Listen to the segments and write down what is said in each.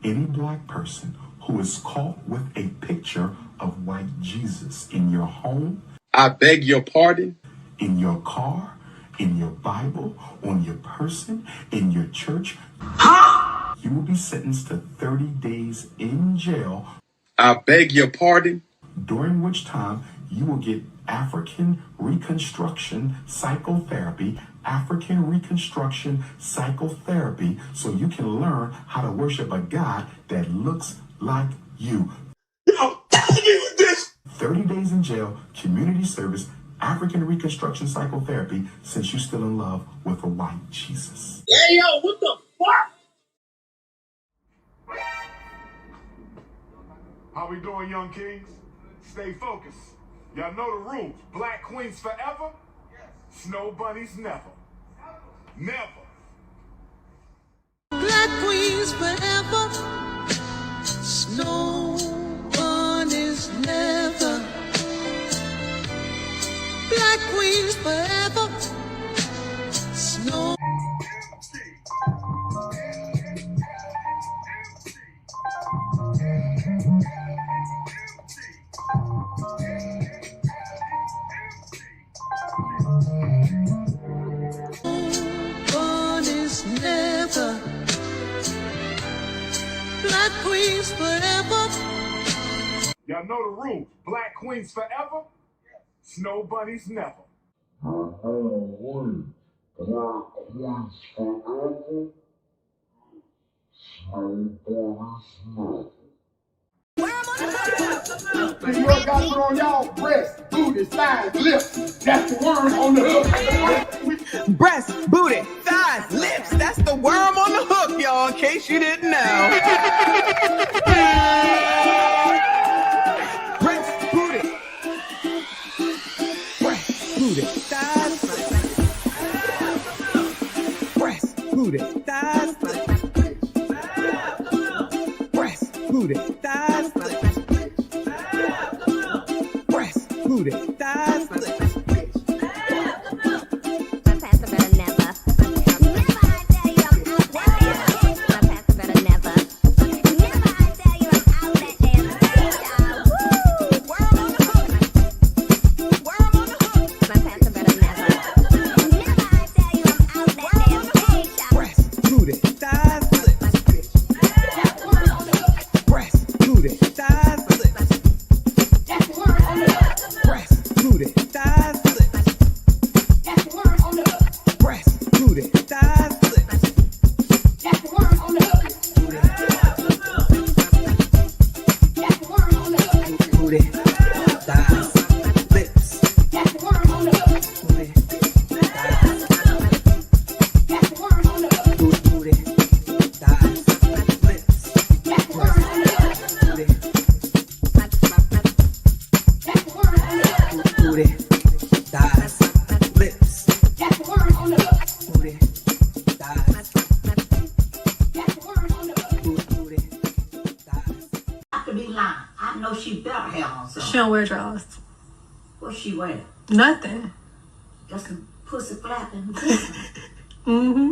Any black person who is caught with a picture of white Jesus in your home, I beg your pardon, in your car, in your Bible, on your person, in your church, you will be sentenced to 30 days in jail. I beg your pardon, During which time you will get African Reconstruction Psychotherapy, so you can learn how to worship a God that looks like you. 30 days in jail, community service, African Reconstruction Psychotherapy, since you're still in love with a white Jesus. Hey, yo, what the fuck? How we doing, young kings? Stay focused. Y'all know the rules. Black queens forever. Snow bunnies never. Never. Black queens forever. Snow bunnies never. Black queens forever. Snow. Never. Black queens forever. Y'all know the rules. Black queens forever. Snow bunnies never. Y'all know the rules. Black queens forever. Snow bunnies never. New York got it on y'all breasts, booty, thighs, lips. That's the worm on the hook. Breast, booty, thighs, lips. That's the worm on the hook, y'all, in case you didn't know. Breast, booty. Breast, booty, thighs. Breast, booty, thighs. Breast, booty, thighs. Breast, booty, thighs. She don't wear drawers. What she wear? Nothing. Just some pussy flapping. Mm-hmm.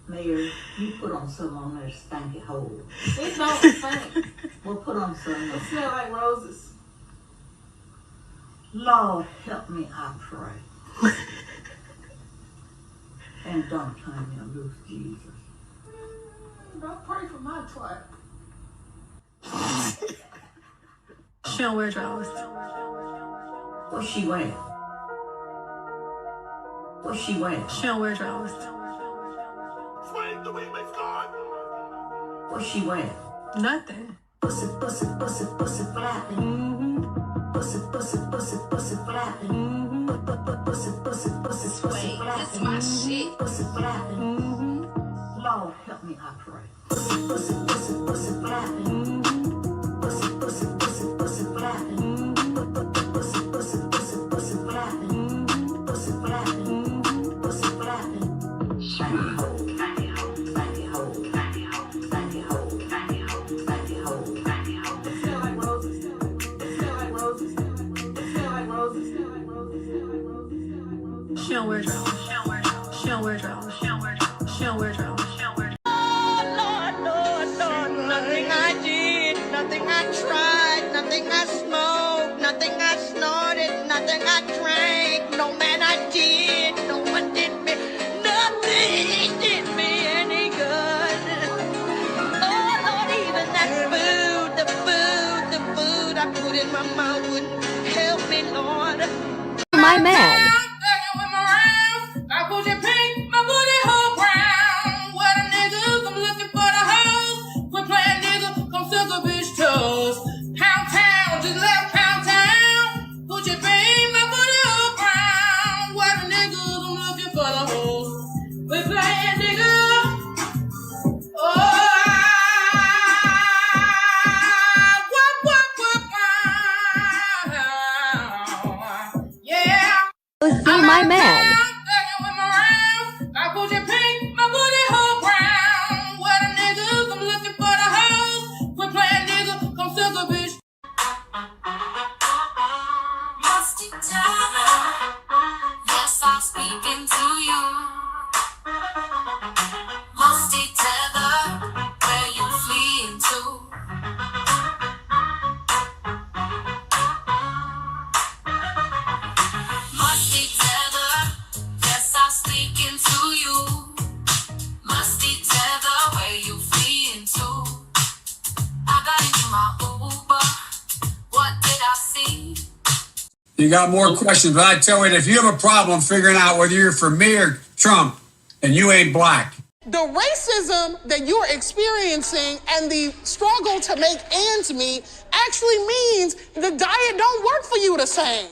Mayor, you put on some on there stanky hole. It don't stink. We'll put on some. It smell like roses. Lord, help me, I pray. And don't turn me loose, Jesus. Don't pray for my twat. She don't wear drawers. What she wear? What she wear? She don't wear drawers. Swing the remix card. What she wear? Nothing. Pussy, pussy, pussy, pussy flapping. Mm-hmm. Pussy, pussy, pussy, pussy flapping. Mm-hmm. Pussy, pussy, pussy, pussy flapping. That's my shit. Pussy flapping. Mm-hmm. Lord, help me, I pray. Pussy, pussy, pussy, pussy flapping. Mm-hmm. Pussy, pussy, pussy, pussy flapping. Mm-hmm. Pussy, pussy, pussy, pussy flapping. Mm-hmm. Pussy flapping. Mm-hmm. Pussy flapping. Stanky hole, stanky hole, stanky hole, stanky hole, stanky hole, stanky hole, stanky hole, stanky hole. It smell like roses. It smell like roses. It smell like roses. It smell like roses. It smell like roses. She don't wear drawers. She don't wear drawers. She don't wear drawers. She don't wear drawers. She don't wear drawers. She don't wear drawers. Lord, Lord, Lord, Lord. I tried, nothing I smoked, nothing I snorted, nothing I drank. No man I did, no one did me, nothing did me any good. Oh Lord, even that food, the food I put in my mouth wouldn't help me, Lord. My man. I put your pink, my booty hole brown. What a nigga, I'm looking for the hoes. Quit playing nigga, come suck a bitch toes. Pound town, just left pound town. Put your pink, my booty hole brown. What a nigga, I'm looking for the hoes. Quit playing nigga. See my man. I put your pink, my booty hole brown. What a nigga, I'm looking for the hoes. Quit playing nigga, come suck a bitch. Musty Tyler, yes, I'm speaking to you. Musty Tether, where you fleeing to? Musty Tether, yes, I'm speaking to you. Musty Tether, where you fleeing to? I got into my Uber, what did I see? You got more questions, but I tell you, if you have a problem figuring out whether you're for me or Trump, and you ain't black. The racism that you're experiencing and the struggle to make ends meet actually means the diet don't work for you the same.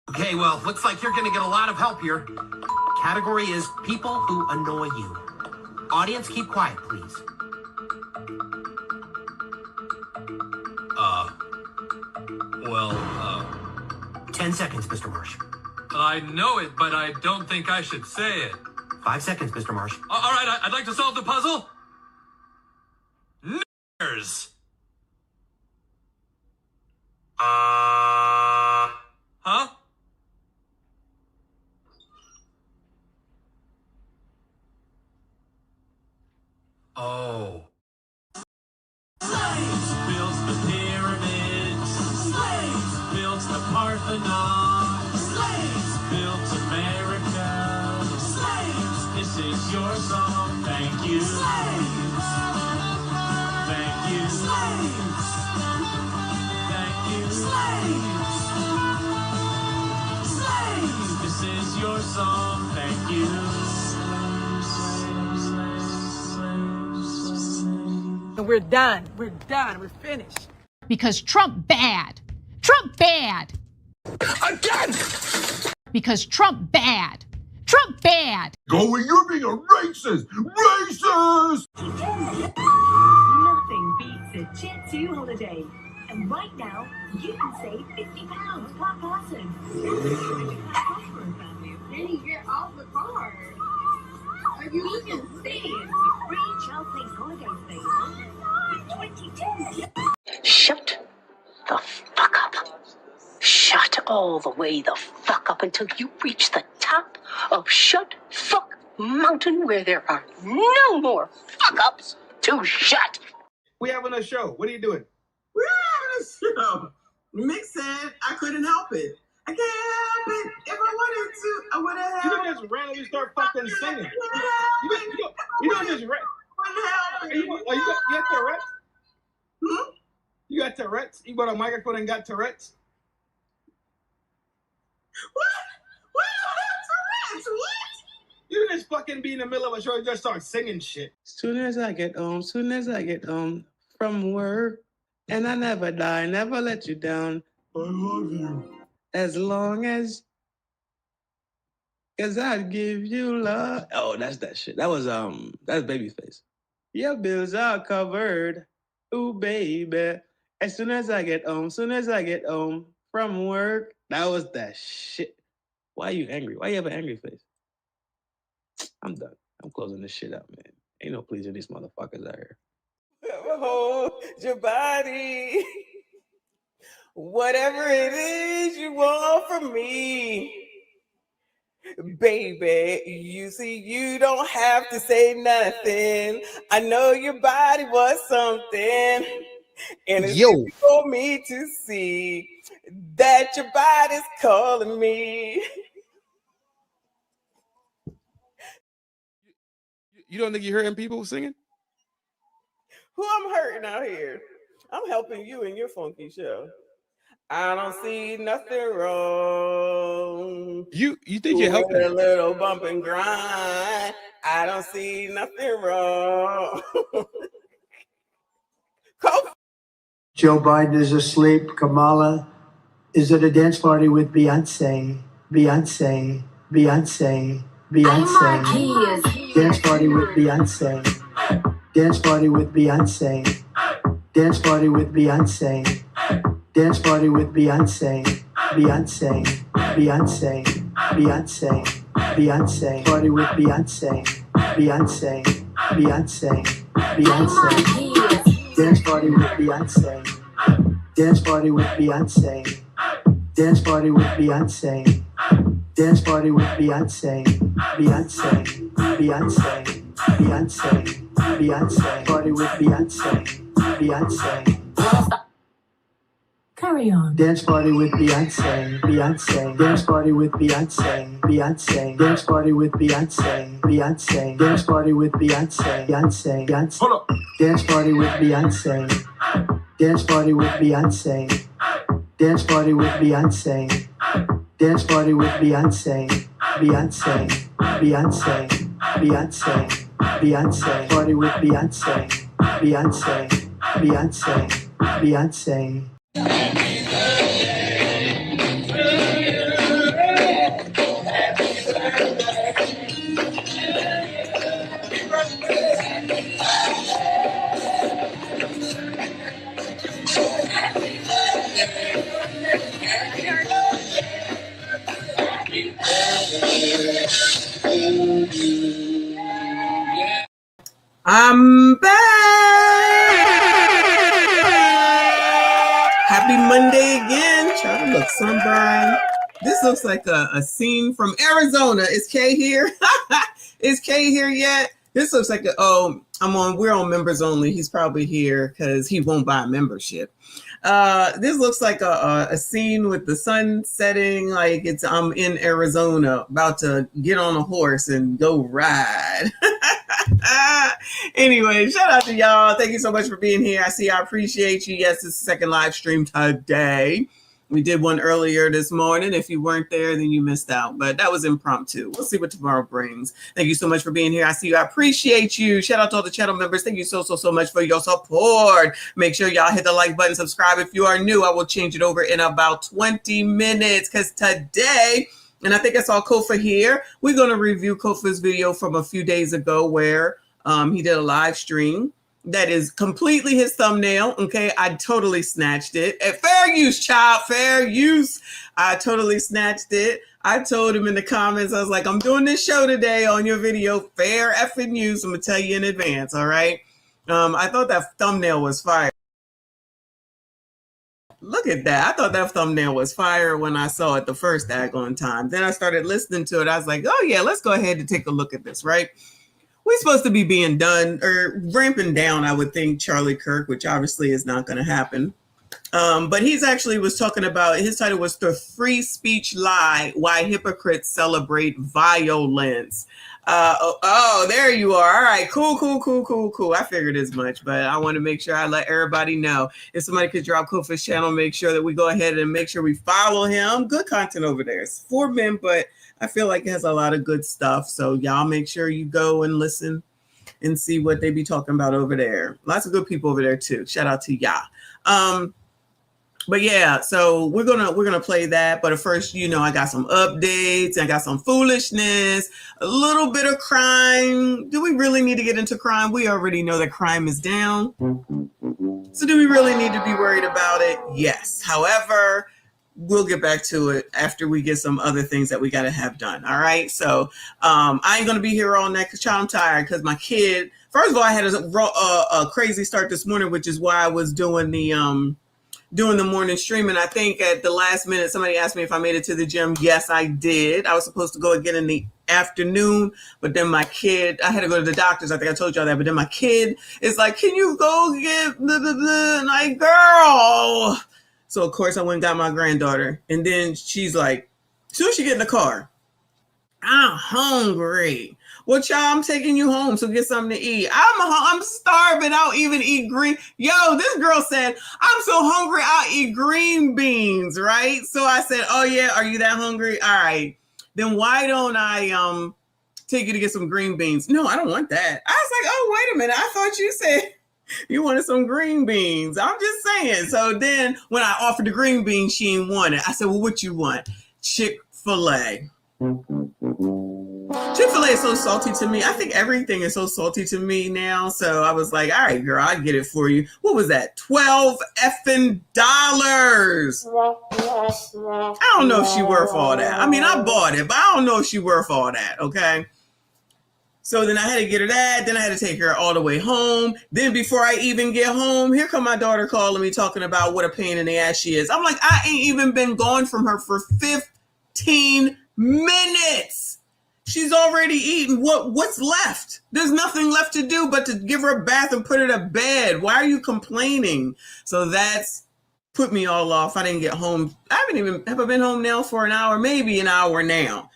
Okay, well, looks like you're gonna get a lot of help here. Category is people who annoy you. Audience, keep quiet, please. 10 seconds, Mr. Marsh. I know it, but I don't think I should say it. 5 seconds, Mr. Marsh. All right, I'd like to solve the puzzle. Niggers. Huh? Oh. Slaves built the pyramids. Slaves built the Parthenon. Slaves built America. Slaves, this is your song. Thank you. Slaves. Thank you. Slaves. Thank you. Slaves. Slaves, this is your song. Thank you. And we're done. We're done. We're finished. Because Trump bad. Trump bad. Again! Because Trump bad. Trump bad. Go where you're being a racist! Racist! Nothing beats a Jet 2 holiday. And right now, you can save £50 per person. Then you get off the card. Are you looking sad? Free child place holidays available. 22. Shut the fuck up. Shut all the way the fuck up until you reach the top of Shut Fuck Mountain, where there are no more fuck ups to shut. We having a show. What are you doing? We're having a show. Mick said I couldn't help it. I can't help it. If I wanted to, I would have helped. You just randomly start fucking singing. You don't just you got Tourette's? Hmm? You got Tourette's? You bought a microphone and got Tourette's? What? What do you have Tourette's? What? You just fucking be in the middle of a show and just start singing shit. Soon as I get home from work, and I never die, never let you down. I love you. As long as I'd give you love. Oh, that's that shit. That's Babyface. Your bills are covered. Ooh, baby. As soon as I get home from work, That was that shit. Why are you angry? Why you have an angry face? I'm done. I'm closing this shit out, man. Ain't no pleasing these motherfuckers out here. Hold your body. Whatever it is you want from me. Baby, you see, you don't have to say nothing. I know your body was something. And it's easy for me to see that your body's calling me. You don't think you're hurting people singing? Who I'm hurting out here? I'm helping you in your funky show. I don't see nothing wrong. You think you're helping? A little bump and grind. I don't see nothing wrong. Joe Biden is asleep. Kamala is at a dance party with Beyonce. Beyonce. Beyonce. Beyonce. Dance party with Beyonce. Dance party with Beyonce. Dance party with Beyonce. Dance party with Beyonce. Beyonce. Beyonce. Beyonce. Beyonce. Party with Beyonce. Beyonce. Beyonce. Beyonce. Dance party with Beyonce. Dance party with Beyonce. Dance party with Beyonce. Dance party with Beyonce. Beyonce. Beyonce. Beyonce. Beyonce. Party with Beyonce. Beyonce. Carry on. Dance party with Beyonce. Beyonce. Dance party with Beyonce. Beyonce. Dance party with Beyonce. Beyonce. Dance party with Beyonce. Beyonce. Beyonce. Hold up. Dance party with Beyonce. Dance party with Beyonce. Dance party with Beyonce. Dance party with Beyonce. Beyonce. Beyonce. Beyonce. Beyonce. Party with Beyonce. Beyonce. Beyonce. Beyonce. I'm back. Happy Monday again. Try to look sunburned. This looks like a scene from Arizona. Is Kay here? Is Kay here yet? This looks like we're on members only. He's probably here because he won't buy a membership. This looks like a scene with the sun setting, like I'm in Arizona about to get on a horse and go ride. Anyway, shout out to y'all. Thank you so much for being here. I appreciate you. Yes, it's the second live stream today. We did one earlier this morning. If you weren't there, then you missed out. But that was impromptu. We'll see what tomorrow brings. Thank you so much for being here. I see you. I appreciate you. Shout out to all the channel members. Thank you so much for your support. Make sure y'all hit the like button, subscribe. If you are new, I will change it over in about 20 minutes because today, and I think I saw Kofa here, we're going to review Kofa's video from a few days ago where he did a live stream. That is completely his thumbnail. Okay, I totally snatched it. At fair use, child, fair use. I totally snatched it. I told him in the comments, I was like, I'm doing this show today on your video. Fair effing use. I'm going to tell you in advance, all right? I thought that thumbnail was fire. Look at that. I thought that thumbnail was fire when I saw it the first daggone time. Then I started listening to it. I was like, oh, yeah, let's go ahead and take a look at this, right? We're supposed to be being done or ramping down, I would think, Charlie Kirk, which obviously is not going to happen. But he's actually was talking about, his title was The Free Speech Lie, Why Hypocrites Celebrate Violence. There you are. All right, cool. I figured as much, but I want to make sure I let everybody know. If somebody could drop Kofa's channel, make sure that we go ahead and make sure we follow him. Good content over there. It's for men, but I feel like it has a lot of good stuff. So y'all make sure you go and listen and see what they be talking about over there. Lots of good people over there too. Shout out to y'all. But yeah, so we're gonna play that. But first, I got some updates. I got some foolishness, a little bit of crime. Do we really need to get into crime? We already know that crime is down. So do we really need to be worried about it? Yes. However, we'll get back to it after we get some other things that we got to have done. All right. So I ain't going to be here all night because I'm tired because my kid, first of all, I had a crazy start this morning, which is why I was doing the morning stream. And I think at the last minute, somebody asked me if I made it to the gym. Yes, I did. I was supposed to go again in the afternoon, but then my kid, I had to go to the doctor's. I think I told y'all that, but then my kid is like, can you go get blah, blah, blah? And I, girl. So of course I went and got my granddaughter. And then she's like, as soon as she get in the car, I'm hungry. Well, child, I'm taking you home, so get something to eat. I'm starving. I'll even eat green. Yo, this girl said, I'm so hungry, I'll eat green beans, right? So I said, oh yeah, are you that hungry? All right. Then why don't I take you to get some green beans? No, I don't want that. I was like, oh, wait a minute. I thought you said you wanted some green beans. I'm just saying. So then when I offered the green beans, she didn't want it. I said, well, what you want? Chick-fil-A. Chick-fil-A is so salty to me. I think everything is so salty to me now. So I was like, all right, girl, I'll get it for you. What was that? $12 effing dollars. I don't know if she worth all that. I mean, I bought it, but I don't know if she worth all that. Okay. So then I had to get her that. Then I had to take her all the way home. Then before I even get home, here come my daughter calling me talking about what a pain in the ass she is. I'm like, I ain't even been gone from her for 15 minutes. She's already eaten. What's left? There's nothing left to do but to give her a bath and put her to bed. Why are you complaining? So that's put me all off. I didn't get home. Have I been home now for an hour? Maybe an hour now.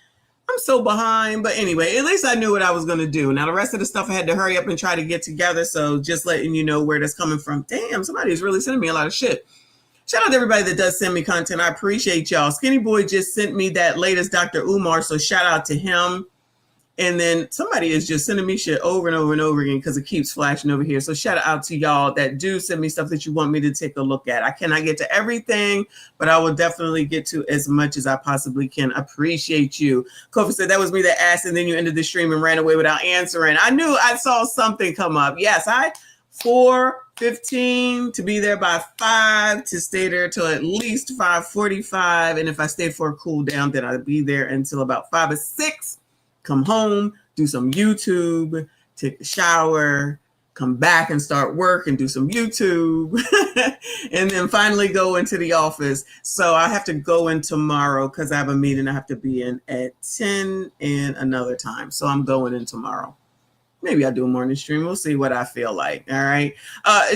I'm so behind. But anyway, at least I knew what I was going to do. Now, the rest of the stuff I had to hurry up and try to get together. So just letting you know where that's coming from. Damn, somebody's really sending me a lot of shit. Shout out to everybody that does send me content. I appreciate y'all. Skinny Boy just sent me that latest Dr. Umar. So shout out to him. And then somebody is just sending me shit over and over and over again because it keeps flashing over here. So shout out to y'all that do send me stuff that you want me to take a look at. I cannot get to everything, but I will definitely get to as much as I possibly can. Appreciate you. Kofi said that was me that asked, and then you ended the stream and ran away without answering. I knew I saw something come up. Yes, 4:15 to be there by 5 to stay there till at least 5:45. And if I stay for a cool down, then I'll be there until about 5 or 6. Come home, do some YouTube, take a shower, come back and start work and do some YouTube, and then finally go into the office. So I have to go in tomorrow because I have a meeting I have to be in at 10 and another time. So I'm going in tomorrow. Maybe I'll do a morning stream. We'll see what I feel like. All right.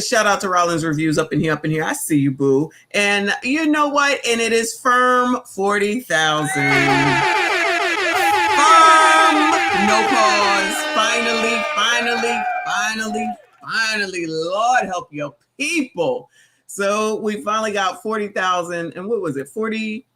Shout out to Rollins Reviews up in here. I see you, boo. And you know what? And it is firm 40,000. No pause. Finally, Lord help your people. So we finally got 40,000. And what was it? 40.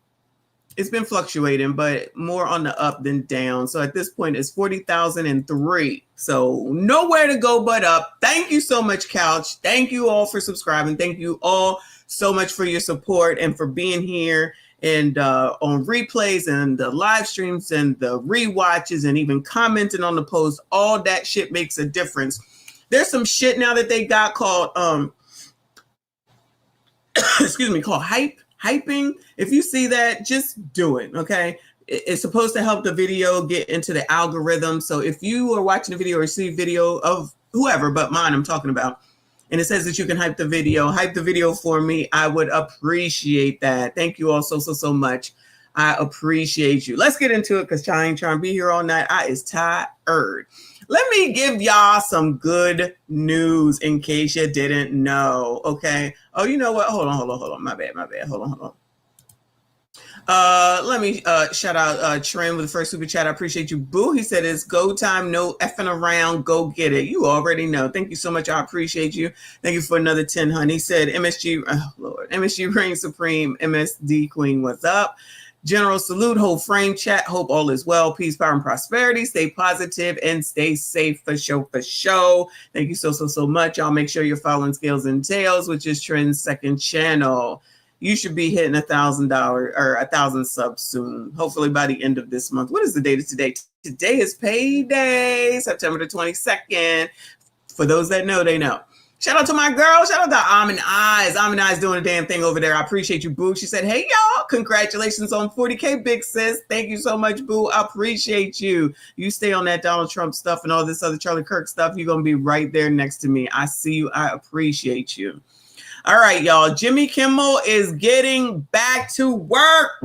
It's been fluctuating, but more on the up than down. So at this point, it's 40,003. So nowhere to go but up. Thank you so much, Couch. Thank you all for subscribing. Thank you all so much for your support and for being here and on replays and the live streams and the rewatches and even commenting on the post. All that shit makes a difference. There's some shit now that they got called called hyping. If you see that, just do it. Okay. It's supposed to help the video get into the algorithm. So if you are watching a video or see a video of whoever, but mine I'm talking about, and it says that you can hype the video for me, I would appreciate that. Thank you all so much. I appreciate you. Let's get into it because I ain't trying to be here all night. I is tired. Let me give y'all some good news in case you didn't know. Okay. Oh, you know what? Hold on. My bad. Hold on. Let me shout out Trent with the first super chat. I appreciate you, boo. He said it's go time, no effing around, go get it. You already know. Thank you so much. I appreciate you. Thank you for another 10, honey. He said MSG reign supreme, MSD queen, what's up? General salute, whole frame chat. Hope all is well. Peace, power, and prosperity. Stay positive and stay safe for show. Thank you so much. Y'all make sure you're following Scales and Tails, which is Trend's second channel. You should be hitting $1,000 or 1,000 subs soon. Hopefully by the end of this month. What is the date of today? Today is payday, September the 22nd. For those that know, they know. Shout out to my girl. Shout out to Almond Eyes. Almond Eyes doing a damn thing over there. I appreciate you, boo. She said, hey, y'all. Congratulations on 40K, big sis. Thank you so much, boo. I appreciate you. You stay on that Donald Trump stuff and all this other Charlie Kirk stuff. You're going to be right there next to me. I see you. I appreciate you. All right, y'all. Jimmy Kimmel is getting back to work.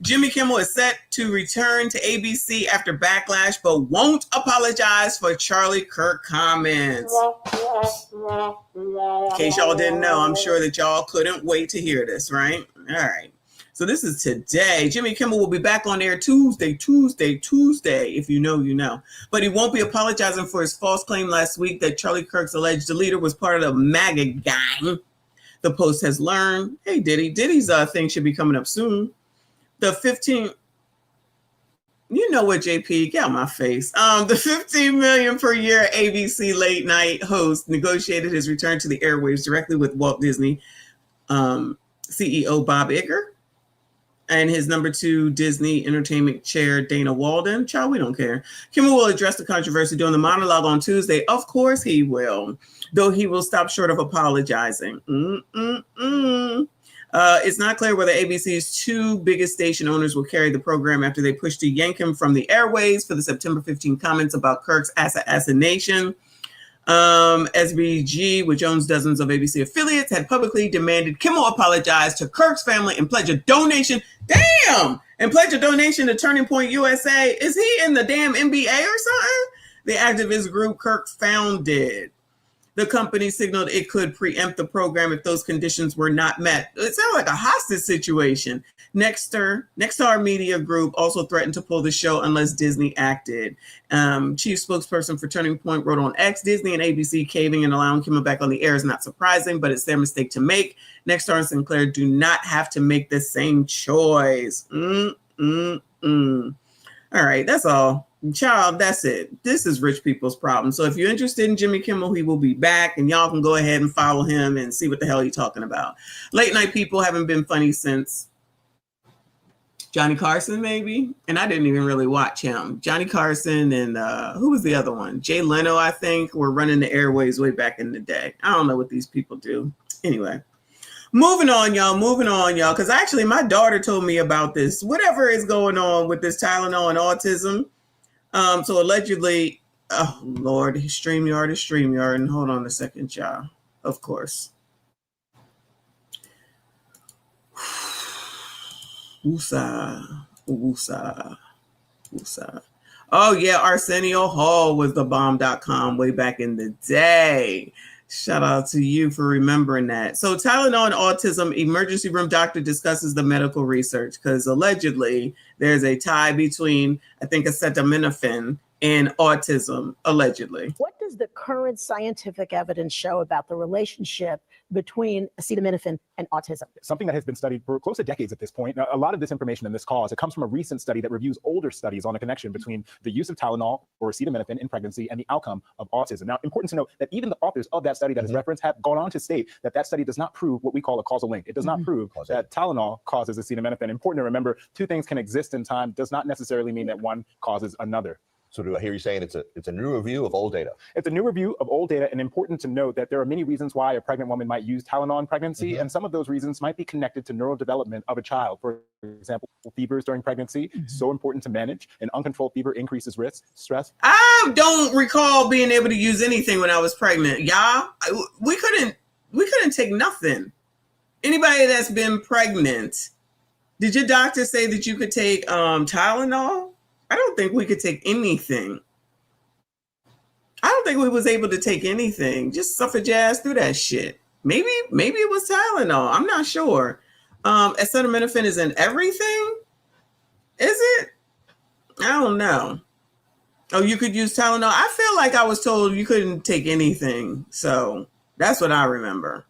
Jimmy Kimmel is set to return to ABC after backlash, but won't apologize for Charlie Kirk comments. In case y'all didn't know, I'm sure that y'all couldn't wait to hear this, right? All right. So this is today. Jimmy Kimmel will be back on air Tuesday. If you know, you know. But he won't be apologizing for his false claim last week that Charlie Kirk's alleged leader was part of the MAGA gang. The Post has learned, hey, Diddy's thing should be coming up soon. The 15, you know what, JP, get out my face. The $15 million per year ABC late night host negotiated his return to the airwaves directly with Walt Disney CEO Bob Iger and his number 2 Disney Entertainment chair, Dana Walden. Child, we don't care. Kimmel will address the controversy during the monologue on Tuesday. Of course he will, though he will stop short of apologizing. It's not clear whether ABC's 2 biggest station owners will carry the program after they pushed to yank him from the airways for the September 15 comments about Kirk's assassination. SBG, which owns dozens of ABC affiliates, had publicly demanded Kimmel apologize to Kirk's family and pledge a donation. Damn! And pledge a donation to Turning Point USA. Is he in the damn NBA or something? The activist group Kirk founded. The company signaled it could preempt the program if those conditions were not met. It sounds like a hostage situation. Nexstar Media Group also threatened to pull the show unless Disney acted. Chief spokesperson for Turning Point wrote on X, Disney and ABC caving and allowing Kimmel back on the air is not surprising, but it's their mistake to make. Nexstar and Sinclair do not have to make the same choice. All right, that's all. Child, that's it. This is rich people's problem. So if you're interested in Jimmy Kimmel, he will be back, and y'all can go ahead and follow him and see what the hell he's talking about. Late night people haven't been funny since Johnny Carson, maybe. And I didn't even really watch him. Johnny Carson and who was the other one? Jay Leno, I think, were running the airways way back in the day. I don't know what these people do. Anyway. Moving on, y'all, because actually my daughter told me about this. Whatever is going on with this Tylenol and autism. So allegedly, oh Lord, StreamYard is StreamYard. And hold on a second, y'all. Of course. Woosah. Oh yeah, Arsenio Hall was the bomb.com way back in the day. Shout out to you for remembering that. So Tylenol and autism, emergency room doctor discusses the medical research because allegedly there's a tie between, I think, acetaminophen and autism, allegedly. What does the current scientific evidence show about the relationship between acetaminophen and autism? Something that has been studied for close to decades at this point. Now, a lot of this information in this cause, it comes from a recent study that reviews older studies on the connection between the use of Tylenol or acetaminophen in pregnancy and the outcome of autism. Now, important to note that even the authors of that study that is referenced have gone on to state that that study does not prove what we call a causal link. It does not prove that Tylenol causes acetaminophen. Important to remember, 2 things can exist in time, does not necessarily mean that one causes another. So do I hear you saying it's a new review of old data? It's a new review of old data, and important to note that there are many reasons why a pregnant woman might use Tylenol in pregnancy, and some of those reasons might be connected to neurodevelopment of a child. For example, fevers during pregnancy, so important to manage. An uncontrolled fever increases risk, stress. I don't recall being able to use anything when I was pregnant. Y'all, we couldn't take nothing. Anybody that's been pregnant, did your doctor say that you could take Tylenol? I don't think we could take anything. I don't think we was able to take anything. Just suffered your ass through that shit. Maybe it was Tylenol. I'm not sure. Acetaminophen is in everything? Is it? I don't know. Oh, you could use Tylenol? I feel like I was told you couldn't take anything. So that's what I remember.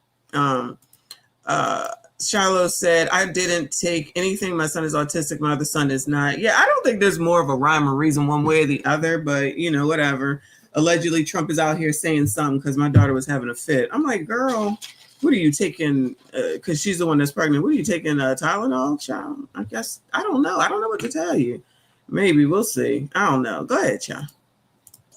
Shiloh said, I didn't take anything. My son is autistic. My other son is not. Yeah, I don't think there's more of a rhyme or reason one way or the other, but you know, whatever. Allegedly, Trump is out here saying something because my daughter was having a fit. I'm like, girl, what are you taking? Because she's the one that's pregnant. What are you taking? Tylenol, child? I guess, I don't know. I don't know what to tell you. Maybe we'll see. I don't know. Go ahead, child.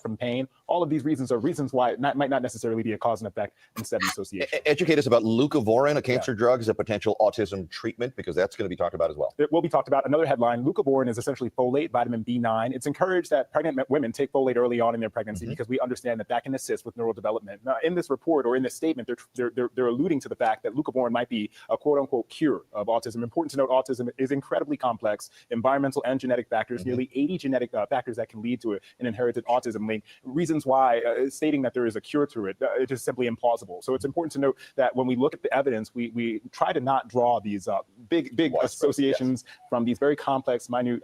from pain. All of these reasons are reasons why it might not necessarily be a cause and effect instead of association. Educate us about leucovorin, a cancer drug, as a potential autism treatment, because that's going to be talked about as well. It will be talked about. Another headline, leucovorin is essentially folate, vitamin B9. It's encouraged that pregnant women take folate early on in their pregnancy because we understand that that can assist with neural development. Now, in this report or in this statement, they're alluding to the fact that leucovorin might be a quote-unquote cure of autism. Important to note, autism is incredibly complex. Environmental and genetic factors, nearly 80 genetic factors that can lead to an inherited autism link. Reasons why stating that there is a cure to it, it is simply implausible. So it's important to note that when we look at the evidence, we try to not draw these big associations from these very complex, minute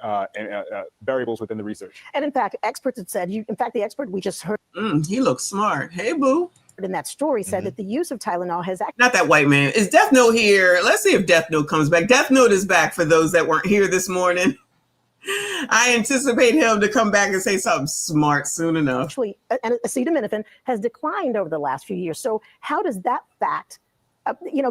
variables within the research. And in fact, experts have said, the expert we just heard. He looks smart. Hey, boo. In that story said that the use of Tylenol has actually. Not that white man. Is Death Note here? Let's see if Death Note comes back. Death Note is back for those that weren't here this morning. I anticipate him to come back and say something smart soon enough. Actually, acetaminophen has declined over the last few years. So how does that fact,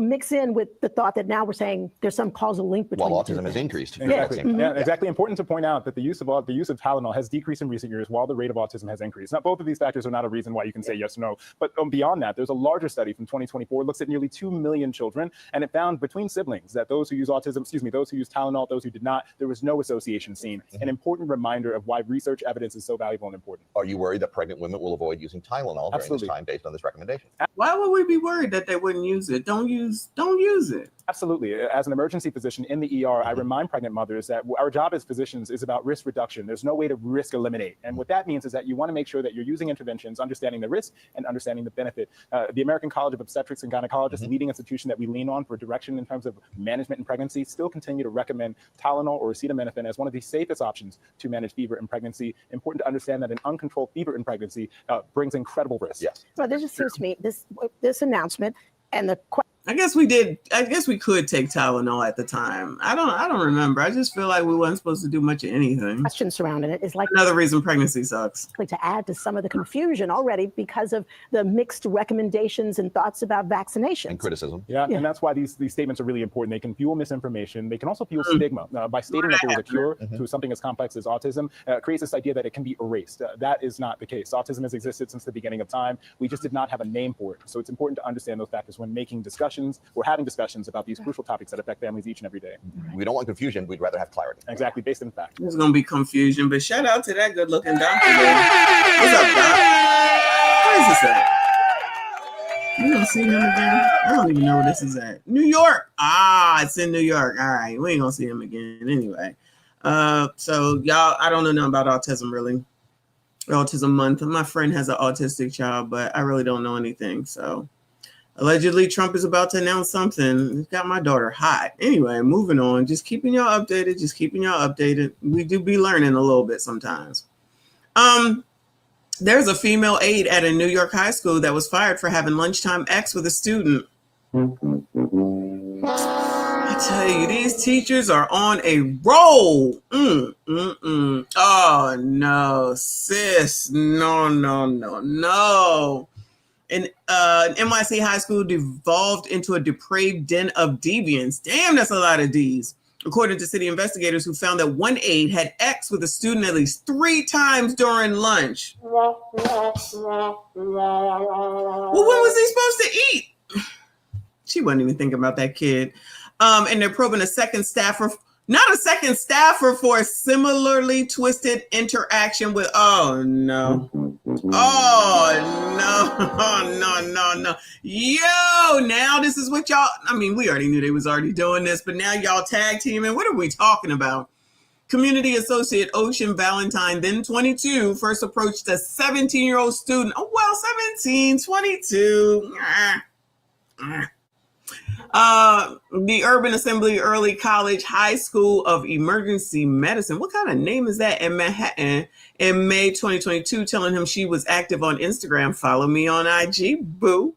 mix in with the thought that now we're saying there's some causal link between autism has increased? Exactly. Exactly. Important to point out that the use of Tylenol has decreased in recent years while the rate of autism has increased. Now, both of these factors are not a reason why you can say yes or no. But beyond that, there's a larger study from 2024 looks at nearly 2 million children, and it found between siblings that those who use those who use Tylenol, those who did not, there was no association seen. An important reminder of why research evidence is so valuable and important. Are you worried that pregnant women will avoid using Tylenol during this time based on this recommendation? Why would we be worried that they wouldn't use it? Don't use it. Absolutely. As an emergency physician in the ER, I remind pregnant mothers that our job as physicians is about risk reduction. There's no way to risk eliminate. And what that means is that you want to make sure that you're using interventions, understanding the risk and understanding the benefit. The American College of Obstetrics and Gynecologists, leading institution that we lean on for direction in terms of management in pregnancy, still continue to recommend Tylenol or acetaminophen as one of the safest options to manage fever in pregnancy. Important to understand that an uncontrolled fever in pregnancy brings incredible risk. Yes. Well, this just seems to me, this announcement and the I guess we did. I guess we could take Tylenol at the time. I don't remember. I just feel like we weren't supposed to do much of anything. Question surrounding it is like another reason pregnancy sucks. Like to add to some of the confusion already because of the mixed recommendations and thoughts about vaccination and criticism. Yeah, and that's why these statements are really important. They can fuel misinformation. They can also fuel stigma. By stating that there is a cure to something as complex as autism, creates this idea that it can be erased. That is not the case. Autism has existed since the beginning of time. We just did not have a name for it. So it's important to understand those factors when making discussions or having discussions about these crucial topics that affect families each and every day. We don't want confusion. We'd rather have clarity. Exactly, based in fact. There's going to be confusion, but shout out to that good-looking doctor there. What's up, Doc? Where is this at? You don't see him again? I don't even know where this is at. New York. It's in New York. All right, we ain't going to see him again anyway. So y'all, I don't know nothing about autism really. Autism Month. My friend has an autistic child, but I really don't know anything, so. Allegedly, Trump is about to announce something. It's got my daughter hot. Anyway, moving on. Just keeping y'all updated. We do be learning a little bit sometimes. There's a female aide at a New York high school that was fired for having lunchtime X with a student. I tell you, these teachers are on a roll. Oh, no, sis. No. An NYC high school devolved into a depraved den of deviance. Damn, that's a lot of D's. According to city investigators who found that one aide had X with a student at least 3 times during lunch. Well, when was he supposed to eat? She wasn't even thinking about that kid. And they're probing a second staffer for a similarly twisted interaction with, no. Yo, now this is what y'all, we already knew they was already doing this, but now y'all tag teaming. What are we talking about? Community associate Ocean Valentine, then 22, first approached a 17-year-old student. 22. The Urban Assembly Early College High School of Emergency Medicine. What kind of name is that? In Manhattan in May 2022, telling him she was active on Instagram. Follow me on IG, boo.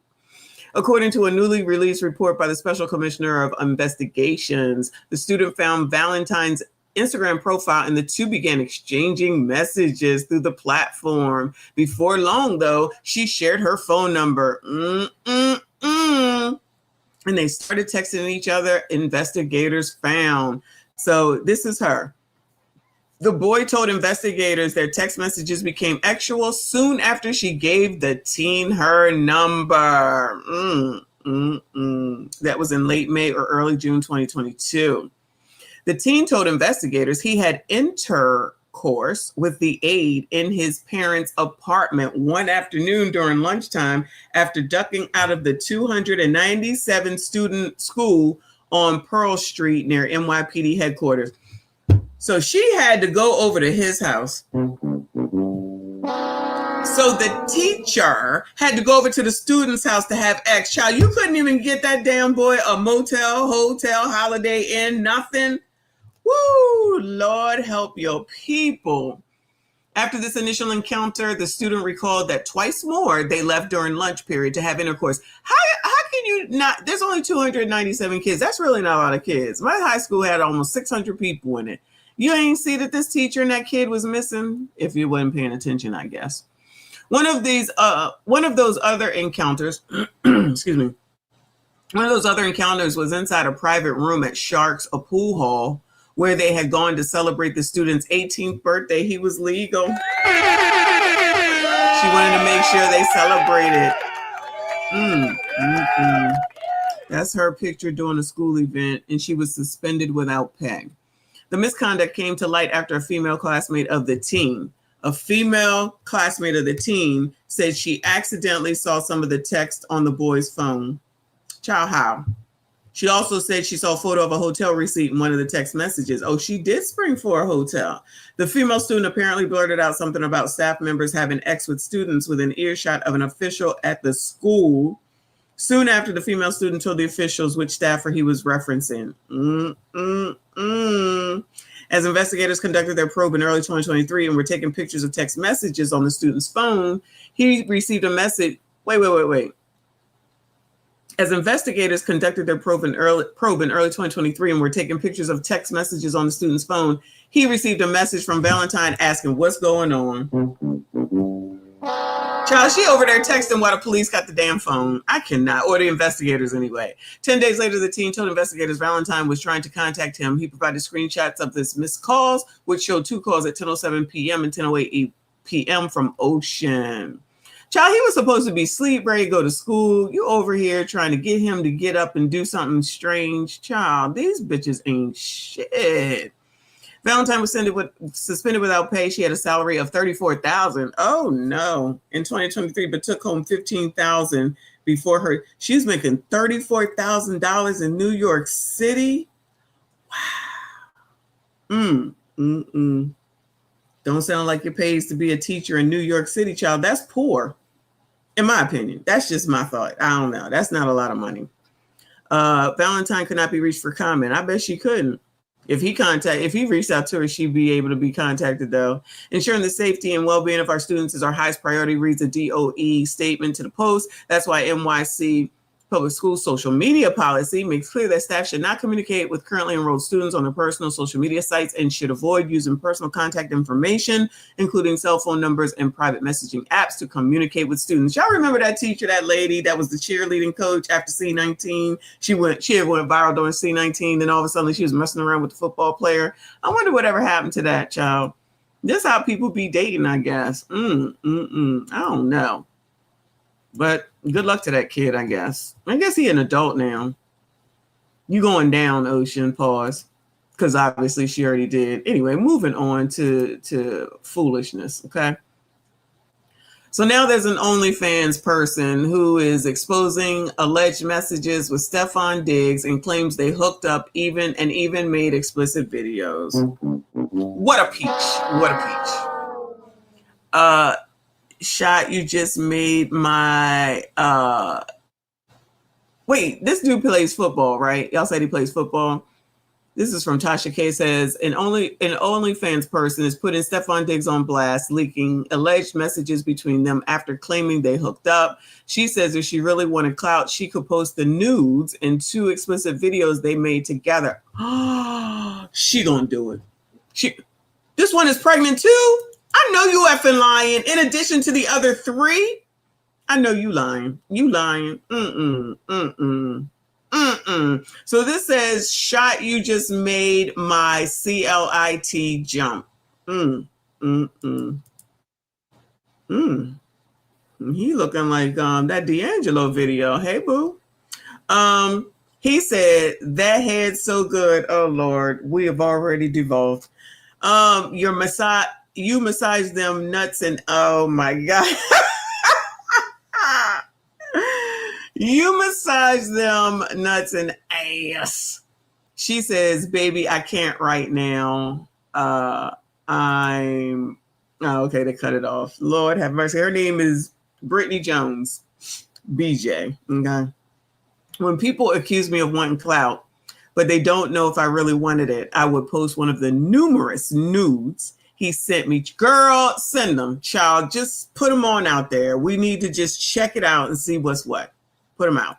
According to a newly released report by the Special Commissioner of Investigations, the student found Valentine's Instagram profile and the two began exchanging messages through the platform. Before long, though, she shared her phone number. And they started texting each other, investigators found. So this is her. The boy told investigators their text messages became actual soon after she gave the teen her number. That was in late May or early June 2022. The teen told investigators he had intercourse with the aide in his parents' apartment one afternoon during lunchtime after ducking out of the 297 student school on Pearl Street near NYPD headquarters. So she had to go over to his house. So the teacher had to go over to the student's house to have X. Child, you couldn't even get that damn boy a motel, hotel, Holiday Inn, nothing. Woo, Lord help your people. After this initial encounter, the student recalled that twice more they left during lunch period to have intercourse. How can you not? There's only 297 kids. That's really not a lot of kids. My high school had almost 600 people in it. You ain't see that this teacher and that kid was missing? If you wasn't paying attention, I guess. One of those other encounters, excuse me. One of those other encounters was inside a private room at Sharks, a pool hall, where they had gone to celebrate the student's 18th birthday. He was legal. She wanted to make sure they celebrated. That's her picture during a school event, and she was suspended without pay. The misconduct came to light after a female classmate of the teen. A female classmate of the teen said she accidentally saw some of the text on the boy's phone. Child, how? She also said she saw a photo of a hotel receipt in one of the text messages. Oh, she did spring for a hotel. The female student apparently blurted out something about staff members having X with students within earshot of an official at the school. Soon after, the female student told the officials which staffer he was referencing. As investigators conducted their probe in early 2023 and were taking pictures of text messages on the student's phone, he received a message. Wait. As investigators conducted their probe in early 2023 and were taking pictures of text messages on the student's phone, he received a message from Valentine asking, "What's going on?" Child, she over there texting while the police got the damn phone. I cannot, or the investigators anyway. 10 days later, the teen told investigators Valentine was trying to contact him. He provided screenshots of this missed calls, which showed two calls at 10:07 p.m. and 10:08 p.m. from Ocean. Child, he was supposed to be asleep, ready to go to school. You over here trying to get him to get up and do something strange. Child, these bitches ain't shit. Valentine was suspended without pay. She had a salary of $34,000. Oh no, in 2023, but took home $15,000 before her. She was making $34,000 in New York City. Wow. Don't sound like it pays to be a teacher in New York City, child. That's poor, in my opinion. That's just my thought. I don't know. That's not a lot of money. Valentine could not be reached for comment. I bet she couldn't. If he reached out to her, she'd be able to be contacted, though. Ensuring the safety and well-being of our students is our highest priority, reads a DOE statement to the Post. That's why NYC Public Schools social media policy makes clear that staff should not communicate with currently enrolled students on their personal social media sites and should avoid using personal contact information, including cell phone numbers and private messaging apps, to communicate with students. Y'all remember that teacher, that lady that was the cheerleading coach after C19? She had went viral during C19, then all of a sudden she was messing around with the football player. I wonder whatever happened to that child. This is how people be dating, I guess. I don't know. But good luck to that kid, I guess. I guess he an adult now. You going down, Ocean, pause. Because obviously she already did. Anyway, moving on to foolishness, okay? So now there's an OnlyFans person who is exposing alleged messages with Stefan Diggs and claims they hooked up even made explicit videos. What a peach. What a peach. Shot, you just made my wait, this dude plays football, right? Y'all said he plays football. This is from Tasha K. Says an OnlyFans person is putting Stefan Diggs on blast, leaking alleged messages between them after claiming they hooked up. She says if she really wanted clout, she could post the nudes and 2 explicit videos they made together. She gonna do it. This one is pregnant too. I know you effing lying. In addition to the other 3, I know you lying. You lying. So this says, shot, you just made my CLIT jump. He looking like that D'Angelo video. Hey, boo. He said that head's so good. Oh Lord, we have already devolved. You massage them nuts and oh my God. You massage them nuts and ass. She says, baby, I can't right now. I'm okay, they cut it off. Lord have mercy. Her name is Brittany Jones, BJ. Okay. When people accuse me of wanting clout, but they don't know if I really wanted it, I would post one of the numerous nudes he sent me. Girl, send them, child. Just put them on out there. We need to just check it out and see what's what. Put them out.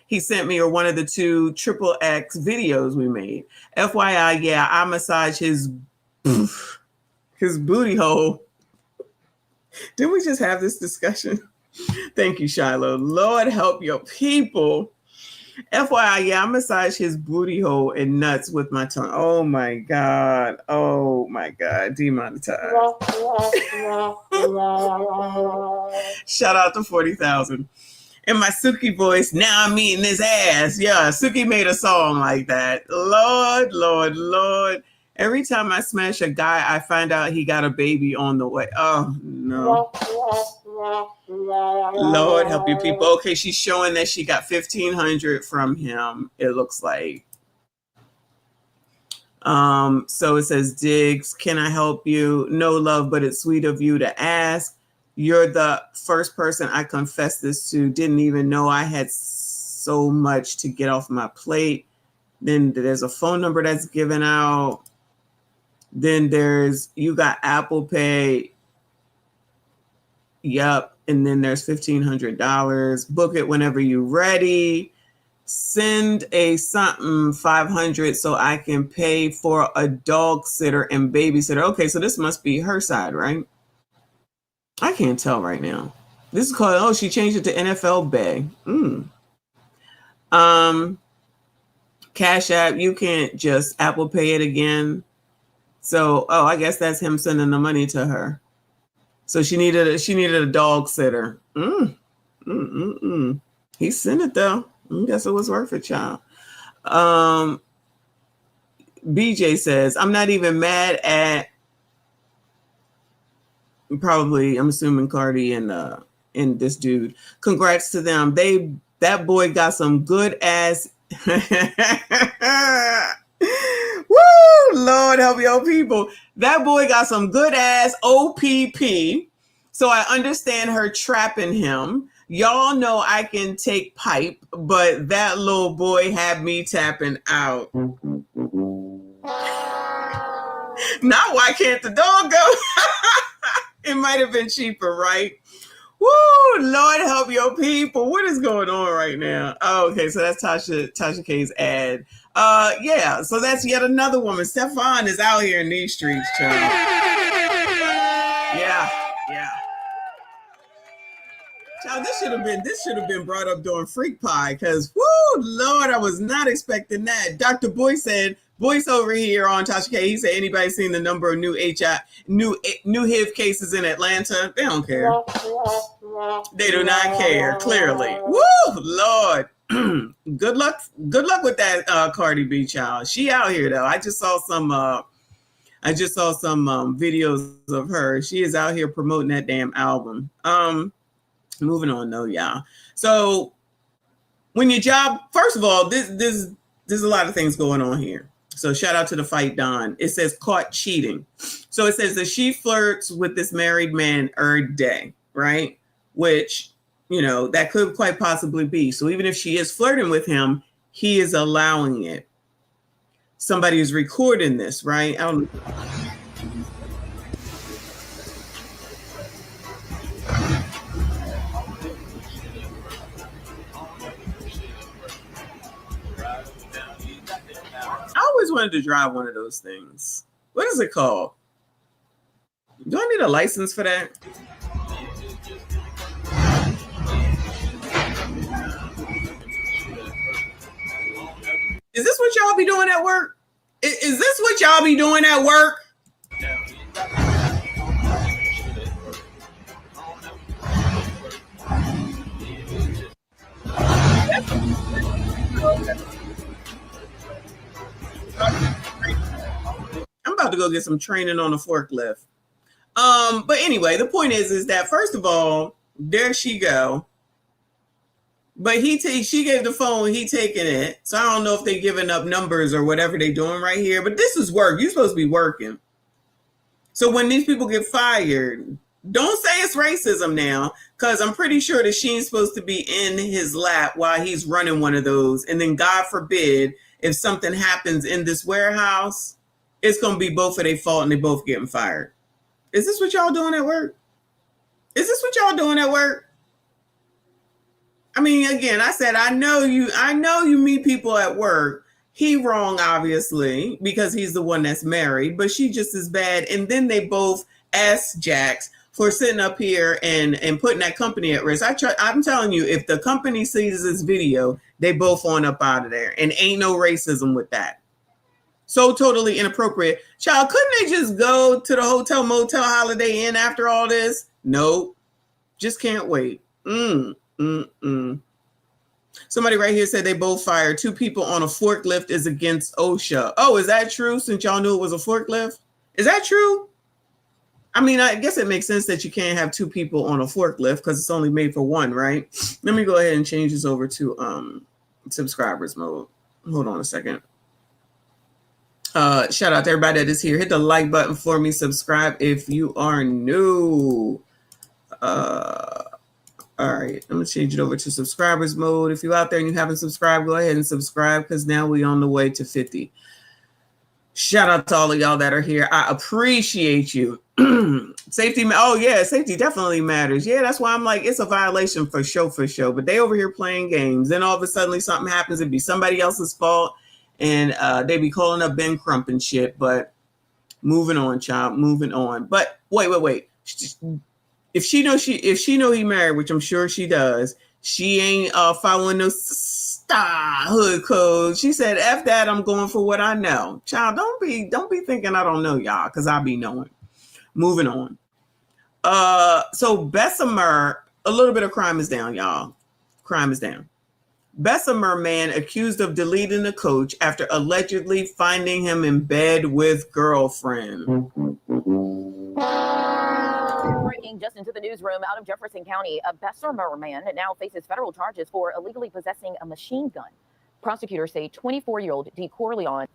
He sent me or one of the 2 XXX videos we made. FYI, yeah, I massage his booty hole. Didn't we just have this discussion? Thank you, Shiloh. Lord help your people. FYI, yeah, I massage his booty hole and nuts with my tongue. Oh my God. Oh my God. Demonetized. Shout out to 40,000. In my Suki voice, now I'm eating his ass. Yeah, Suki made a song like that. Lord, Lord, Lord. Every time I smash a guy, I find out he got a baby on the way. Oh, no. Lord help you people. Okay, she's showing that she got $1,500 from him, it looks like. So it says, Diggs, can I help you? No, love, but it's sweet of you to ask. You're the first person I confessed this to. Didn't even know I had so much to get off my plate. Then there's a phone number that's given out. Then there's, you got Apple Pay. Yep. And then there's $1,500. Book it whenever you're ready. Send a something 500 so I can pay for a dog sitter and babysitter. Okay, so this must be her side, right? I can't tell right now. This is called, oh, she changed it to NFL Bay. Cash App, you can't just Apple Pay it again. So, oh, I guess that's him sending the money to her. So she needed a dog sitter. He sent it though. I guess it was worth it, child. BJ says, I'm not even mad at probably, I'm assuming Cardi and this dude. Congrats to them. That boy got some good ass. Woo! Lord help your people. That boy got some good ass OPP. So I understand her trapping him. Y'all know I can take pipe, but that little boy had me tapping out. Now why can't the dog go? It might have been cheaper, right? Woo! Lord help your people. What is going on right now? Oh, okay, so that's Tasha K's ad. Yeah, so that's yet another woman. Stefan is out here in these streets, child. Yeah. Child, this should have been brought up during Freak Pie, because woo, Lord, I was not expecting that. Dr. Boyce said, Boyce over here on Tasha K, he said, anybody seen the number of new HIV cases in Atlanta? They don't care. They do not care, clearly. Woo, Lord. Good luck with that Cardi B, child. She out here though. I just saw some videos of her. She is out here promoting that damn album. Moving on though, y'all. So when your job, first of all, there's a lot of things going on here. So shout out to the Fight Don. It says caught cheating. So it says that she flirts with this married man every day, right? Which, you know, that could quite possibly be. So even if she is flirting with him, he is allowing it. Somebody is recording this, right? I don't know. I always wanted to drive one of those things. What is it called? Do I need a license for that? Is this what y'all be doing at work? Is this what y'all be doing at work? to go get some training on a forklift. But anyway, the point is that first of all, there she go. But she gave the phone, he taking it. So I don't know if they giving up numbers or whatever they doing right here. But this is work. You're supposed to be working. So when these people get fired, don't say it's racism now, because I'm pretty sure that she ain't supposed to be in his lap while he's running one of those. And then God forbid, if something happens in this warehouse, it's going to be both of their fault and they both getting fired. Is this what y'all doing at work? Is this what y'all doing at work? I mean, again, I said, I know you meet people at work. He wrong, obviously, because he's the one that's married, but she just as bad. And then they both ass jacks for sitting up here and putting that company at risk. I'm telling you, if the company sees this video, they both on up out of there. And ain't no racism with that. So totally inappropriate. Child, couldn't they just go to the hotel, motel, Holiday Inn after all this? Nope. Just can't wait. Somebody right here said they both fired. 2 people on a forklift is against OSHA. Oh, is that true? Since y'all knew it was a forklift? Is that true? I mean, I guess it makes sense that you can't have 2 people on a forklift because it's only made for one, right? Let me go ahead and change this over to subscribers mode. Hold on a second. Shout out to everybody that is here. Hit the like button for me. Subscribe if you are new. All right, I'm gonna change it over to subscribers mode. If you're out there and you haven't subscribed, go ahead and subscribe because now we're on the way to 50. Shout out to all of y'all that are here. I appreciate you. Safety. Oh yeah, safety definitely matters. Yeah, that's why I'm like, it's a violation for sure. But they over here playing games. Then all of a sudden something happens. It'd be somebody else's fault. And they be calling up Ben Crump and shit. But moving on, child, moving on. But wait. If she know he married, which I'm sure she does, she ain't following no hood code. She said, "F that, I'm going for what I know." Child, don't be thinking I don't know y'all, because I be knowing. Moving on. So Bessemer, a little bit of crime is down, y'all. Crime is down. Bessemer man accused of deleting the coach after allegedly finding him in bed with girlfriend. Breaking just into the newsroom out of Jefferson County, a Bessemer man now faces federal charges for illegally possessing a machine gun. Prosecutors say 24-year-old DeCorleone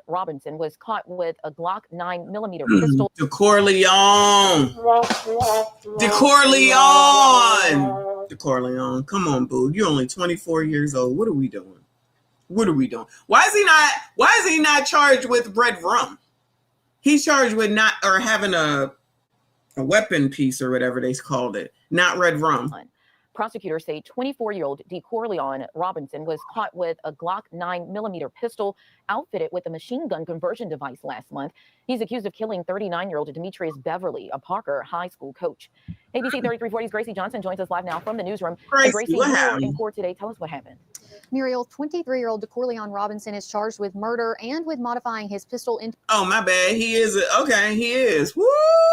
Robinson was caught with a Glock 9mm pistol. DeCorleone, come on, boo. You're only 24 years old. What are we doing? Why is he not charged with bread rum? He's charged with not or having a weapon piece or whatever they called it, not red rum. Prosecutors say 24-year-old DeCorleone Robinson was caught with a Glock 9mm pistol outfitted with a machine gun conversion device last month. He's accused of killing 39-year-old Demetrius Beverly, a Parker High School coach. ABC 3340's Gracie Johnson joins us live now from the newsroom. Gracie, what happened? In court today. Tell us what happened. Muriel, 23-year-old DeCorleone Robinson is charged with murder and with modifying his pistol into Oh, my bad. He is. Woo!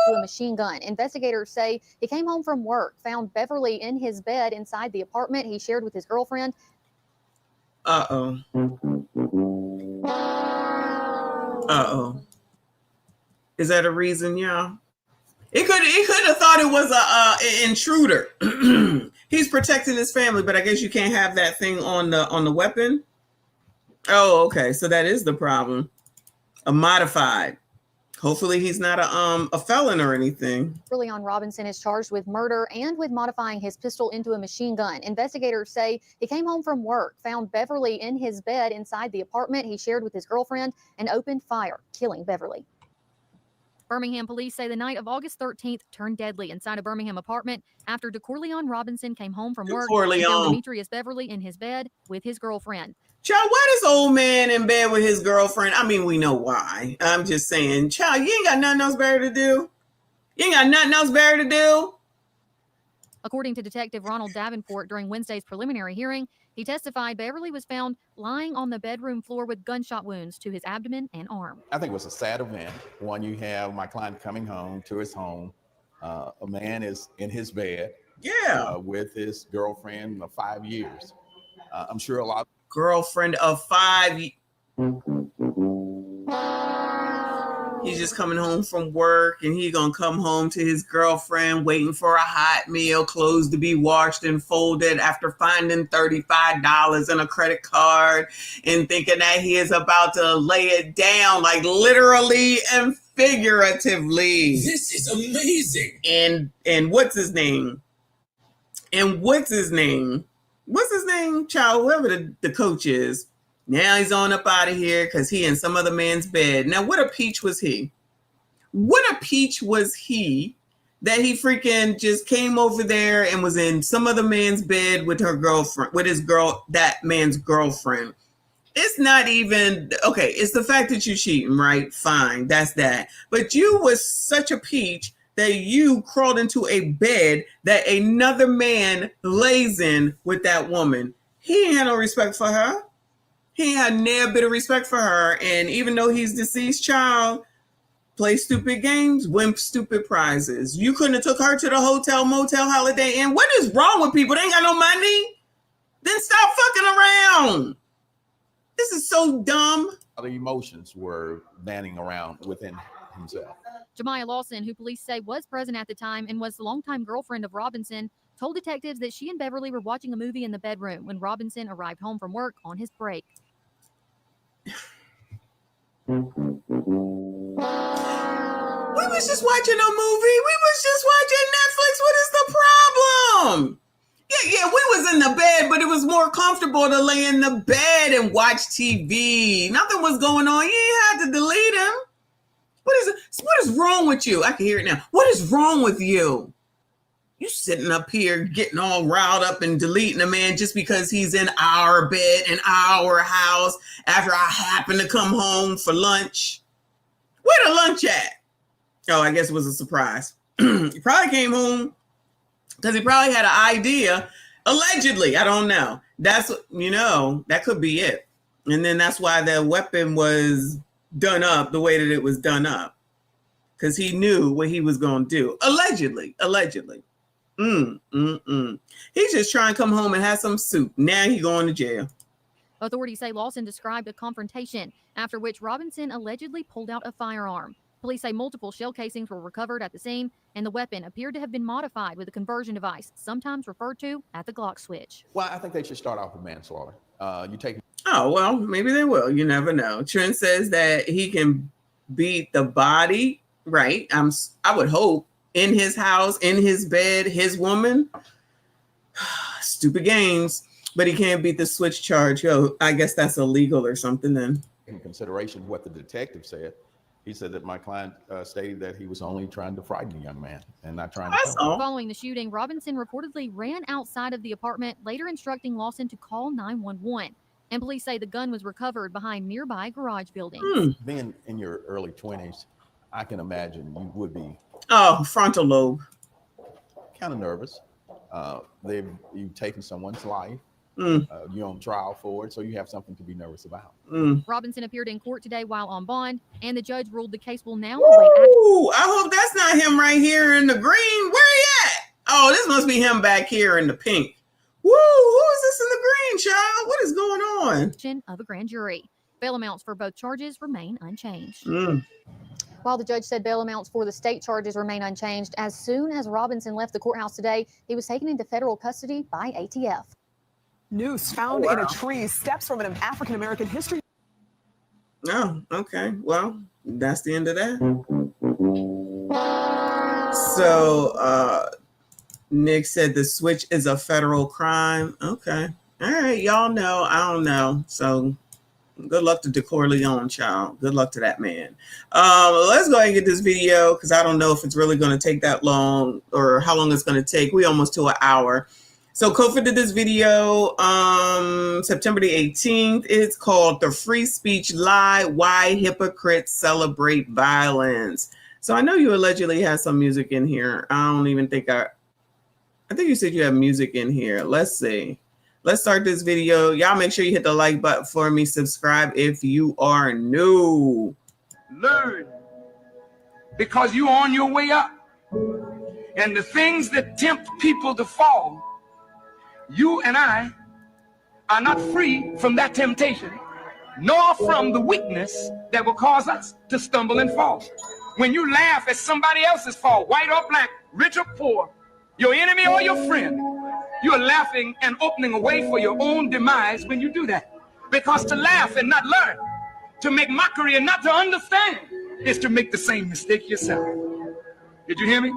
a machine gun. Investigators say he came home from work, found Beverly in his bed inside the apartment he shared with his girlfriend. Uh-oh. Is that a reason, y'all? He could have thought it was an intruder. He's protecting his family, but I guess you can't have that thing on the weapon. Oh, okay. So that is the problem. A modified. Hopefully he's not a felon or anything. DeCorleone Robinson is charged with murder and with modifying his pistol into a machine gun. Investigators say he came home from work, found Beverly in his bed inside the apartment he shared with his girlfriend, and opened fire, killing Beverly. Birmingham police say the night of August 13th turned deadly inside a Birmingham apartment after DeCorleone Robinson came home from work and found Demetrius Beverly in his bed with his girlfriend. Child, why this old man in bed with his girlfriend? I mean, we know why. I'm just saying, child, you ain't got nothing else better to do. According to Detective Ronald Davenport, during Wednesday's preliminary hearing, he testified Beverly was found lying on the bedroom floor with gunshot wounds to his abdomen and arm. I think it was a sad event. One, you have my client coming home to his home. A man is in his bed with his girlfriend of 5 years. I'm sure a lot. Girlfriend of 5 years. He's just coming home from work, and he gonna come home to his girlfriend waiting for a hot meal, clothes to be washed and folded after finding $35 in a credit card, and thinking that he is about to lay it down, like literally and figuratively. This is amazing. And what's his name? What's his name, child? Whoever the coach is. Now he's on up out of here because he in some other man's bed. Now, what a peach was he? What a peach was he that he freaking just came over there and was in some other man's bed with her girlfriend, with that man's girlfriend. It's not even, okay, it's the fact that you're cheating, right? Fine, that's that. But you was such a peach that you crawled into a bed that another man lays in with that woman. He ain't had no respect for her. He had never bit of respect for her. And even though he's deceased, child, play stupid games, win stupid prizes. You couldn't have took her to the hotel, motel, Holiday Inn. What is wrong with people? They ain't got no money. Then stop fucking around. This is so dumb. Other emotions were banning around within himself. Jemiah Lawson, who police say was present at the time and was the longtime girlfriend of Robinson, told detectives that she and Beverly were watching a movie in the bedroom when Robinson arrived home from work on his break. We was just watching a movie. We was just watching Netflix. What is the problem? Yeah, we was in the bed, but it was more comfortable to lay in the bed and watch TV. Nothing was going on. You ain't had to delete him. What is wrong with you? I can hear it now. What is wrong with you? You sitting up here getting all riled up and deleting a man just because he's in our bed, in our house, after I happen to come home for lunch. Where the lunch at? Oh, I guess it was a surprise. He probably came home because he probably had an idea. Allegedly, I don't know. That's, that could be it. And then that's why the weapon was done up the way that it was done up. Because he knew what he was going to do. Allegedly. He's just trying to come home and have some soup. Now he's going to jail. Authorities say Lawson described a confrontation, after which Robinson allegedly pulled out a firearm. Police say multiple shell casings were recovered at the scene, and the weapon appeared to have been modified with a conversion device, sometimes referred to as the Glock switch. Well, I think they should start off with manslaughter. You take. Oh, well, maybe they will. You never know. Trent says that he can beat the body, right? I would hope, in his house, in his bed, his woman. Stupid games. But he can't beat the switch charge. Yo, I guess that's illegal or something then. In consideration what the detective said, he said that my client stated that he was only trying to frighten the young man and not trying to kill him. Following the shooting, Robinson reportedly ran outside of the apartment, later instructing Lawson to call 911. And police say the gun was recovered behind nearby garage buildings. Being in your early 20s, I can imagine you would be. Oh, frontal lobe. Kind of nervous. You've taken someone's life. You're on trial for it, so you have something to be nervous about. Robinson appeared in court today while on bond, and the judge ruled the case will now await action. I hope that's not him right here in the green. Where he at? Oh, this must be him back here in the pink. Woo! Who is this in the green, child? What is going on? Of a grand jury. Bail amounts for both charges remain unchanged. While the judge said bail amounts for the state charges remain unchanged, as soon as Robinson left the courthouse today, he was taken into federal custody by ATF. Noose found in a tree, steps from an African-American history. Oh, okay. Well, that's the end of that. So, Nick said the switch is a federal crime. Okay. All right. Y'all know. I don't know. So, good luck to DeCorleone, child. Good luck to that man. Let's go ahead and get this video because I don't know if it's really going to take that long or how long it's going to take. We almost to an hour. So Kofi did this video September the 18th. It's called The Free Speech Lie, Why Hypocrites Celebrate Violence. So I know you allegedly have some music in here. I don't even think I think you said you have music in here. Let's see. Let's start this video. Y'all make sure you hit the like button for me. Subscribe if you are new. Learn, because you're on your way up. And the things that tempt people to fall, you and I are not free from that temptation. nor from the weakness that will cause us to stumble and fall. When you laugh at somebody else's fall, white or black, rich or poor, your enemy or your friend, you are laughing and opening a way for your own demise when you do that. Because to laugh and not learn, to make mockery and not to understand, is to make the same mistake yourself. Did you hear me?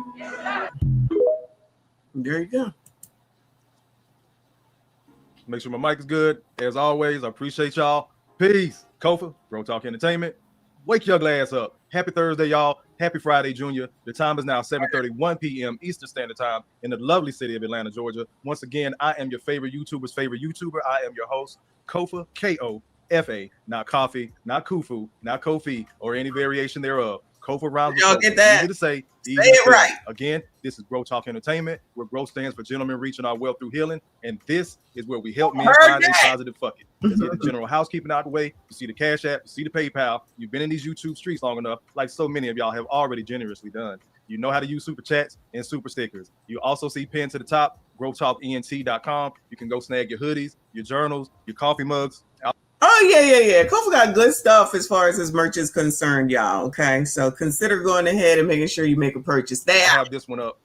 There you go. Make sure my mic is good. As always, I appreciate y'all. Peace. Kofa, Bro Talk Entertainment. Wake your glass up. Happy Thursday, y'all. Happy Friday, Junior. The time is now 7:31 p.m. Eastern Standard Time in the lovely city of Atlanta, Georgia. Once again, I am your favorite YouTuber's favorite YouTuber. I am your host, Kofa, K-O-F-A, not coffee, not Kufu, not Kofi, or any variation thereof. Kofa rhymes with Y'all Kofa. get that? Easy to say, easy Say it to right. Again, this is Bro Talk Entertainment, where Bro stands for Gentlemen Reaching Our Wealth Through Healing, and this is where we help men find a positive fuck it. Let's get the general housekeeping out of the way. You see the Cash App, you see the PayPal. You've been in these YouTube streets long enough, like so many of y'all have already generously done. You know how to use super chats and super stickers. You also see pinned to the top, growtalkent.com. You can go snag your hoodies, your journals, your coffee mugs. Oh, yeah. Kofa got good stuff as far as his merch is concerned, y'all. Okay, so consider going ahead and making sure you make a purchase there. I have this one up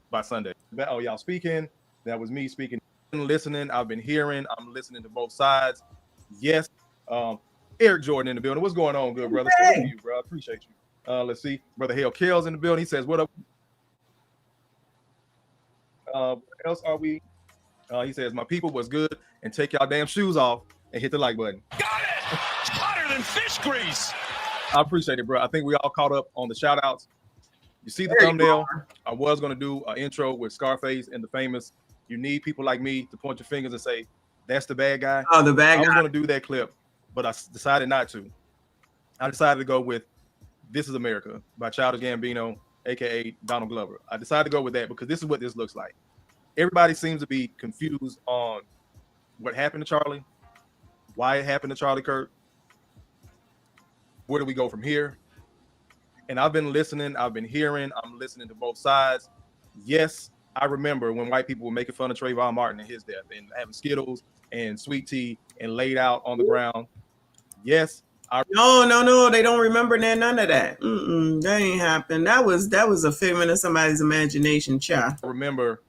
by Sunday. Oh, y'all speaking. That was me speaking. Listening. I've been hearing. I'm listening to both sides. Yes. Eric Jordan in the building. What's going on, good brother? Salute to you, bro. I appreciate you. Let's see. Brother Hale Kells in the building. He says, what up? What else are we? He says, my people was good, and take y'all damn shoes off and hit the like button. Got it! Hotter than fish grease. I appreciate it, bro. I think we all caught up on the shout outs. You see the thumbnail. I was going to do an intro with Scarface and the famous. You need people like me to point your fingers and say, that's the bad guy. Oh, the bad guy. I was going to do that clip, but I decided not to. I decided to go with This Is America by Childish Gambino, a.k.a. Donald Glover. I decided to go with that because this is what this looks like. Everybody seems to be confused on what happened to Charlie, why it happened to Charlie Kirk, where do we go from here? And I've been listening, I've been hearing, I'm listening to both sides. Yes, I remember when white people were making fun of Trayvon Martin and his death and having Skittles and sweet tea and laid out on the ground. Yes. No, they don't remember none of that. That ain't happened. That was a figment of somebody's imagination, child. I remember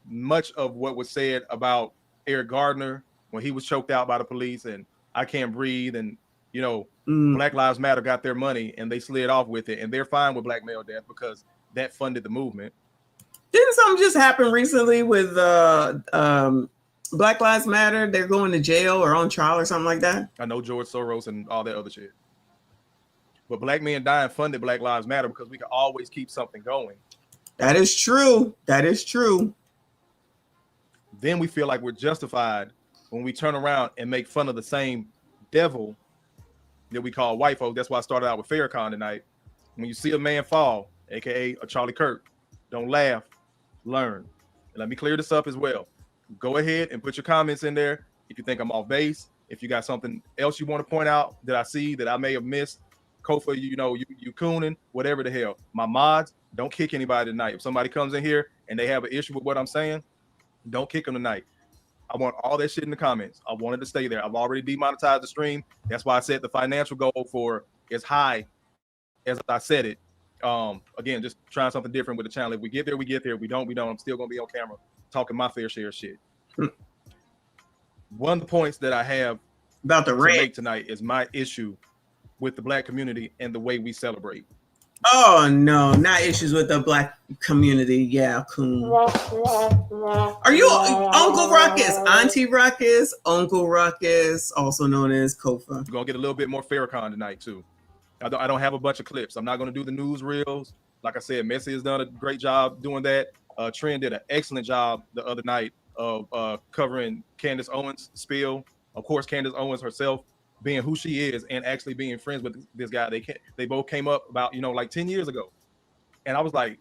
much of what was said about Eric Gardner when he was choked out by the police and I can't breathe and Black Lives Matter got their money and they slid off with it and they're fine with black male death because that funded the movement. Didn't something just happen recently with Black Lives Matter? They're going to jail or on trial or something like that. I know George Soros and all that other shit. But black men dying funded Black Lives Matter because we can always keep something going. That is true. Then we feel like we're justified when we turn around and make fun of the same devil that we call white folk. That's why I started out with Farrakhan tonight. When you see a man fall, aka a Charlie Kirk, don't laugh, learn. And let me clear this up as well. Go ahead and put your comments in there. If you think I'm off base, if you got something else you want to point out that I see that I may have missed, Kofa, you cooning, whatever the hell. My mods, don't kick anybody tonight. If somebody comes in here and they have an issue with what I'm saying, don't kick them tonight. I want all that shit in the comments. I wanted to stay there. I've already demonetized the stream. That's why I set the financial goal for as high as I set it. Again, just trying something different with the channel. If we get there, we get there. If we don't, we don't. I'm still going to be on camera talking my fair share of shit. One of the points that I have about the rant tonight is my issue with the black community and the way we celebrate. Oh no, not issues with the black community. Yeah, cool. Are you Uncle Ruckus, Auntie Ruckus, Uncle Ruckus, also known as Kofa? We're gonna get a little bit more Farrakhan tonight too. I don't have a bunch of clips. I'm not gonna do the news reels. Like I said, Messi has done a great job doing that. Trent did an excellent job the other night of covering Candace Owens' spill. Of course, Candace Owens herself being who she is and actually being friends with this guy. They both came up about, like 10 years ago. And I was like,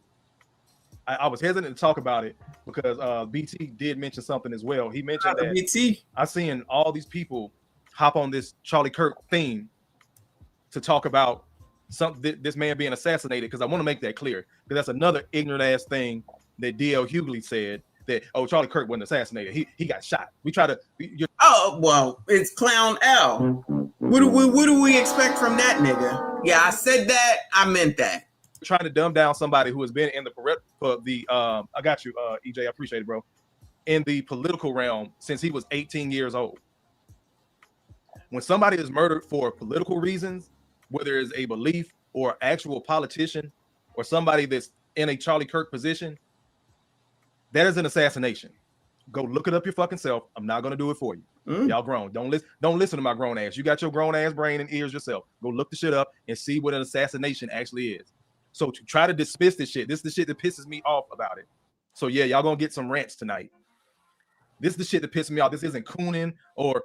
I was hesitant to talk about it because BT did mention something as well. He mentioned that BT. I seen all these people hop on this Charlie Kirk theme to talk about this man being assassinated, because I want to make that clear, because that's another ignorant ass thing that DL Hughley said, that Charlie Kirk wasn't assassinated. He got shot. We try to. Oh well, it's Clown L. What do we expect from that nigga? Yeah, I said that. I meant that. Trying to dumb down somebody who has been in I got you, EJ. I appreciate it, bro. In the political realm since he was 18 years old. When somebody is murdered for political reasons, whether it's a belief or actual politician or somebody that's in a Charlie Kirk position, that is an assassination. Go look it up your fucking self. I'm not gonna do it for you. Y'all grown. Don't listen to my grown ass. You got your grown ass brain and ears yourself. Go look the shit up and see what an assassination actually is. So to try to dismiss this shit, this is the shit that pisses me off about it. So yeah, y'all gonna get some rants tonight. This is the shit that pisses me off. This isn't cooning or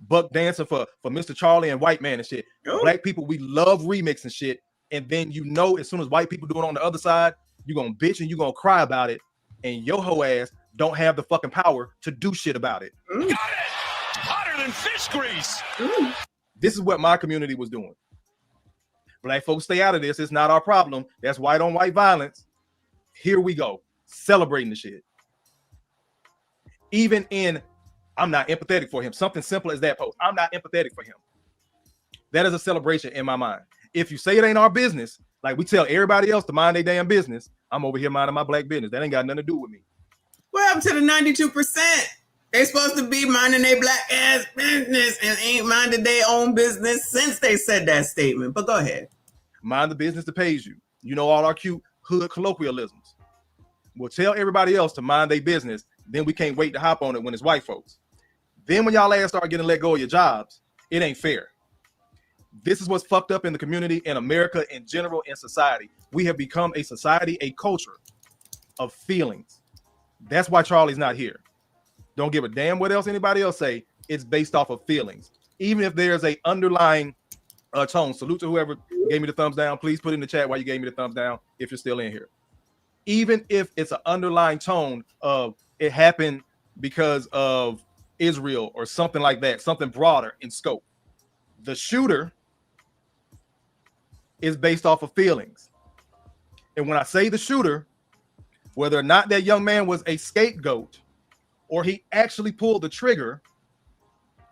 buck dancing for Mr. Charlie and white man and shit. Black people, we love remixing shit. And then as soon as white people do it on the other side, you're gonna bitch and you're gonna cry about it. And your hoe ass don't have the fucking power to do shit about it. Got it! Hotter than fish grease. This is what my community was doing. Black folks, stay out of this. It's not our problem. That's white on white violence. Here we go. Celebrating the shit. Even in, I'm not empathetic for him. Something simple as that post. I'm not empathetic for him. That is a celebration in my mind. If you say it ain't our business, like we tell everybody else to mind their damn business, I'm over here minding my black business. That ain't got nothing to do with me. What happened to the 92%? They supposed to be minding their black ass business and ain't minded their own business since they said that statement. But go ahead. Mind the business that pays you. You know all our cute hood colloquialisms. We'll tell everybody else to mind their business. Then we can't wait to hop on it when it's white folks. Then when y'all ass start getting let go of your jobs, it ain't fair. This is what's fucked up in the community, in America, in general, in society. We have become a society, a culture of feelings. That's why Charlie's not here. Don't give a damn what else anybody else say. It's based off of feelings. Even if there's a underlying tone. Salute to whoever gave me the thumbs down. Please put in the chat why you gave me the thumbs down if you're still in here. Even if it's an underlying tone of it happened because of Israel or something like that, something broader in scope. The shooter is based off of feelings. And when I say the shooter, whether or not that young man was a scapegoat or he actually pulled the trigger,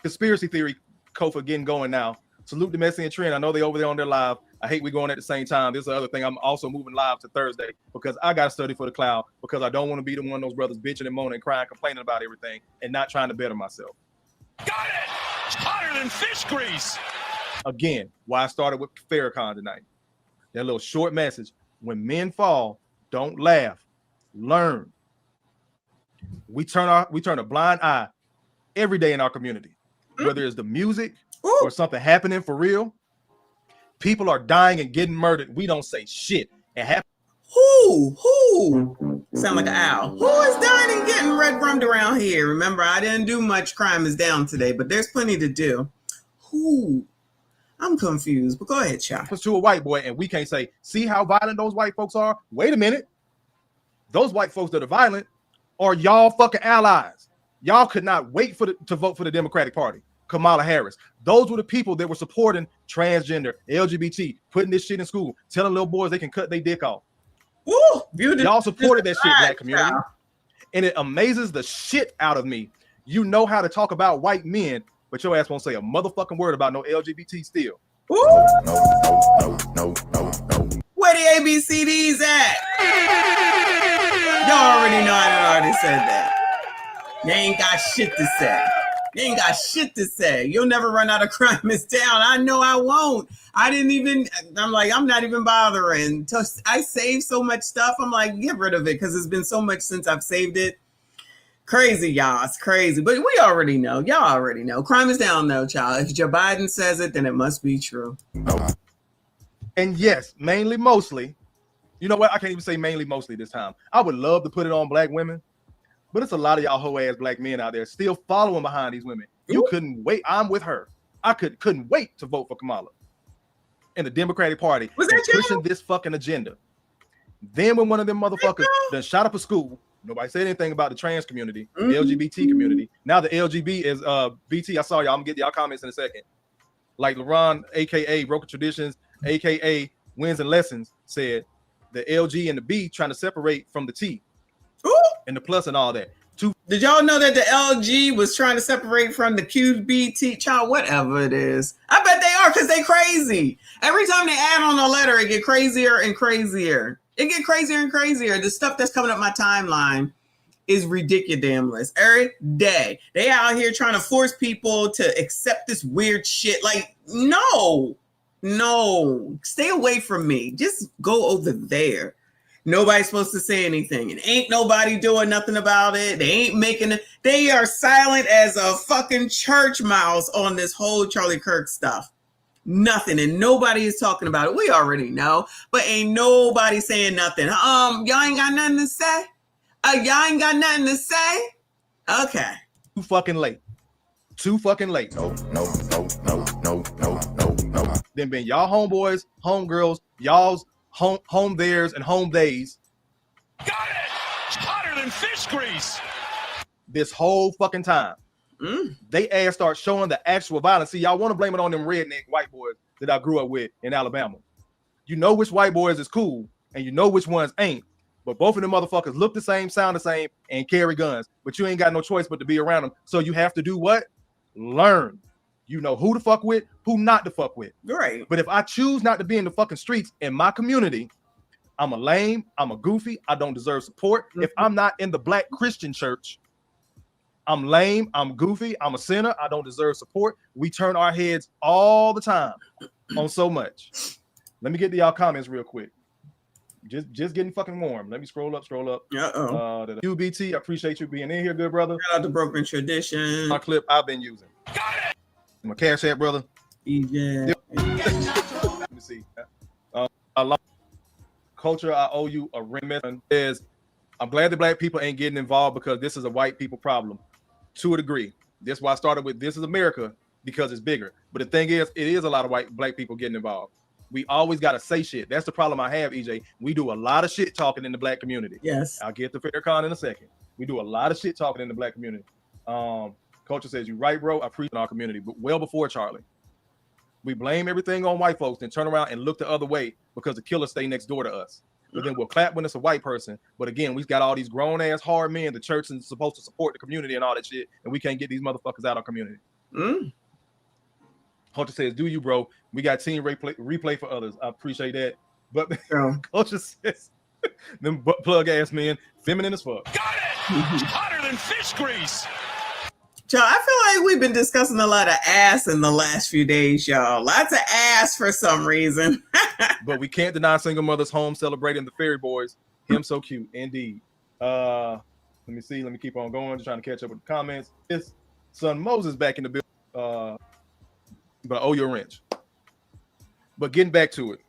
conspiracy theory, Kofa getting going now. Salute to Messi and Trent. I know they over there on their live. I hate we going at the same time. This is the other thing. I'm also moving live to Thursday because I got to study for the cloud because I don't want to be the one of those brothers bitching and moaning and crying, complaining about everything and not trying to better myself. Got it! Hotter than fish grease. Again, why I started with Farrakhan tonight. That little short message. When men fall, don't laugh. Learn. We turn a blind eye every day in our community, whether it's the music or something happening for real. People are dying and getting murdered. We don't say shit. Who? Sound like an owl. Who is dying and getting red rummed around here? Remember, I didn't do much. Crime is down today, but there's plenty to do. Who? I'm confused, but go ahead, Chuck. To a white boy, and we can't say, see how violent those white folks are? Wait a minute. Those white folks that are violent are y'all fucking allies. Y'all could not wait to vote for the Democratic Party. Kamala Harris. Those were the people that were supporting transgender, LGBT, putting this shit in school, telling little boys they can cut their dick off. Ooh, y'all supported that shit, black community. And it amazes the shit out of me. You know how to talk about white men, but your ass won't say a motherfucking word about no LGBT still. Ooh. No. Where the ABCDs at? Y'all already know I already said that. They ain't got shit to say. They ain't got shit to say. You'll never run out of crime is down. I know I won't. I'm not even bothering. I saved so much stuff. I'm like, get rid of it because it's been so much since I've saved it. Crazy, y'all. It's crazy. But we already know. Y'all already know. Crime is down, though, child. If Joe Biden says it, then it must be true. And yes, mostly. You know what? I can't even say mainly, mostly this time. I would love to put it on black women. But it's a lot of y'all hoe-ass black men out there still following behind these women. You couldn't wait. I'm with her. I couldn't wait to vote for Kamala and the Democratic Party pushing this fucking agenda. Then when one of them motherfuckers done shot up a school, nobody said anything about the trans community, the LGBT community. Now the LGB is BT. I saw y'all. I'm gonna get y'all comments in a second. Like LeBron, aka Broken Traditions, aka Wins and Lessons, said the LG and the B trying to separate from the T. and the plus and all that. Did y'all know that the LG was trying to separate from the QBT child, whatever it is? I bet they are because they crazy. Every time they add on a letter, it get crazier and crazier. It get crazier and crazier. The stuff that's coming up my timeline is ridiculous. Every day they out here trying to force people to accept this weird shit. Like, no, stay away from me. Just go over there. Nobody's supposed to say anything, and ain't nobody doing nothing about it. They ain't making it. They are silent as a fucking church mouse on this whole Charlie Kirk stuff. Nothing, and nobody is talking about it. We already know, but ain't nobody saying nothing. Y'all ain't got nothing to say. Y'all ain't got nothing to say. Okay. Too fucking late. Too fucking late. No. Then been y'all homeboys, homegirls, y'all's home theirs and home days. Got it! It's hotter than fish grease. This whole fucking time. They ass start showing the actual violence. See, y'all want to blame it on them redneck white boys that I grew up with in Alabama. You know which white boys is cool, and you know which ones ain't. But both of them motherfuckers look the same, sound the same, and carry guns. But you ain't got no choice but to be around them. So you have to do what? Learn. You know who to fuck with, who not to fuck with. Right. But if I choose not to be in the fucking streets in my community, I'm a lame, I'm a goofy, I don't deserve support. If I'm not in the Black Christian church, I'm lame, I'm goofy, I'm a sinner, I don't deserve support. We turn our heads all the time on so much. Let me get to y'all comments real quick. Just getting fucking warm. Let me scroll up. UBT, I appreciate you being in here, good brother. Shout out to Broken Tradition. My clip I've been using. My Cash App, brother. Yeah. Let me see. Culture, I owe you a remittance. I'm glad the Black people ain't getting involved because this is a white people problem to a degree. That's why I started with This Is America, because it's bigger. But the thing is, it is a lot of Black people getting involved. We always got to say shit. That's the problem I have, EJ. We do a lot of shit talking in the Black community. Yes. I'll get to Farrakhan in a second. We do a lot of shit talking in the Black community. Culture says, you right, bro. I preach in our community, but well before Charlie. We blame everything on white folks, then turn around and look the other way because the killers stay next door to us. But then we'll clap when it's a white person. But again, we've got all these grown-ass hard men. The church is supposed to support the community and all that shit, and we can't get these motherfuckers out of our community. Culture says, do you, bro? We got team replay for others. I appreciate that. But Culture says, them plug-ass men, feminine as fuck. Got it! It's hotter than fish grease. Y'all, I feel like we've been discussing a lot of ass in the last few days, y'all. Lots of ass for some reason. But we can't deny single mothers home celebrating the Fairy Boys. Him so cute, indeed. Let me see. Let me keep on going. Just trying to catch up with the comments. His son Moses back in the building. But I owe you a wrench. But getting back to it.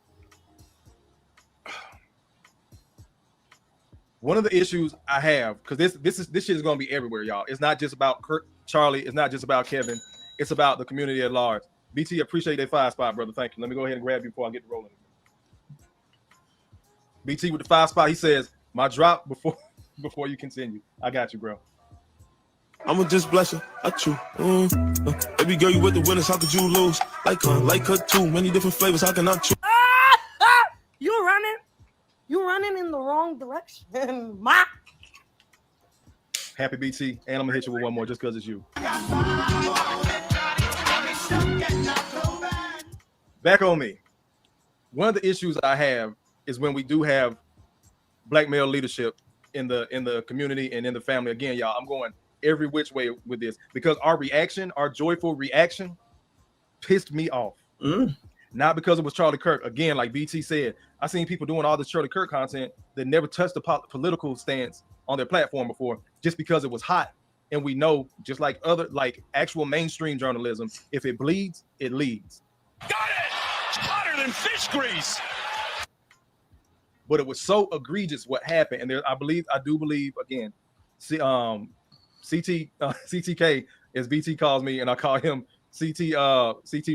One of the issues I have, because this shit is going to be everywhere, y'all. It's not just about Charlie. It's not just about Kevin. It's about the community at large. BT, appreciate that 5 spot, brother. Thank you. Let me go ahead and grab you before I get rolling. BT with the 5 spot. He says, my drop before you continue. I got you, bro. I'ma just bless her. I chew. Baby girl, you with the winners. How could you lose? Like her too. Many different flavors. How can I choose? You're running in the wrong direction. Ma. Happy BT. And I'm going to hit you with one more just because it's you. Back on me. One of the issues I have is when we do have Black male leadership in the community and in the family. Again, y'all, I'm going every which way with this because our joyful reaction pissed me off. Not because it was Charlie Kirk. Again, like BT said, I seen people doing all this Charlie Kirk content that never touched the political stance on their platform before just because it was hot. And we know, just like actual mainstream journalism, if it bleeds, it leads. Got it! It's hotter than fish grease. But it was so egregious what happened. And I do believe, again, CTK, as BT calls me, and I call him CT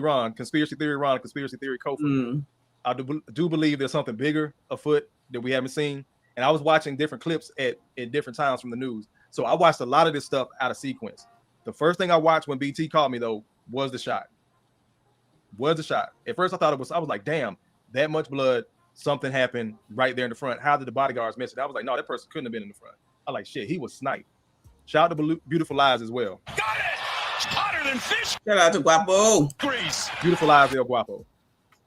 Ron, conspiracy theory Ron, conspiracy theory Kofi. I do believe there's something bigger afoot that we haven't seen. And I was watching different clips at different times from the news. So I watched a lot of this stuff out of sequence. The first thing I watched when BT called me, though, was the shot. At first, I was like, damn, that much blood, something happened right there in the front. How did the bodyguards miss it? I was like, no, that person couldn't have been in the front. I like shit. He was sniped. Shout out to Beautiful Lies as well. Got it. Hotter than fish Shout out to Guapo. grease. Beautiful Lies, El Guapo.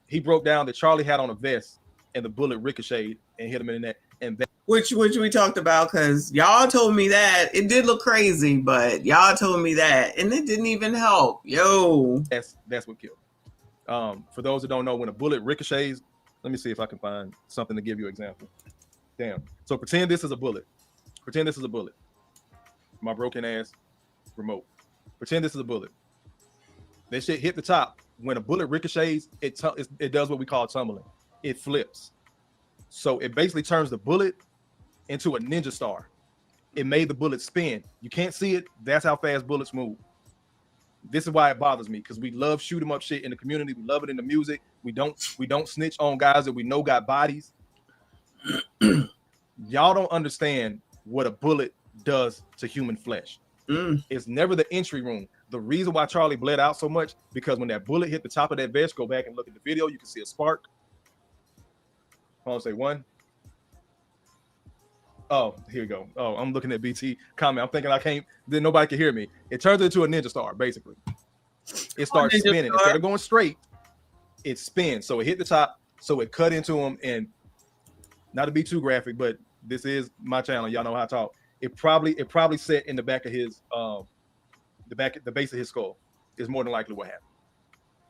He broke down that Charlie had on a vest and the bullet ricocheted and hit him in the neck. And that, Which we talked about because y'all told me that. It did look crazy, but y'all told me that. And it didn't even help. Yo. that's what killed him. For those that don't know, when a bullet ricochets, let me see if I can find something to give you an example. Damn. So pretend this is a bullet. Pretend this is a bullet. My broken ass remote. Pretend this is a bullet. That shit hit the top. When a bullet ricochets, it does what we call tumbling. It flips. So it basically turns the bullet into a ninja star. It made the bullet spin. You can't see it. That's how fast bullets move. This is why it bothers me, because we love shoot 'em up shit in the community. We love it in the music. We don't snitch on guys that we know got bodies. Y'all don't understand what a bullet does to human flesh. It's never the entry wound. The reason why Charlie bled out so much, because when that bullet hit the top of that vest, go back and look at the video, you can see a spark. Hold on, say one. Oh, here we go. Oh, I'm looking at BT comment. I'm thinking then nobody can hear me. It turns into a ninja star, basically. It starts spinning. Instead of going straight, it spins. So it hit the top, so it cut into him. And not to be too graphic, but this is my channel. Y'all know how I talk. It probably set in the back of his the base of his skull is more than likely what happened.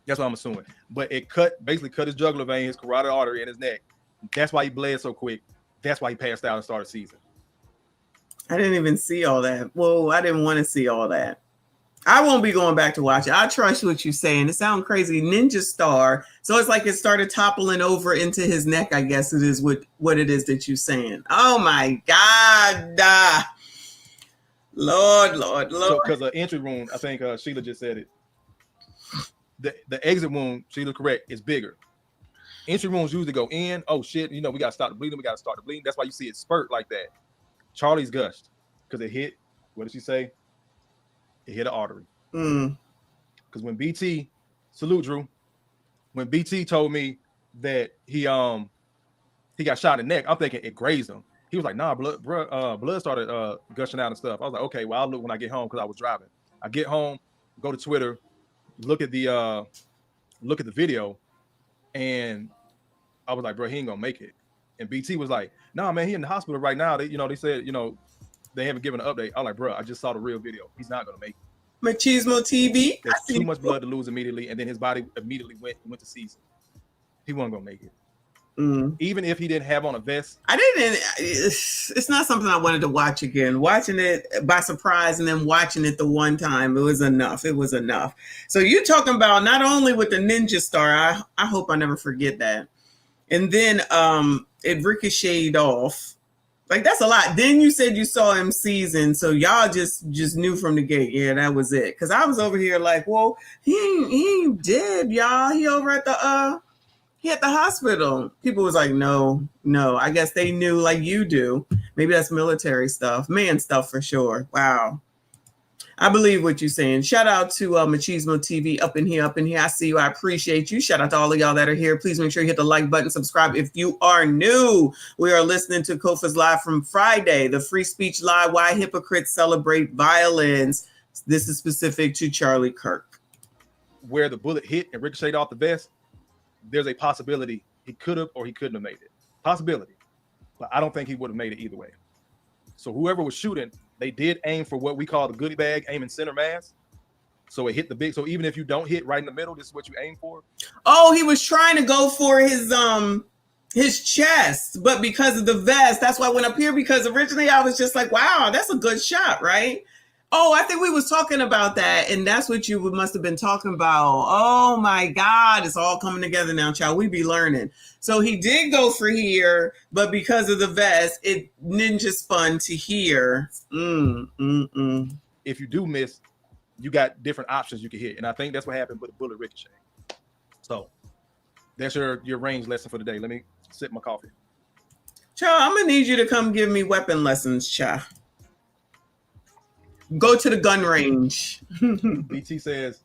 That's what I'm assuming. But it basically cut his jugular vein, his carotid artery, and his neck. That's why he bled so quick. That's why he passed out and started season. I didn't even see all that. Whoa, I didn't want to see all that. I won't be going back to watch it. I trust what you're saying. It sounds crazy. Ninja star. So it's like it started toppling over into his neck, I guess it is what it is that you're saying. Oh my God. Lord. So because the entry wound, I think Sheila just said it. The exit wound, Sheila correct, is bigger. Entry wounds usually go in. Oh shit, we gotta stop the bleeding. We gotta start the bleeding. That's why you see it spurt like that. Charlie's gushed because it hit. What did she say? It hit an artery. Because when BT, salute Drew, when BT told me that he got shot in the neck, I'm thinking it grazed him. He was like, nah, blood started gushing out and stuff. I was like, okay, well, I'll look when I get home because I was driving. I get home, go to Twitter, look at the video, and I was like, bro, he ain't gonna make it. And BT was like, nah, man, he in the hospital right now. They said, they haven't given an update. I'm like, bro, I just saw the real video. He's not gonna make it. Machismo TV. There's too much blood to lose immediately, and then his body immediately went to season. He wasn't gonna make it. Even if he didn't have on a vest. It's not something I wanted to watch again. Watching it by surprise and then watching it the one time, it was enough. So you're talking about not only with the ninja star, I hope I never forget that. And then it ricocheted off. Like, that's a lot. Then you said you saw him season, so y'all just knew from the gate. Yeah, that was it. Because I was over here like, well, he ain't dead, y'all. He over at the hospital. People was like, no. I guess they knew like you do. Maybe that's military stuff, man stuff for sure. Wow. I believe what you're saying. Shout out to Machismo TV up in here. I see you. I appreciate you. Shout out to all of y'all that are here. Please make sure you hit the like button, subscribe if you are new. We are listening to Kofa's Live from Friday, the Free Speech Live, Why Hypocrites Celebrate Violence. This is specific to Charlie Kirk. Where the bullet hit and ricocheted off the vest, there's a possibility he could have or he couldn't have made it. Possibility. But I don't think he would have made it either way. So whoever was shooting, they did aim for what we call the goodie bag, aim in center mass. So it hit the big. So even if you don't hit right in the middle, this is what you aim for. Oh, he was trying to go for his chest, but because of the vest, that's why I went up here, because originally I was just like, wow, that's a good shot, right? Oh, I think we was talking about that, and that's what you must have been talking about. Oh my God, it's all coming together now, child. We be learning. So he did go for here, but because of the vest, it ninja spun to here. If you do miss, you got different options you can hit, and I think that's what happened with the bullet ricochet. So that's your range lesson for the day. Let me sip my coffee. Child, I'm gonna need you to come give me weapon lessons, child. Go to the gun range. BT says,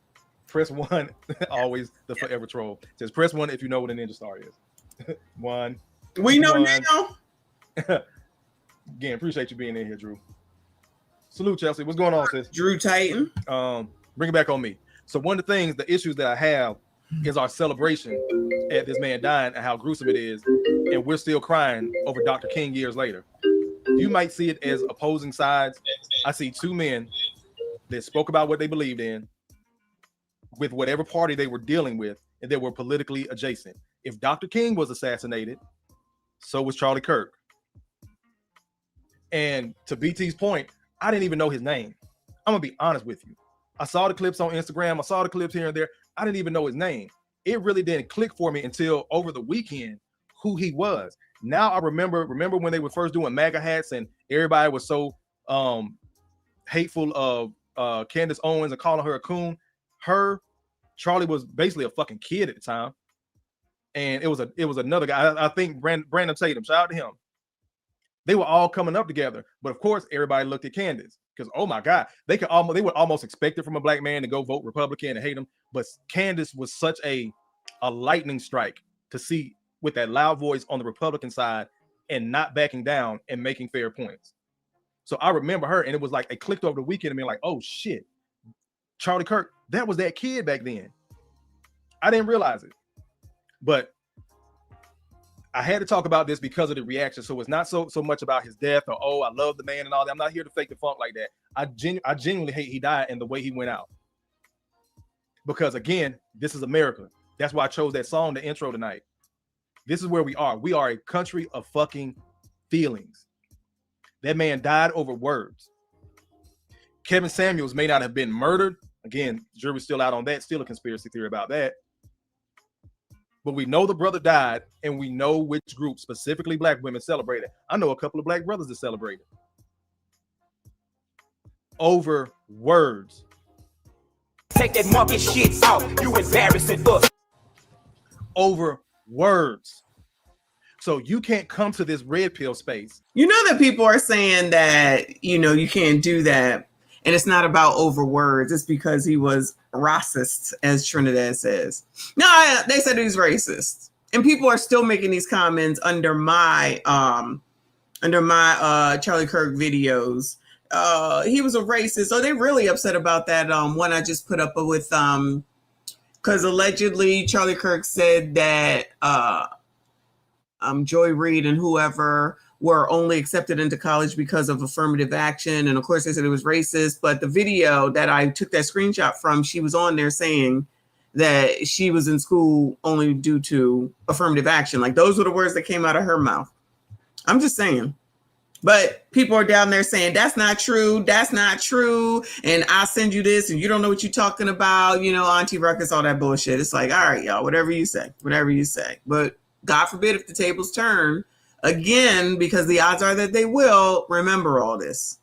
press 1, always the forever troll. Says, press 1 if you know what a ninja star is. 1. We know now. Again, appreciate you being in here, Drew. Salute, Chelsea. What's going on, sis? Drew Titan. Bring it back on me. So one of the things, the issues that I have is our celebration at this man dying and how gruesome it is, and we're still crying over Dr. King years later. You might see it as opposing sides. I see two men that spoke about what they believed in with whatever party they were dealing with, and they were politically adjacent. If Dr. King was assassinated, so was Charlie Kirk. And to BT's point, I didn't even know his name. I'm gonna be honest with you. I saw the clips on Instagram. I saw the clips here and there. I didn't even know his name. It really didn't click for me until over the weekend who he was. Now I remember when they were first doing MAGA hats and everybody was so hateful of Candace Owens and calling her a coon. Charlie was basically a fucking kid at the time. And it was another guy. I think Brandon Tatum, shout out to him. They were all coming up together, but of course everybody looked at Candace because, oh my God, they would almost expect it from a black man to go vote Republican and hate him. But Candace was such a lightning strike to see with that loud voice on the Republican side and not backing down and making fair points. So I remember her, and it was like it clicked over the weekend and me like, oh shit, Charlie Kirk, that was that kid back then. I didn't realize it, but I had to talk about this because of the reaction. So it's not so much about his death or, oh, I love the man and all that. I'm not here to fake the funk like that. I genuinely hate he died and the way he went out. Because again, this is America. That's why I chose that song, the intro tonight. This is where we are. We are a country of fucking feelings. That man died over words. Kevin Samuels may not have been murdered. Again, the jury's still out on that. Still a conspiracy theory about that. But we know the brother died, and we know which group, specifically black women, celebrated. I know a couple of black brothers that celebrated. Over words. Take that monkey shit out. You embarrassing us. Over words. So you can't come to this red pill space. You know that people are saying that, you can't do that. And it's not about over words. It's because he was racist, as Trinidad says. No, they said he was racist. And people are still making these comments under my Charlie Kirk videos. He was a racist. So they're really upset about that one I just put up with because allegedly Charlie Kirk said that Joy Reid and whoever were only accepted into college because of affirmative action. And of course they said it was racist, but the video that I took that screenshot from, she was on there saying that she was in school only due to affirmative action. Like those were the words that came out of her mouth. I'm just saying. But people are down there saying, that's not true. That's not true. And I'll send you this and you don't know what you're talking about. Auntie Ruckus, all that bullshit. It's like, all right, y'all, whatever you say. But God forbid if the tables turn again, because the odds are that they will, remember all this.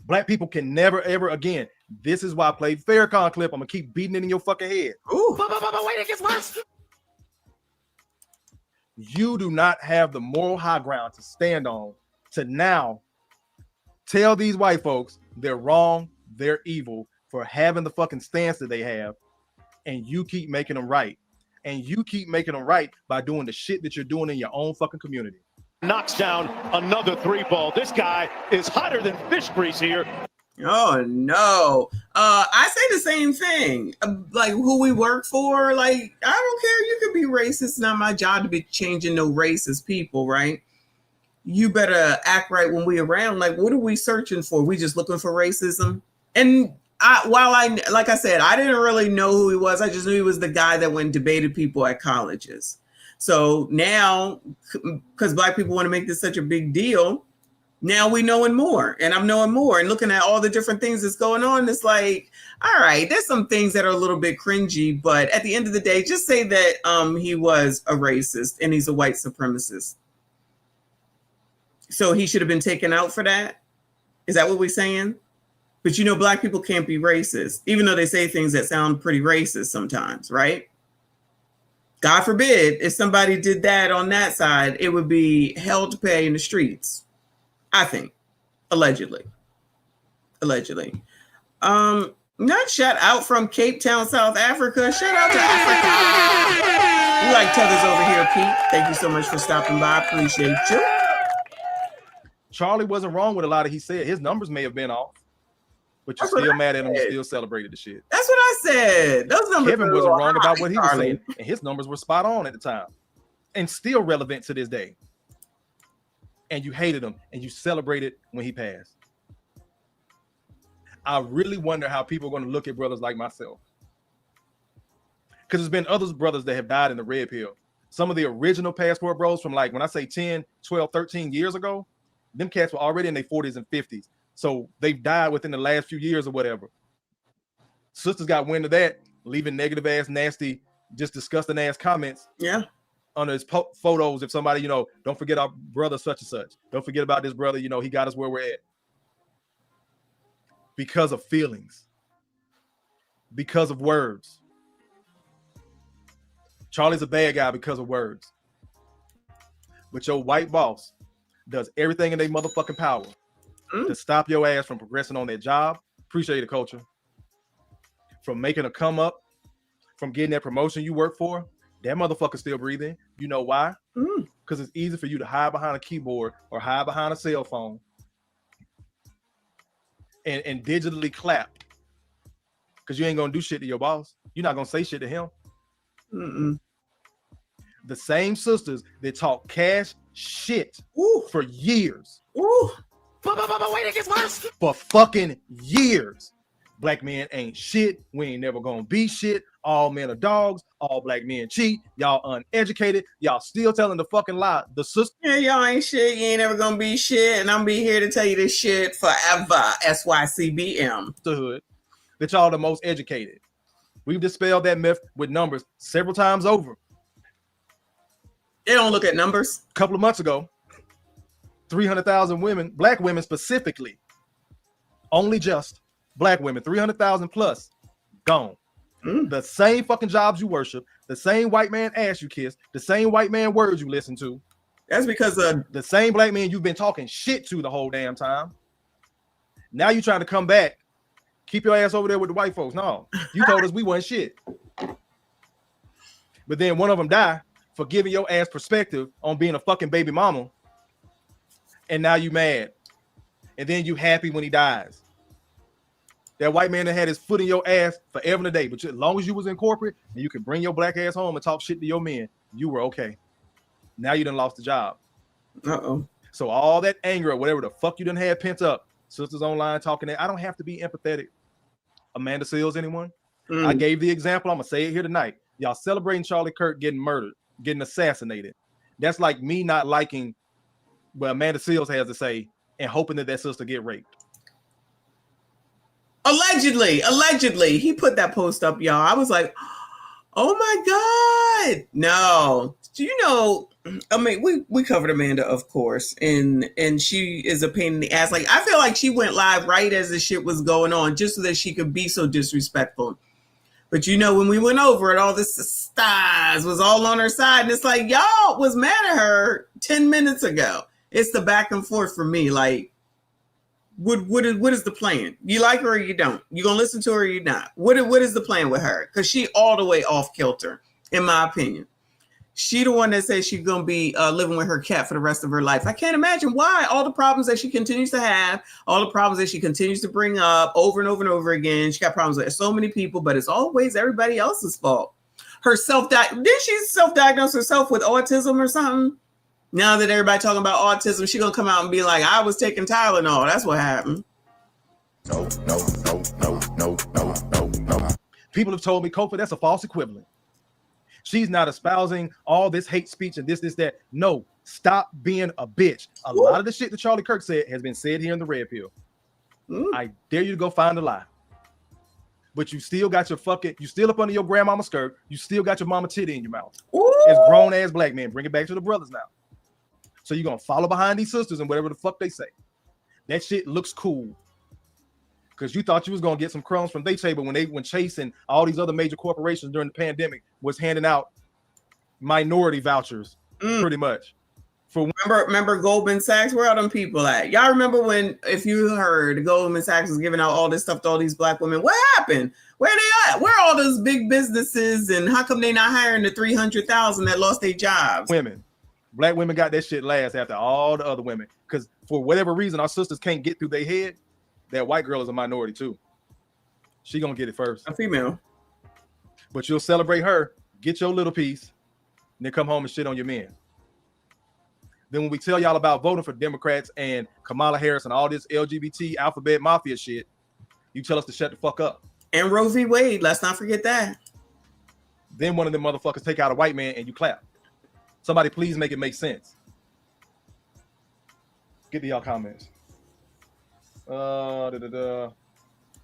Black people can never, ever again. This is why I played Farrakhan clip. I'm going to keep beating it in your fucking head. Ooh. But wait, it gets worse. You do not have the moral high ground to stand on to now tell these white folks they're wrong, they're evil for having the fucking stance that they have, and you keep making them right. And you keep making them right by doing the shit that you're doing in your own fucking community. Knocks down another 3-ball. This guy is hotter than fish grease here. Oh no. I say the same thing. Like who we work for, like, I don't care. You could be racist. It's not my job to be changing no racist people, right? You better act right when we around. Like, what are we searching for? We just looking for racism? And like I said, I didn't really know who he was. I just knew he was the guy that went and debated people at colleges. So now, because black people want to make this such a big deal, now we knowing more, and I'm knowing more and looking at all the different things that's going on. It's like, all right, there's some things that are a little bit cringy, but at the end of the day, just say that he was a racist and he's a white supremacist. So he should have been taken out for that. Is that what we're saying? But black people can't be racist, even though they say things that sound pretty racist sometimes, right? God forbid, if somebody did that on that side, it would be hell to pay in the streets, I think, allegedly. Not shout out from Cape Town, South Africa. Shout out to Africa. We like Tethers over here, Pete. Thank you so much for stopping by. Appreciate you. Charlie wasn't wrong with a lot of he said. His numbers may have been off, but you're still mad at him. You still celebrated the shit. That's what I said. Those numbers. Kevin wasn't wrong high, about what he was Charlie. saying, and his numbers were spot on at the time, and still relevant to this day. And you hated him, and you celebrated when he passed. I really wonder how people are going to look at brothers like myself, because there's been other brothers that have died in the red pill. Some of the original passport bros from, like, when I say 10, 12, 13 years ago, them cats were already in their 40s and 50s. So they've died within the last few years or whatever. Sisters got wind of that, leaving negative ass, nasty, just disgusting ass comments. Yeah. Under his photos. If somebody, you know, don't forget our brother such and such. Don't forget about this brother. You know, he got us where we're at. Because of feelings. Because of words. Charlie's a bad guy because of words. But your white boss does everything in their motherfucking power to stop your ass from progressing on that job. Appreciate it, culture. From making a come up, from getting that promotion you work for. That motherfucker still breathing. You know why? Because it's easy for you to hide behind a keyboard or hide behind a cell phone and digitally clap. Because you ain't gonna do shit to your boss. You're not gonna say shit to him. The same sisters that talk cash shit for years. But wait, it gets worse. For fucking years. Black men ain't shit. We ain't never gonna be shit. All men are dogs. All black men cheat. Y'all uneducated. Y'all still telling the fucking lie. The sister. Yeah, y'all ain't shit. You ain't never gonna be shit. And I'm be here to tell you this shit forever. SYCBM. Hood. That y'all the most educated. We've dispelled that myth with numbers several times over. They don't look at numbers. A couple of months ago, 300,000 women, black women specifically, only just black women, 300,000 plus, gone. The same fucking jobs you worship, the same white man ass you kiss, the same white man words you listen to. That's because of the same black man you've been talking shit to the whole damn time. Now you trying to come back, keep your ass over there with the white folks. No, you told us we wasn't shit. But then one of them died for giving your ass perspective on being a fucking baby mama. And now you mad. And then you happy when he dies. That white man that had his foot in your ass forever and a day. But as long as you was in corporate and you could bring your black ass home and talk shit to your men, you were okay. Now you done lost the job. So all that anger or whatever the fuck you done had pent up, sisters online talking that I don't have to be empathetic. Amanda Seals, anyone? I gave the example. I'm going to say it here tonight. Y'all celebrating Charlie Kirk getting murdered, getting assassinated. That's like me not liking what Amanda Seals has to say and hoping that sister get raped. Allegedly, he put that post up, y'all. I was like, oh my God. No. Do you know, I mean, we covered Amanda, of course, and she is a pain in the ass. Like, I feel like she went live right as the shit was going on just so that she could be so disrespectful. But you know, when we went over it, all this stars was all on her side. And it's like, y'all was mad at her 10 minutes ago. It's the back and forth for me. Like, what is the plan? You like her or you don't? You gonna listen to her or you not? What is the plan with her? Because she all the way off kilter, in my opinion. She the one that says she's gonna be living with her cat for the rest of her life. I can't imagine why. All the problems that she continues to have, all the problems that she continues to bring up over and over and over again. She got problems with so many people, but it's always everybody else's fault. Did she self-diagnose herself with autism or something? Now that everybody talking about autism, she gonna come out and be like, I was taking Tylenol. That's what happened. No. People have told me, Kofi, that's a false equivalent. She's not espousing all this hate speech and this, that. No, stop being a bitch. A lot of the shit that Charlie Kirk said has been said here in the red pill. I dare you to go find a lie. But you still got your you still up under your grandmama's skirt. You still got your mama titty in your mouth. As grown ass black men, bring it back to the brothers now. So you're going to follow behind these sisters and whatever the fuck they say. That shit looks cool. Because you thought you was going to get some crumbs from their table when Chase and all these other major corporations during the pandemic was handing out minority vouchers, pretty much. Remember Goldman Sachs? Where are them people at? Y'all remember when, if you heard, Goldman Sachs was giving out all this stuff to all these black women? What happened? Where they at? Where are all those big businesses? And how come they not hiring the 300,000 that lost their jobs? Women. Black women got that shit last after all the other women. Because for whatever reason our sisters can't get through their head, that white girl is a minority too. She gonna get it first. A female. But you'll celebrate her, get your little piece, and then come home and shit on your men. Then when we tell y'all about voting for Democrats and Kamala Harris and all this LGBT alphabet mafia shit, you tell us to shut the fuck up. And Roe v. Wade, let's not forget that. Then one of them motherfuckers take out a white man and you clap. Somebody please make it make sense. Get to y'all comments.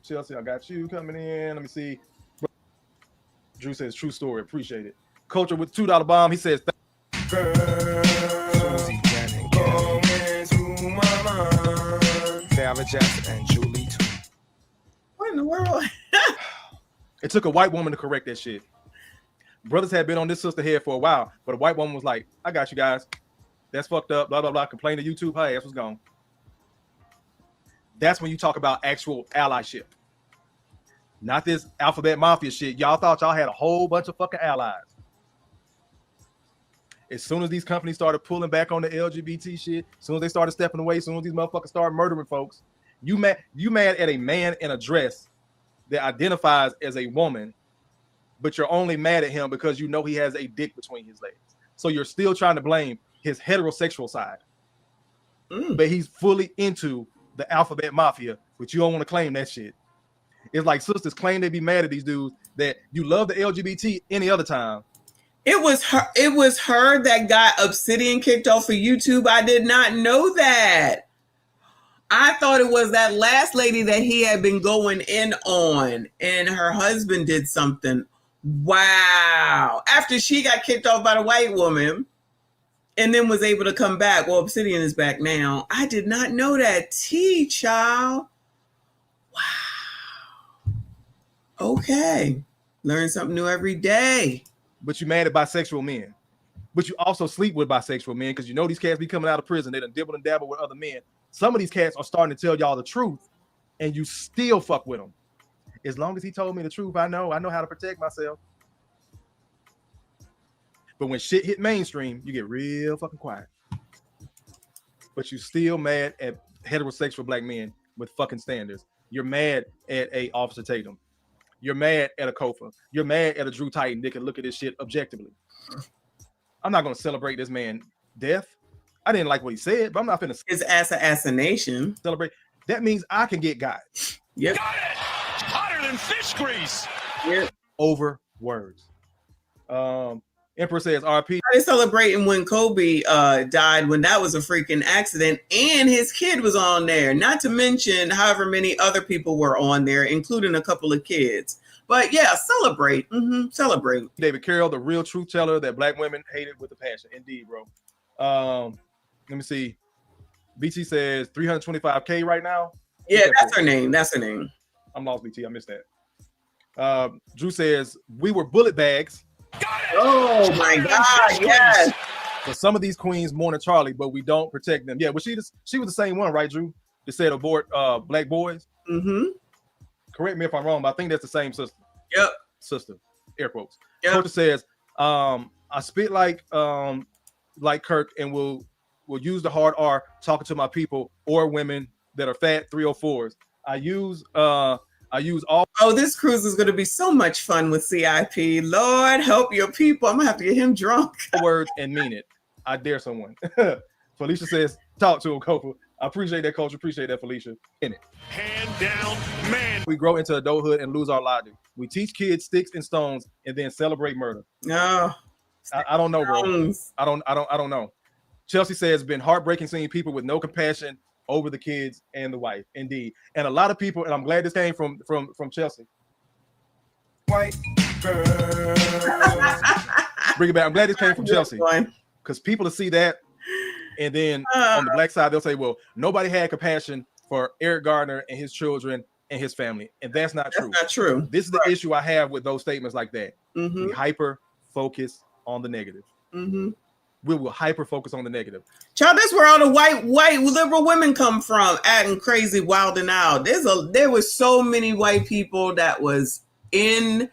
Chelsea, I got you coming in. Let me see. Drew says true story. Appreciate it. Culture with $2 bomb. He says and Julie too. What in the world? It took a white woman to correct that shit. Brothers had been on this sister head for a while, but a white woman was like, I got you guys. That's fucked up, blah, blah, blah. Complain to YouTube. Her ass was gone. That's when you talk about actual allyship. Not this alphabet mafia shit. Y'all thought y'all had a whole bunch of fucking allies. As soon as these companies started pulling back on the LGBT shit, as soon as they started stepping away, as soon as these motherfuckers started murdering folks, you mad at a man in a dress that identifies as a woman, but you're only mad at him because you know he has a dick between his legs. So you're still trying to blame his heterosexual side. But he's fully into the alphabet mafia, but you don't want to claim that shit. It's like sisters claim they be mad at these dudes that you love the LGBT any other time. It was her that got Obsidian kicked off of YouTube. I did not know that. I thought it was that last lady that he had been going in on, and her husband did something. Wow. After she got kicked off by the white woman and then was able to come back. Well, Obsidian is back now. I did not know that. Child. Wow. Okay. Learn something new every day. But you mad at bisexual men. But you also sleep with bisexual men because you know these cats be coming out of prison. They done dibble and dabble with other men. Some of these cats are starting to tell y'all the truth, and you still fuck with them. As long as he told me the truth, I know how to protect myself. But when shit hit mainstream, you get real fucking quiet. But you still mad at heterosexual black men with fucking standards. You're mad at a Officer Tatum. You're mad at a Kofa. You're mad at a Drew Titan that can look at this shit objectively. I'm not going to celebrate this man death. I didn't like what he said, but I'm not finna his assassination. Celebrate. That means I can get got. Yep. Got it! Hotter than fish grease. Yep. Over words. Emperor says RP. They celebrating when Kobe died, when that was a freaking accident, and his kid was on there. Not to mention however many other people were on there, including a couple of kids. But yeah, celebrate. Celebrate. David Carroll, the real truth teller that black women hated with a passion. Indeed, bro. Let me see. BT says 325K right now. Yeah, that's her name. That's her name. I'm lost, BT. I missed that. Drew says we were bullet bags. Oh my God! Yes. So some of these queens mourn Charlie, but we don't protect them. Yeah, but she was the same one, right, Drew? That said abort black boys. Correct me if I'm wrong, but I think that's the same sister. Yep. Sister. Air quotes. Yep. Culture says, I spit like Kirk and will use the hard R talking to my people or women that are fat 304s. I use all. Oh, this cruise is going to be so much fun with CIP. Lord, help your people. I'm going to have to get him drunk. Words and mean it. I dare someone. Felicia says, talk to him, Copa. I appreciate that, Culture. Appreciate that, Felicia. In it. Hand down, man. We grow into adulthood and lose our logic. We teach kids sticks and stones and then celebrate murder. No. I don't know, bro. I don't know. Chelsea says it's been heartbreaking seeing people with no compassion over the kids and the wife. Indeed. And a lot of people, and I'm glad this came from Chelsea. White girl. Bring it back. I'm glad this came from Chelsea. Because people will see that, and then on the black side, they'll say, well, nobody had compassion for Eric Gardner and his children and his family. And that's not true. That's not true. This is the issue I have with those statements like that. We hyper focus on the negative. We will hyper focus on the negative. Child, that's where all the white liberal women come from, acting crazy, wilding out. There was so many white people that was in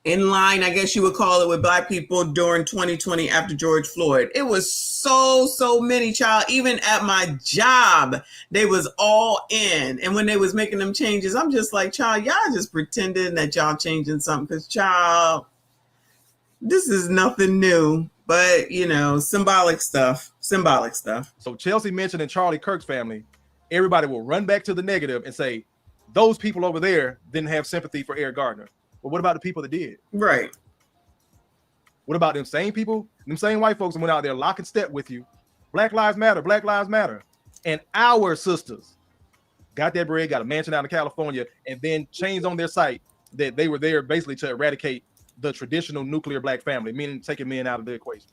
in line, I guess you would call it, with Black people during 2020 after George Floyd. It was so many, child. Even at my job, they was all in. And when they was making them changes, I'm just like, child, y'all just pretending that y'all changing something, because, child, this is nothing new. But, you know, symbolic stuff. So Chelsea mentioned in Charlie Kirk's family, everybody will run back to the negative and say, those people over there didn't have sympathy for Eric Gardner. But what about the people that did? Right. What about them same people, them same white folks that went out there lock and step with you? Black Lives Matter, Black Lives Matter. And our sisters got that bread, got a mansion out in California, and then changed on their site that they were there basically to eradicate the traditional nuclear Black family, meaning taking men out of the equation.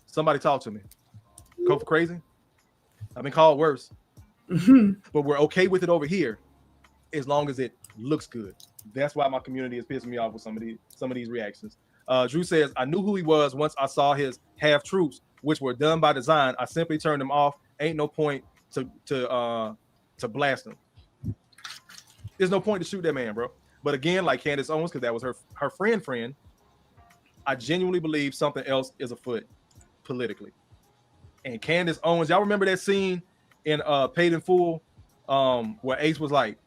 Somebody talk to me. Go for crazy? I've been called worse. But we're okay with it over here as long as it looks good. That's why my community is pissing me off with some of these reactions. Drew says, I knew who he was once I saw his half truths, which were done by design. I simply turned him off. Ain't no point to blast him. There's no point to shoot that man, bro. But again, like Candace Owens, because that was her friend, I genuinely believe something else is afoot politically. And Candace Owens, y'all remember that scene in Paid in Full where Ace was like,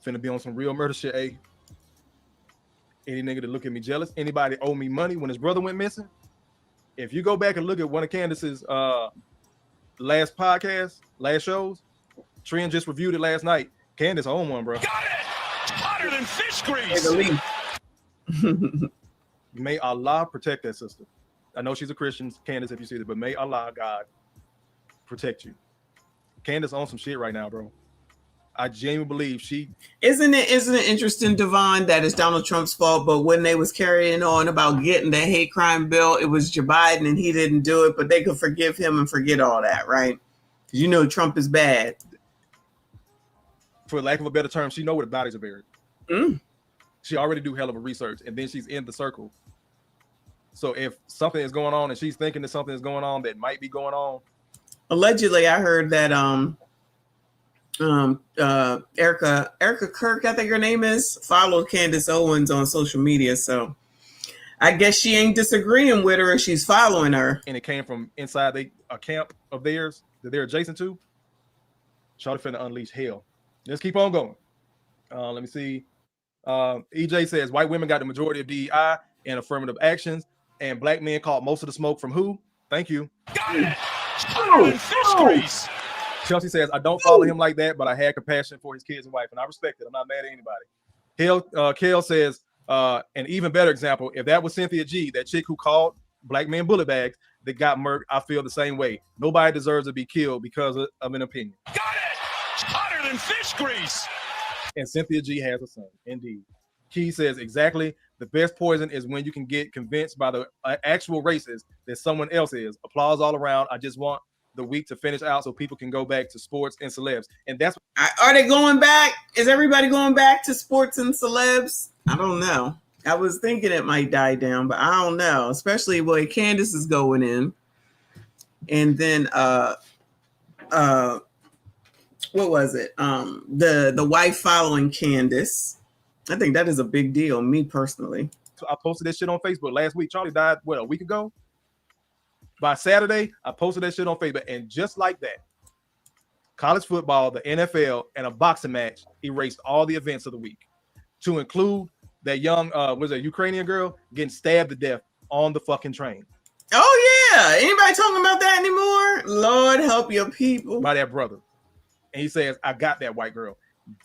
finna be on some real murder shit, Any nigga that look at me jealous, anybody owe me money when his brother went missing. If you go back and look at one of Candace's last shows, Trent just reviewed it last night. Candace owned one, bro. Got it! Hotter than fish grease! May Allah protect that sister. I know she's a Christian, Candace, if you see that, but may Allah, God, protect you. Candace owns some shit right now, bro. I genuinely believe she isn't it interesting, Devon, that it's Donald Trump's fault, but when they was carrying on about getting the hate crime bill, it was Joe Biden and he didn't do it, but they could forgive him and forget all that, right? Because you know Trump is bad. For lack of a better term, she know where the bodies are buried. She already do hell of a research, and then she's in the circle. So if something is going on and she's thinking that something is going on that might be going on. Allegedly, I heard that Erica Kirk, I think her name is, followed Candace Owens on social media. So I guess she ain't disagreeing with her, she's following her. And it came from inside a camp of theirs that they're adjacent to. Shawty finna unleash hell. Let's keep on going. Let me see. EJ says white women got the majority of DEI and affirmative actions, and Black men caught most of the smoke from who? Thank you. Got it! Hotter than fish grease! Chelsea says, I don't follow him like that, but I had compassion for his kids and wife, and I respect it. I'm not mad at anybody. Kale says, an even better example, if that was Cynthia G, that chick who called Black men bullet bags that got murked, I feel the same way. Nobody deserves to be killed because of an opinion. Got it! Hotter than fish grease! And Cynthia G has a son, indeed. Key says, exactly. The best poison is when you can get convinced by the actual racist that someone else is. Applause all around. I just want the week to finish out so people can go back to sports and celebs. And that's are they going back? Is everybody going back to sports and celebs? I don't know. I was thinking it might die down, but I don't know. Especially the way Candace is going in. And then what was it? The wife following Candace. I think that is a big deal, me personally. I posted that shit on Facebook last week. Charlie died, a week ago? By Saturday, I posted that shit on Facebook. And just like that, college football, the NFL, and a boxing match erased all the events of the week, to include that young, Ukrainian girl getting stabbed to death on the fucking train. Oh, yeah. Anybody talking about that anymore? Lord help your people. By that brother. And he says, I got that white girl.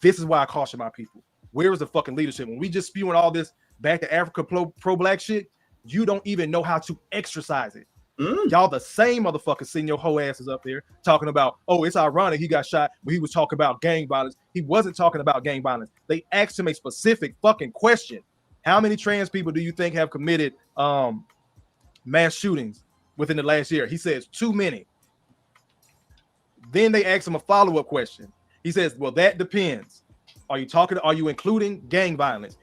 This is why I caution my people. Where is the fucking leadership? When we just spewing all this back to Africa pro-black shit, you don't even know how to exercise it. Y'all the same motherfuckers sitting your whole asses up there talking about, oh, it's ironic he got shot when he was talking about gang violence. He wasn't talking about gang violence. They asked him a specific fucking question. How many trans people do you think have committed mass shootings within the last year? He says too many. Then they asked him a follow-up question. He says, well, that depends. Are you including gang violence?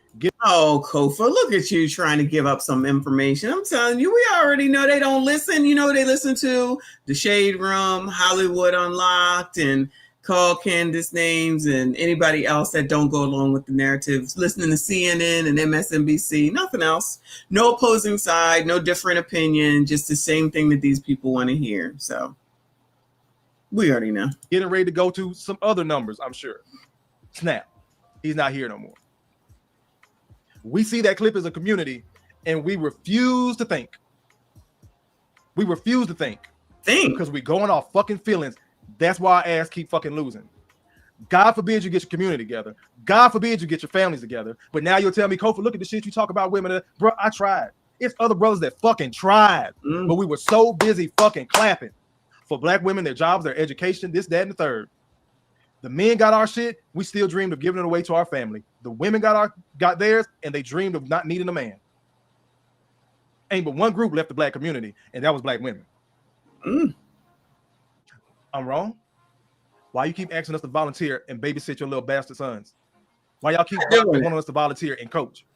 Oh, Kofa, look at you trying to give up some information. I'm telling you, we already know they don't listen. You know, they listen to The Shade Room, Hollywood Unlocked, and call Candace names and anybody else that don't go along with the narratives, listening to CNN and MSNBC, nothing else. No opposing side, no different opinion, just the same thing that these people want to hear. So we already know. Getting ready to go to some other numbers, I'm sure. Snap. He's not here no more. We see that clip as a community and we refuse to think. We refuse to think. Because we going off fucking feelings. That's why our ass keep fucking losing. God forbid you get your community together. God forbid you get your families together. But now you'll tell me, Kofi, look at the shit you talk about women. Bro, I tried. It's other brothers that fucking tried. But we were so busy fucking clapping for black women, their jobs, their education, this, that, and the third. The men got our shit. We still dreamed of giving it away to our family. The women got theirs, and they dreamed of not needing a man. Ain't but one group left the black community, and that was black women. I'm wrong? Why you keep asking us to volunteer and babysit your little bastard sons? Why y'all keep wanting us to volunteer and coach?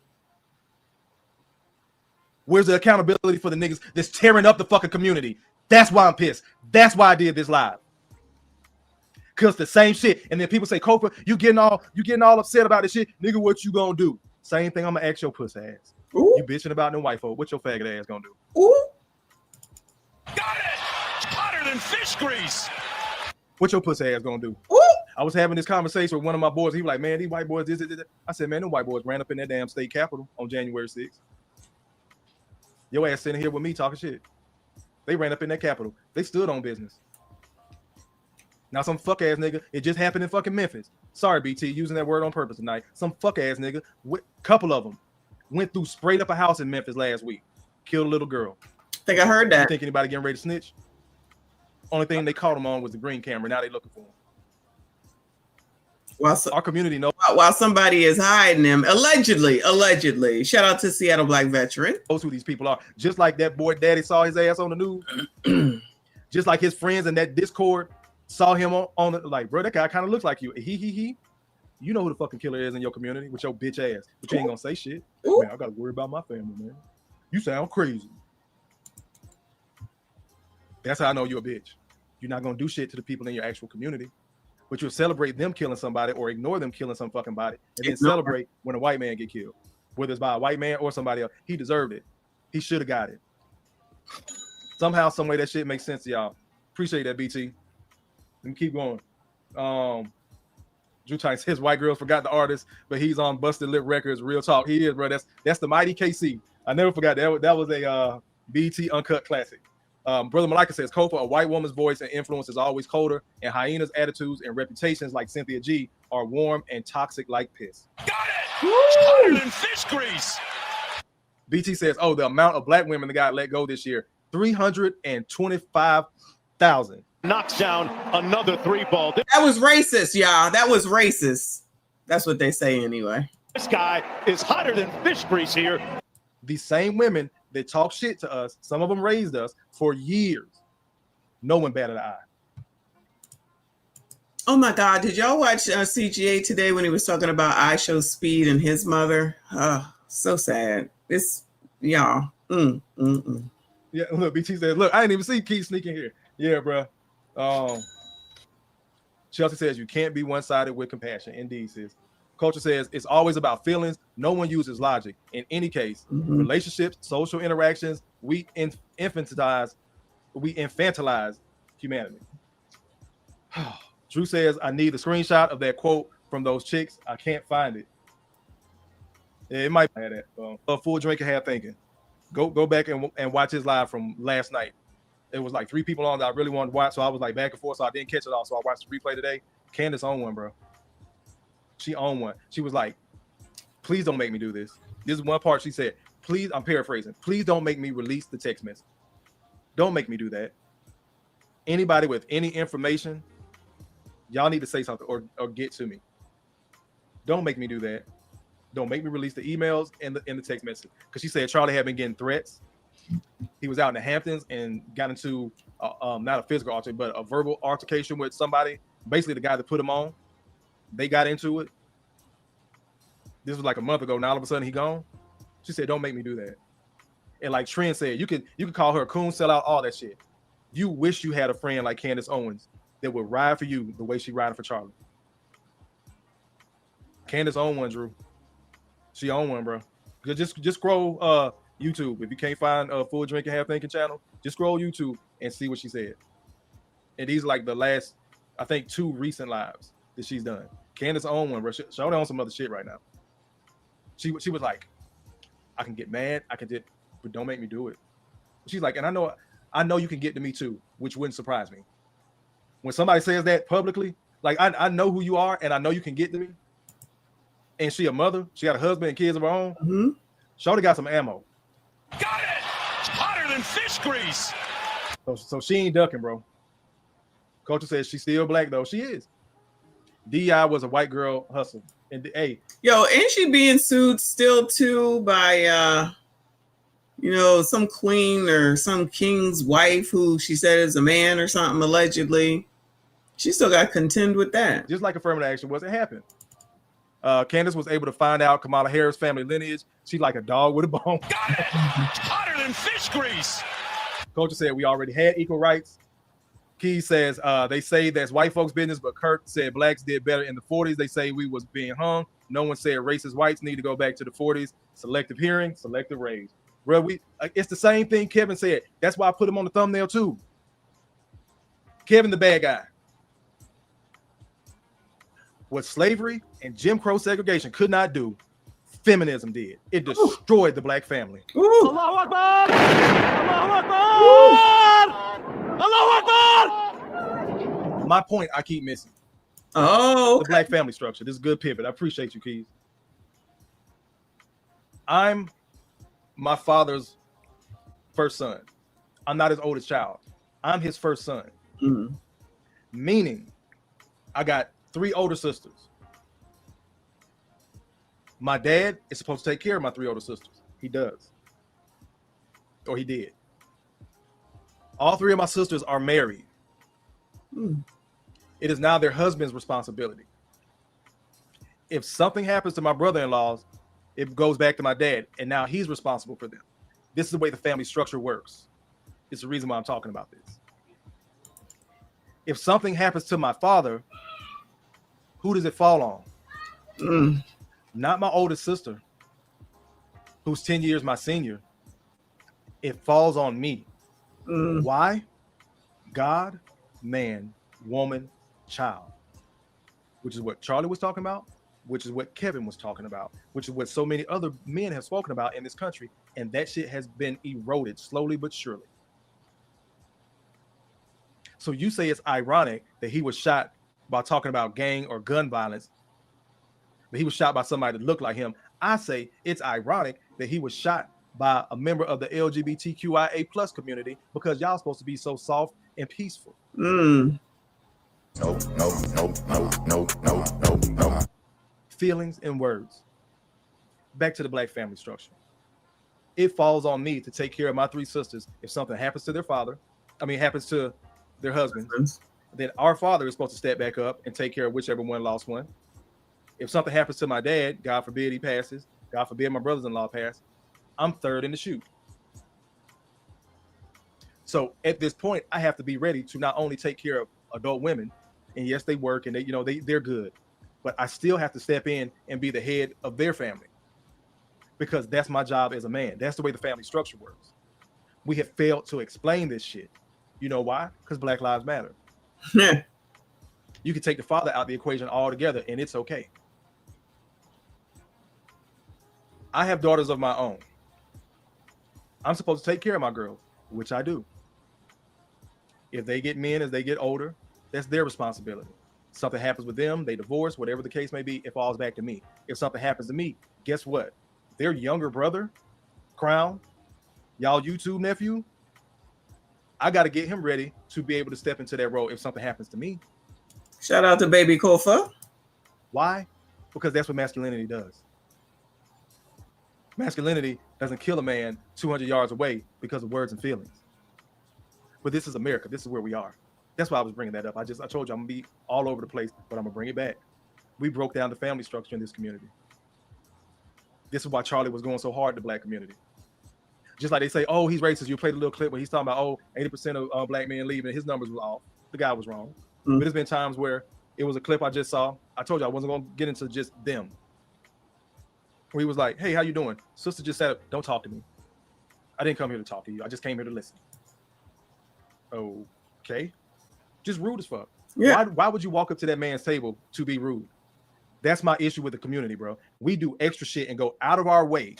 Where's the accountability for the niggas that's tearing up the fucking community? That's why I'm pissed. That's why I did this live. Cause the same shit. And then people say, Copa, you getting all upset about this shit. Nigga, what you gonna do? Same thing I'm gonna ask your pussy ass. Ooh. You bitching about them white folk. What your faggot ass gonna do? Ooh. Got it! Hotter than fish grease. What your pussy ass gonna do? Ooh. I was having this conversation with one of my boys. He was like, man, these white boys, this. I said, man, them white boys ran up in that damn state capitol on January 6th. Your ass sitting here with me talking shit. They ran up in that capitol. They stood on business. Now some fuck ass nigga, it just happened in fucking Memphis. Sorry, BT, using that word on purpose tonight. Some fuck ass nigga, couple of them, went through, sprayed up a house in Memphis last week, killed a little girl. I think I heard that. You think anybody getting ready to snitch? Only thing they caught him on was the green camera. Now they looking for him. Well, our community knows. While somebody is hiding them, allegedly. Shout out to Seattle Black veteran. Knows who these people are. Just like that boy daddy saw his ass on the news. Just like his friends in that Discord saw him on the, like, bro, that guy kind of looks like you. He. You know who the fucking killer is in your community with your bitch ass. But you ain't gonna say shit. Man, I gotta worry about my family, man. You sound crazy. That's how I know you're a bitch. You're not gonna do shit to the people in your actual community. But you'll celebrate them killing somebody or ignore them killing some fucking body and then celebrate when a white man get killed. Whether it's by a white man or somebody else. He deserved it. He should have got it. Somehow, some way that shit makes sense to y'all. Appreciate that, BT. Let me keep going. Drew Titan says white girls forgot the artist, but he's on Busted Lip Records. Real talk. He is, bro. That's the mighty KC. I never forgot that. That was a BT Uncut classic. Brother Malika says, Kofa, a white woman's voice and influence is always colder, and hyenas' attitudes and reputations like Cynthia G are warm and toxic like piss. Got it! Hotter than fish grease. BT says, oh, the amount of black women that got let go this year, 325,000. Knocks down another three ball. That was racist, y'all. That was racist. That's what they say anyway. This guy is hotter than fish grease here. These same women that talk shit to us, some of them raised us for years. No one batted an eye. Oh my God. Did y'all watch CGA today when he was talking about I Show Speed and his mother? Oh, so sad. It's y'all. Yeah, look, BT said, look, I didn't even see Keith sneaking here. Yeah, bro. Chelsea says you can't be one-sided with compassion. Indeed, sis. Culture says it's always about feelings. No one uses logic. In any case, relationships, social interactions, we infantilize humanity. Drew says I need a screenshot of that quote from those chicks. I can't find it. Yeah, it might have that. A full drink and half thinking. Go back and watch his live from last night. It was like 3 people on that I really wanted to watch, so I was like back and forth, so I didn't catch it all. So I watched the replay today. Candace owned one, bro. She owned one. She was like, please don't make me do this. This is one part she said, please, I'm paraphrasing, please don't make me release the text message. Don't make me do that. Anybody with any information, y'all need to say something or get to me. Don't make me do that. Don't make me release the emails and the text message. Because she said Charlie had been getting threats. He was out in the Hamptons and got into not a physical altercation, but a verbal altercation with somebody. Basically, the guy that put him on. They got into it. This was like a month ago. Now all of a sudden he gone. She said, "Don't make me do that." And like Trent said, you can call her a coon, sell out, all that shit. You wish you had a friend like Candace Owens that would ride for you the way she riding for Charlie. Candace own one, Drew. She own one, bro. Just scroll YouTube. If you can't find a Full Drinking Half Thinking channel, just scroll YouTube and see what she said. And these are like the last, I think, 2 recent lives that she's done. Candace own one, bro. She on some other shit right now. She was like, I can get mad, but don't make me do it. She's like, and I know you can get to me too, which wouldn't surprise me. When somebody says that publicly, like I know who you are and I know you can get to me. And she a mother, she got a husband and kids of her own. Mm-hmm. Shorty got some ammo. Got it! It's hotter than fish grease. So she ain't ducking, bro. Culture says she's still black though. She is. DI was a white girl hustle. And hey, yo, ain't she being sued still too by some queen or some king's wife who she said is a man or something allegedly? She still got to contend with that. Just like affirmative action was, it happened. Candace was able to find out Kamala Harris' family lineage. She's like a dog with a bone. Got it! It's hotter than fish grease. Culture said we already had equal rights. Key says they say that's white folks' business, but Kirk said blacks did better in the 40s. They say we was being hung. No one said racist whites need to go back to the 40s. Selective hearing, selective rage. Bro, it's the same thing Kevin said. That's why I put him on the thumbnail too. Kevin the bad guy. What slavery and Jim Crow segregation could not do, feminism did. It destroyed the black family. Allahu Akbar! Allahu Akbar! Allahu Akbar! My point I keep missing. Oh, okay. The black family structure. This is a good pivot. I appreciate you, Keys. I'm my father's first son. I'm not his oldest child. I'm his first son. Mm-hmm. Meaning, I got 3 older sisters. My dad is supposed to take care of my 3 older sisters. He does. Or he did. All 3 of my sisters are married. It is now their husband's responsibility. If something happens to my brother-in-laws, it goes back to my dad, and now he's responsible for them. This is the way the family structure works. It's the reason why I'm talking about this. If something happens to my father, who does it fall on? Not my oldest sister, who's 10 years my senior. It falls on me. Why? God, man, woman, child. Which is what Charlie was talking about, which is what Kevin was talking about, which is what so many other men have spoken about in this country. And that shit has been eroded slowly but surely. So you say it's ironic that he was shot by talking about gang or gun violence, but he was shot by somebody that looked like him. I say it's ironic that he was shot by a member of the LGBTQIA plus community because y'all supposed to be so soft and peaceful. No. Feelings and words. Back to the black family structure. It falls on me to take care of my 3 sisters. If something happens to their father, happens to their husbands, then our father is supposed to step back up and take care of whichever one lost one. If something happens to my dad, God forbid he passes, God forbid my brothers-in-law pass, I'm third in the chute. So at this point, I have to be ready to not only take care of adult women, and yes, they work and they're good, but I still have to step in and be the head of their family because that's my job as a man. That's the way the family structure works. We have failed to explain this shit. You know why? Because Black Lives Matter. You can take the father out of the equation altogether and it's okay. I have daughters of my own. I'm supposed to take care of my girls, which I do. If they get men as they get older, that's their responsibility. Something happens with them, they divorce, whatever the case may be, it falls back to me. If something happens to me, guess what? Their younger brother, Crown, y'all YouTube nephew, I got to get him ready to be able to step into that role if something happens to me. Shout out to Baby Kofa. Why? Because that's what masculinity does. Masculinity doesn't kill a man 200 yards away because of words and feelings. But this is America. This is where we are. That's why I was bringing that up. I told you I'm going to be all over the place, but I'm going to bring it back. We broke down the family structure in this community. This is why Charlie was going so hard in the black community. Just like they say, he's racist. You played a little clip where he's talking about, 80% of black men leaving. His numbers were off. The guy was wrong. But there's been times where it was a clip I just saw. I told you I wasn't going to get into just them. Where he was like, hey, how you doing? Sister just said, don't talk to me. I didn't come here to talk to you. I just came here to listen. Okay. Just rude as fuck. Yeah. Why would you walk up to that man's table to be rude? That's my issue with the community, bro. We do extra shit and go out of our way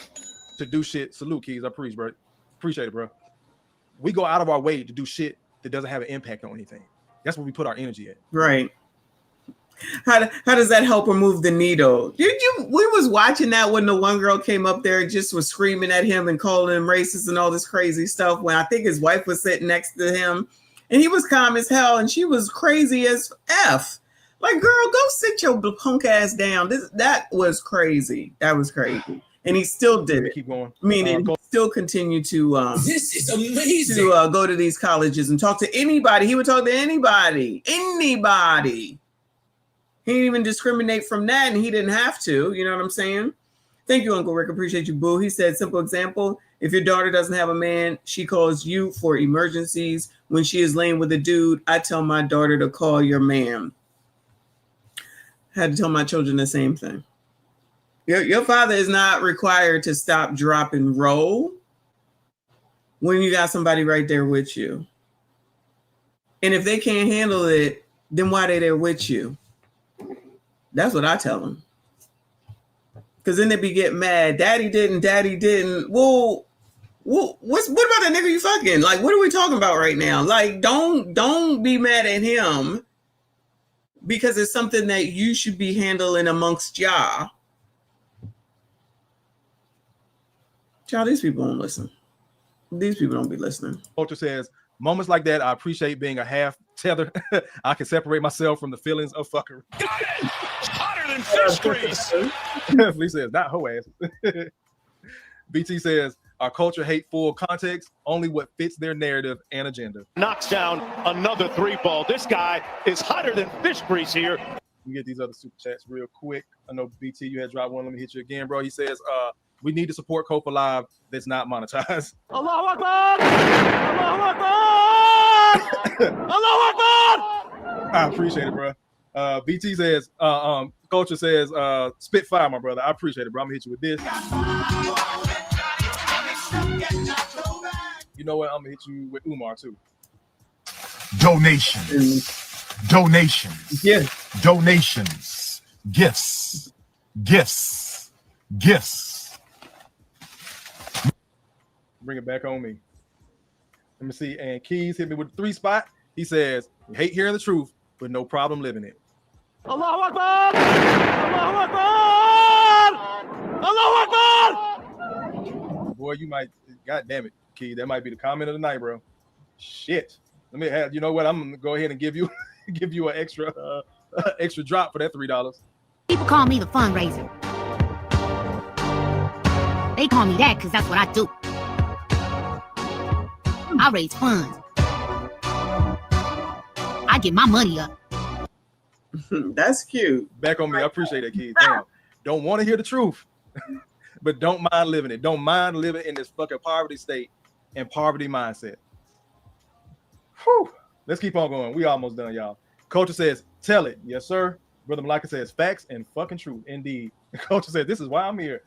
to do shit. Salute, Keys. I appreciate it, bro. We go out of our way to do shit that doesn't have an impact on anything. That's where we put our energy at. Right. How does that help or move the needle? We was watching that when the one girl came up there and just was screaming at him and calling him racist and all this crazy stuff when I think his wife was sitting next to him and he was calm as hell and she was crazy as F. Like, girl, go sit your punk ass down. That was crazy. That was crazy. And he still did it. Keep going. Meaning he still continued to this is amazing. To go to these colleges and talk to anybody. He would talk to anybody. He didn't even discriminate from that, and he didn't have to. You know what I'm saying? Thank you, Uncle Rick. Appreciate you, boo. He said, simple example. If your daughter doesn't have a man, she calls you for emergencies. When she is laying with a dude, I tell my daughter to call your man. I had to tell my children the same thing. Your father is not required to stop, drop, and roll when you got somebody right there with you. And if they can't handle it, then why they there with you? That's what I tell them. Because then they be getting mad. Daddy didn't. Well, what about that nigga you fucking? Like, what are we talking about right now? Like, don't be mad at him because it's something that you should be handling amongst y'all. Child, these people don't listen. These people don't be listening. Culture says, moments like that, I appreciate being a half tether. I can separate myself from the feelings of fuckery. Got it! It's hotter than fish grease. Lee says, not hoe ass. BT says, our culture hate full context, only what fits their narrative and agenda. Knocks down another 3-ball. This guy is hotter than fish grease here. We get these other super chats real quick. I know BT, you had dropped one. Let me hit you again, bro. He says, we need to support Copa Live that's not monetized. Allahu Akbar! Allahu Akbar! Allahu Akbar! I appreciate it, bro. BT says, Culture says, spit fire, my brother. I appreciate it, bro. I'm gonna hit you with this. You know what? I'm gonna hit you with Umar too. Donations. Donations. Yeah. Donations. Gifts. Gifts. Gifts. Bring it back on me. Let me see. And Keys hit me with a 3-spot. He says, we hate hearing the truth, but no problem living it. Allahu Akbar! Allahu Akbar! Allahu Akbar! Boy, you might, God damn it, Key. That might be the comment of the night, bro. Shit. Let me have, you know what? I'm gonna go ahead and give you an extra drop for that $3. People call me the fundraiser. They call me that because that's what I do. I raise funds. I get my money up. That's cute. Back on me. I appreciate that, Keith. Damn. Don't want to hear the truth, but don't mind living it. Don't mind living in this fucking poverty state and poverty mindset. Whew. Let's keep on going. We almost done, y'all. Culture says, tell it. Yes, sir. Brother Malika says, facts and fucking truth. Indeed. Culture says, this is why I'm here.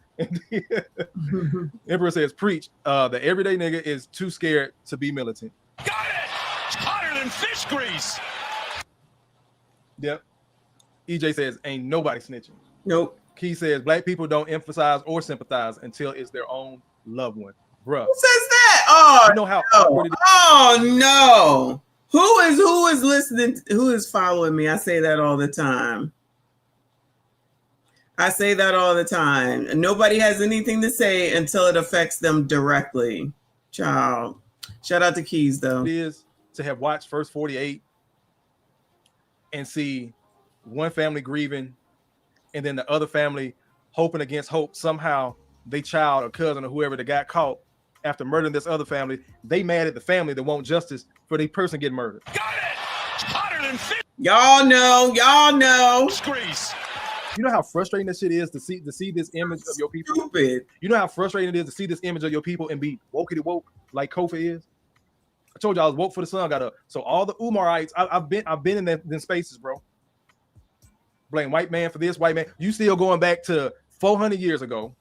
Emperor says, preach. The everyday nigga is too scared to be militant. Got it! It's hotter than fish grease. Yep. EJ says, ain't nobody snitching. Nope. Key says, black people don't emphasize or sympathize until it's their own loved one. Bruh. Who says that? Oh, you know how awkward it is? Oh no. Who is listening? Who is following me? I say that all the time. Nobody has anything to say until it affects them directly. Child. Shout out to Keys, though. It is to have watched First 48 and see one family grieving and then the other family hoping against hope. Somehow they child or cousin or whoever that got caught after murdering this other family, they mad at the family that want justice for the person getting murdered. Got it! It's hotter than fish. Y'all know. Grease. You know how frustrating this shit is to see this image of your people? Stupid. You know how frustrating it is to see this image of your people and be woke like Kofa is? I told you I was woke for the sun got up. So all the Umarites, I've been in them spaces, bro. Blame white man for this, white man. You still going back to 400 years ago.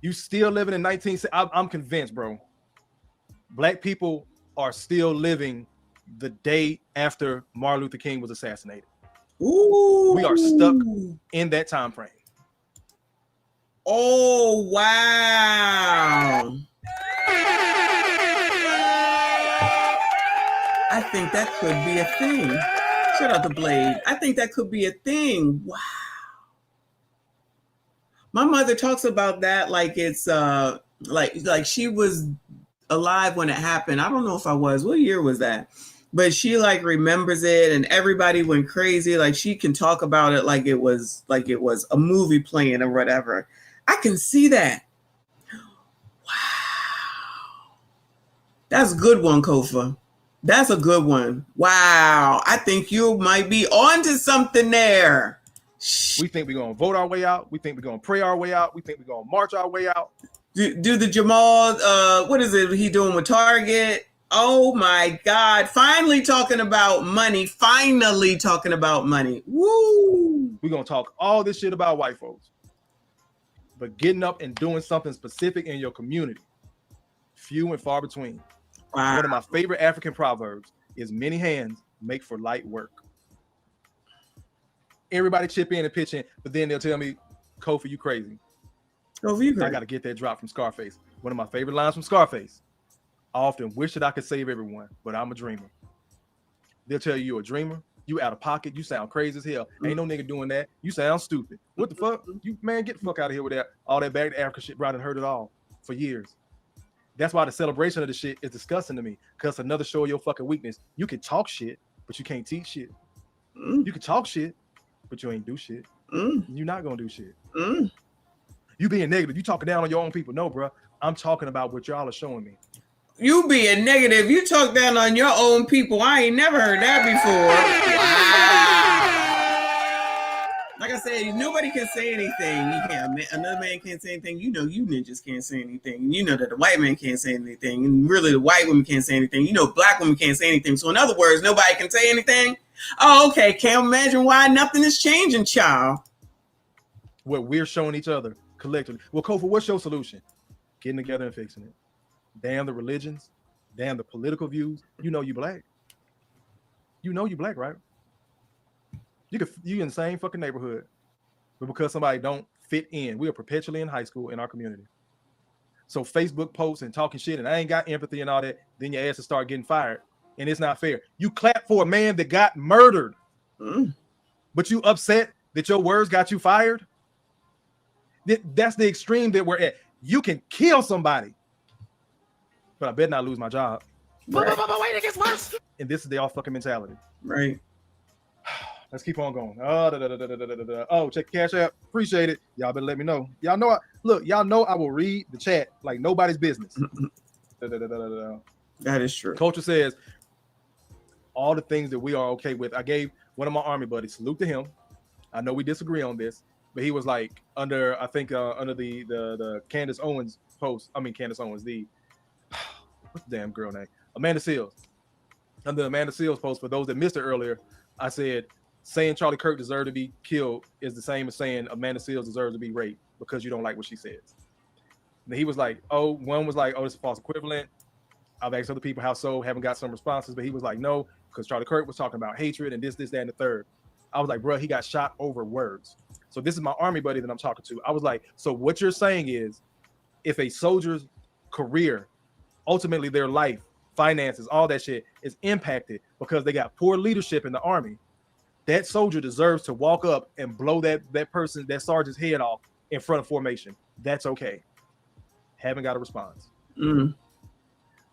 You still living in 19. I'm convinced, bro. Black people are still living the day after Martin Luther King was assassinated. Ooh. We are stuck in that time frame. Oh, wow. I think that could be a thing. Shout out to Blade. I think that could be a thing. Wow. My mother talks about that like it's like she was alive when it happened. I don't know if I was. What year was that? But she like remembers it, and everybody went crazy. Like she can talk about it like it was a movie playing or whatever. I can see that. Wow. That's a good one, Kofa. That's a good one. Wow. I think you might be onto something there. We think we're going to vote our way out. We think we're going to pray our way out. We think we're going to march our way out. Do the Jamal, what is it he doing with Target? Oh my God. Finally talking about money. Woo. We're going to talk all this shit about white folks. But getting up and doing something specific in your community, few and far between. Wow. One of my favorite African proverbs is many hands make for light work. Everybody chip in and pitch in, but then they'll tell me, Kofi, you crazy. Kofi, you crazy. I got to get that drop from Scarface. One of my favorite lines from Scarface. I often wish that I could save everyone, but I'm a dreamer. They'll tell you you're a dreamer. You out of pocket. You sound crazy as hell. Ain't no nigga doing that. You sound stupid. What the fuck? You man, get the fuck out of here with that. All that back to Africa shit, bro. I done heard it all for years. That's why the celebration of the shit is disgusting to me. Cause another show of your fucking weakness. You can talk shit, but you can't teach shit. You can talk shit, but you ain't do shit. You're not gonna do shit. You being negative. You talking down on your own people. No, bro. I'm talking about what y'all are showing me. You being negative. You talk down on your own people. I ain't never heard that before. Wow. Like I said, nobody can say anything. You can't. Another man can't say anything. You know, you ninjas can't say anything. You know that the white man can't say anything. And really, the white woman can't say anything. You know, black women can't say anything. So in other words, nobody can say anything. Oh, okay. Can't imagine why nothing is changing, child. What we're showing each other collectively. Well, Kofa, what's your solution? Getting together and fixing it. Damn the religions. Damn the political views. You know you black. You know you black, right? You in the same fucking neighborhood. But because somebody don't fit in, we are perpetually in high school in our community. So Facebook posts and talking shit, and I ain't got empathy and all that, then your ass will start getting fired. And it's not fair. You clap for a man that got murdered, but you upset that your words got you fired? That's the extreme that we're at. You can kill somebody, but I better not lose my job. Right. Wait, it gets worse. And this is the all fucking mentality. Right. Let's keep on going. Oh, check the Cash App. Appreciate it. Y'all better let me know. Y'all know y'all know I will read the chat like nobody's business. That is true. Culture says all the things that we are okay with. I gave one of my army buddies, salute to him. I know we disagree on this, but he was like under the Candace Owens post. I mean Candace Owens, what's the damn girl name? Amanda Seals. Under Amanda Seals post, for those that missed it earlier, I said saying Charlie Kirk deserved to be killed is the same as saying Amanda Seals deserves to be raped because you don't like what she says. And he was like, one was like, it's a false equivalent. I've asked other people how so, haven't got some responses, but he was like, no, because Charlie Kirk was talking about hatred and this, that, and the third. I was like, bro, he got shot over words. So this is my army buddy that I'm talking to. I was like, so what you're saying is if a soldier's career, ultimately their life, finances, all that shit is impacted because they got poor leadership in the army, that soldier deserves to walk up and blow that sergeant's head off in front of formation. That's okay. Haven't got a response.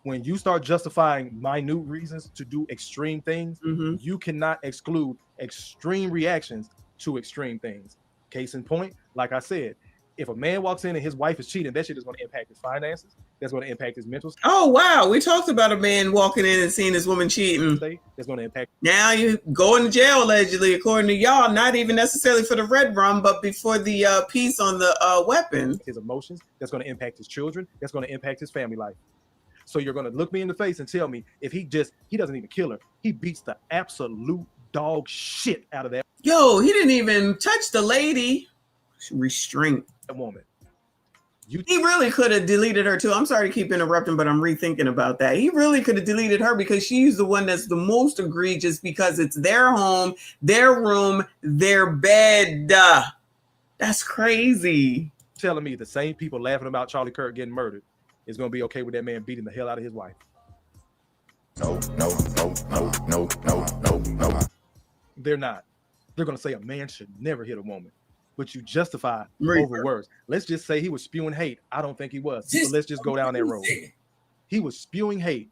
When you start justifying minute reasons to do extreme things, you cannot exclude extreme reactions to extreme things. Case in point, like I said, if a man walks in and his wife is cheating, that shit is going to impact his finances. That's going to impact his mental state. Oh, wow. We talked about a man walking in and seeing his woman cheating. That's going to impact. Now you going to jail, allegedly, according to y'all, not even necessarily for the red rum, but before the piece on the weapon. His emotions. That's going to impact his children. That's going to impact his family life. So you're gonna look me in the face and tell me if he doesn't even kill her, he beats the absolute dog shit out of that. Yo, he didn't even touch the lady. Restraint. That woman. He really could have deleted her too. I'm sorry to keep interrupting, but I'm rethinking about that. He really could have deleted her because she's the one that's the most egregious because it's their home, their room, their bed. That's crazy. Telling me the same people laughing about Charlie Kirk getting murdered is going to be okay with that man beating the hell out of his wife. No. They're not. They're going to say a man should never hit a woman, but you justify over words. Let's just say he was spewing hate. I don't think he was. So let's just go down that road. He was spewing hate.